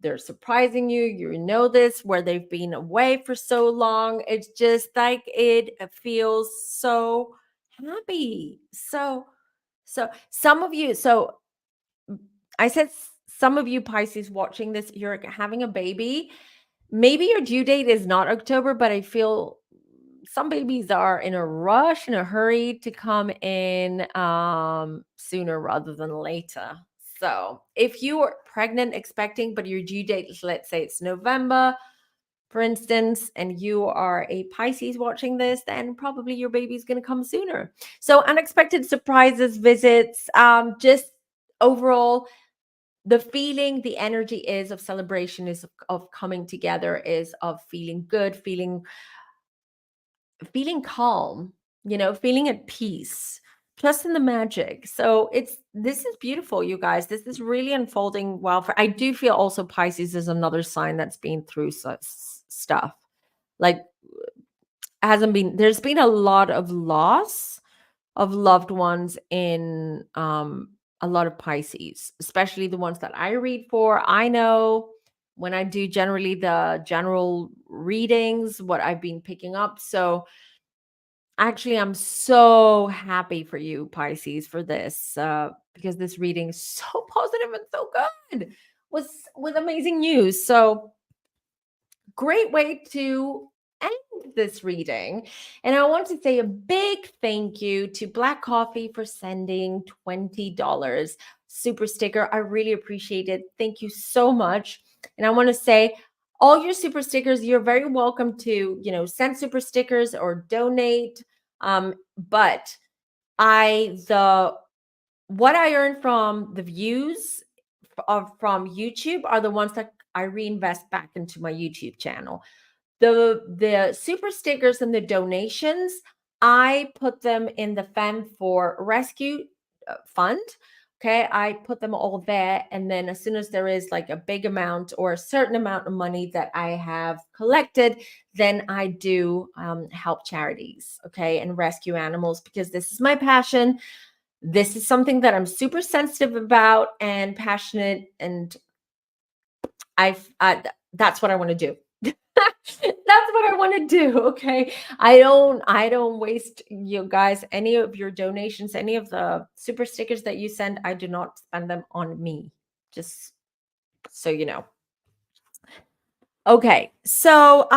S1: They're surprising you. You know this, where they've been away for so long. It's just like it feels so happy. So some of you, so I said some of you Pisces watching this, you're having a baby. Maybe your due date is not October, but I feel some babies are in a rush, in a hurry to come in sooner rather than later. So if you are pregnant, expecting, but your due date is, let's say it's November, for instance, and you are a Pisces watching this, then probably your baby's going to come sooner. So unexpected surprises, visits, just overall the feeling, the energy is of celebration, is of coming together, is of feeling good, feeling calm, feeling at peace, trust in the magic. So this is beautiful, you guys. This is really unfolding well. For I do feel also Pisces is another sign that's been through such stuff. Like, hasn't been there's been a lot of loss of loved ones in a lot of Pisces, especially the ones that I read for. I know when I do generally the general readings, what I've been picking up. So actually, I'm so happy for you, Pisces, for this, because this reading is so positive and so good, was with amazing news. So great way to end this reading. And I want to say a big thank you to Black Coffee for sending $20 super sticker. I really appreciate it. Thank you so much. And I want to say, all your super stickers, you're very welcome to, send super stickers or donate. But the what I earn from the views from YouTube are the ones that I reinvest back into my YouTube channel. The super stickers and the donations, I put them in the Femme for Rescue fund. Okay, I put them all there, and then as soon as there is like a big amount or a certain amount of money that I have collected, then I do help charities, okay, and rescue animals, because this is my passion. This is something that I'm super sensitive about and passionate, and that's what I want to do. That's what I want to do. Okay. I don't waste, you guys, any of your donations, any of the super stickers that you send. I do not spend them on me. Just so you know. Okay. So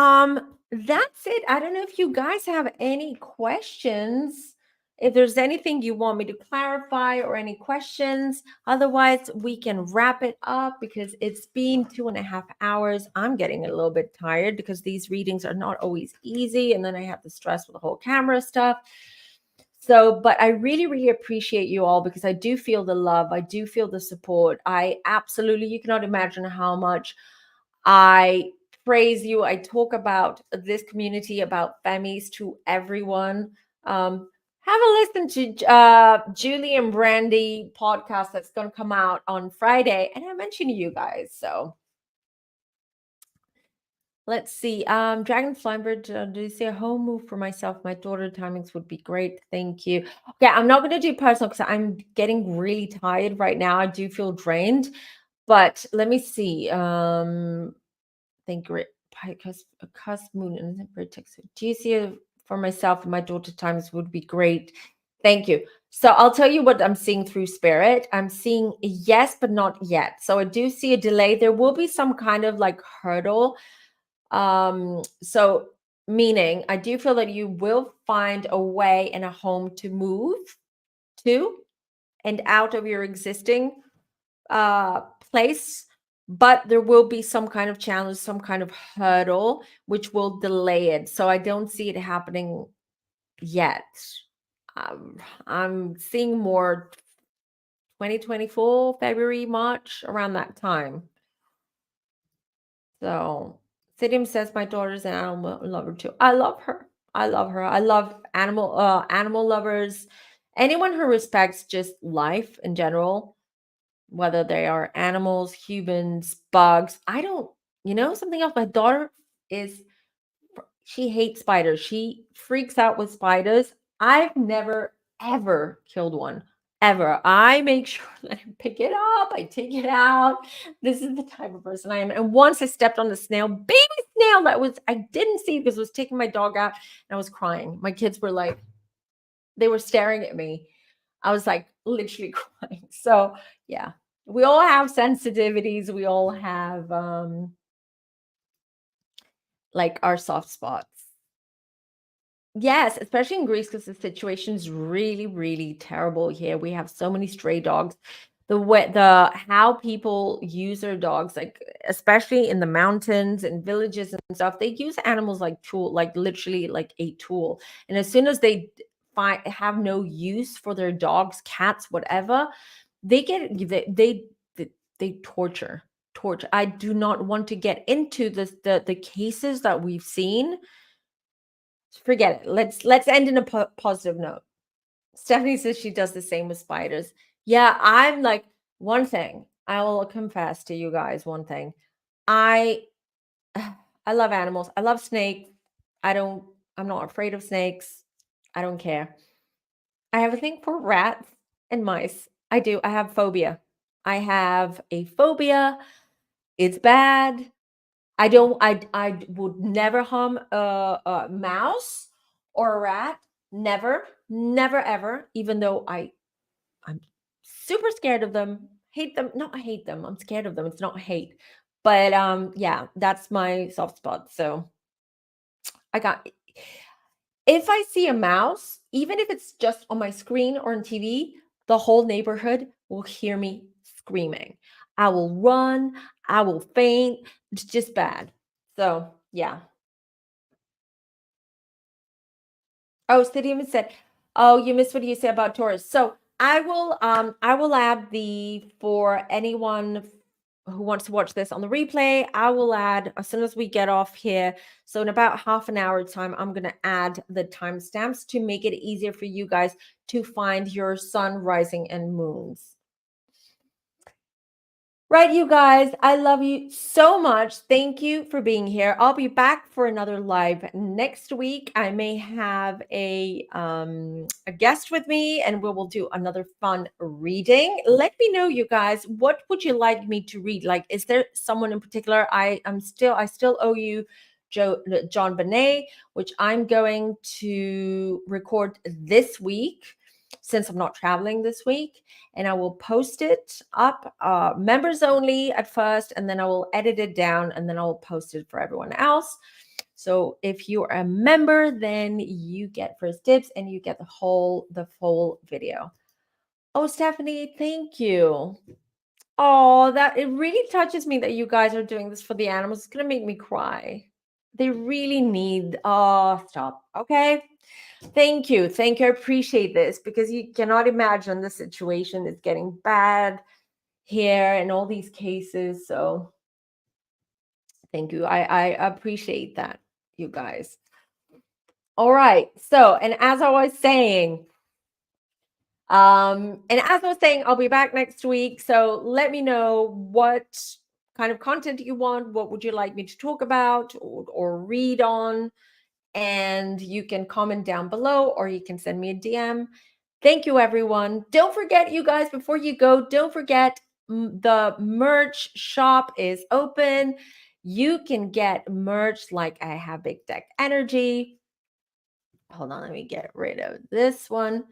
S1: that's it. I don't know if you guys have any questions. If there's anything you want me to clarify or any questions, otherwise we can wrap it up, because it's been 2.5 hours. I'm getting a little bit tired because these readings are not always easy. And then I have the stress with the whole camera stuff. So, but I really, really appreciate you all, because I do feel the love. I do feel the support. You cannot imagine how much I praise you. I talk about this community, about Femmies, to everyone. Have a listen to Julie and Brandy podcast that's going to come out on Friday, and I mentioned you guys. So Let's see. Dragonfly bird, do you see a home move for myself? My daughter timings would be great. Thank you. Okay, I'm not gonna do personal because I'm getting really tired right now. I do feel drained, but let me see. Think great because a cusp moon and a vertex. Do you see it for myself and my daughter times would be great. Thank you. So I'll tell you what I'm seeing through spirit. I'm seeing yes, but not yet. So I do see a delay. There will be some kind of like hurdle, so meaning I do feel that you will find a way and a home to move to and out of your existing uh place, but there will be some kind of challenge, some kind of hurdle which will delay it. So I don't see it happening yet. um, I'm seeing more 2024 February, March, around that time. So Sidium says my daughter's an animal lover too. I love her. I love her. I love animal lovers. Anyone who respects just life in general, whether they are animals, humans, bugs. I don't, something else. My daughter is she hates spiders. She freaks out with spiders. I've never ever killed one. Ever. I make sure that I pick it up, I take it out. This is the type of person I am. And once I stepped on the snail, baby snail that was I didn't see because I was taking my dog out and I was crying. My kids were like, they were staring at me. I was like literally crying. So yeah. We all have sensitivities. We all have like our soft spots. Yes, especially in Greece because the situation's really, really terrible here. We have so many stray dogs. The how people use their dogs, like especially in the mountains and villages and stuff, they use animals like tool, like literally like a tool. And as soon as they find have no use for their dogs, cats, whatever, they get they torture. Torture. I do not want to get into the cases that we've seen. Forget it. Let's end in a positive note. Stephanie says she does the same with spiders. Yeah, I'm like one thing. I will confess to you guys one thing. I I love animals. I love snakes. I'm not afraid of snakes. I don't care. I have a thing for rats and mice. I do. I have phobia. I have a phobia. It's bad. I would never harm a mouse or a rat. Never, never, ever. Even though I'm super scared of them. Hate them. No, I hate them. I'm scared of them. It's not hate. But yeah, that's my soft spot. So I got if I see a mouse, even if it's just on my screen or on TV, the whole neighborhood will hear me screaming. I will run, I will faint. It's just bad. So, yeah. Oh, Stadium said, "Oh, you missed what you said about Taurus." So, I will add the for anyone who wants to watch this on the replay, I will add as soon as we get off here. So in about half an hour time, I'm going to add the timestamps to make it easier for you guys to find your sun, rising, and moons. Right, you guys, I love you so much. Thank you for being here. I'll be back for another live next week. I may have a guest with me and we will do another fun reading. Let me know, you guys, what would you like me to read? Like, is there someone in particular? I still owe you John Bonet, which I'm going to record this week since I'm not traveling this week, and I will post it up members only at first, and then I will edit it down, and then I will post it for everyone else. So if you're a member, then you get first dibs and you get the full video. Oh, Stephanie, thank you. Oh, that it really touches me that you guys are doing this for the animals. It's gonna make me cry. They really need. Oh, stop. Okay. Thank you. Thank you. I appreciate this because you cannot imagine the situation is getting bad here in all these cases. So thank you. I appreciate that, you guys. All right. So, and as I was saying, I'll be back next week. So let me know what kind of content you want. What would you like me to talk about or read on? And you can comment down below, or you can send me a DM. Thank you, everyone. Don't forget, you guys, before you go, don't forget the merch shop is open. You can get merch like I have Big Deck Energy. Hold on, let me get rid of this one.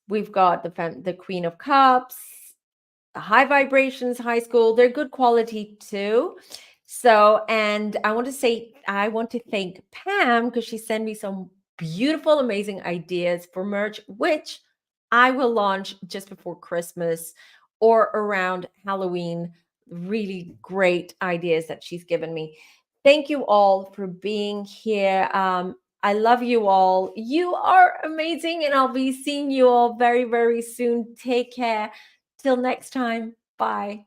S1: We've got the Queen of Cups, High Vibrations High School. They're good quality too. So, and I want to thank Pam because she sent me some beautiful, amazing ideas for merch, which I will launch just before Christmas or around Halloween. Really great ideas that she's given me. Thank you all for being here. I love you all. You are amazing, and I'll be seeing you all very, very soon. Take care. Till next time. Bye.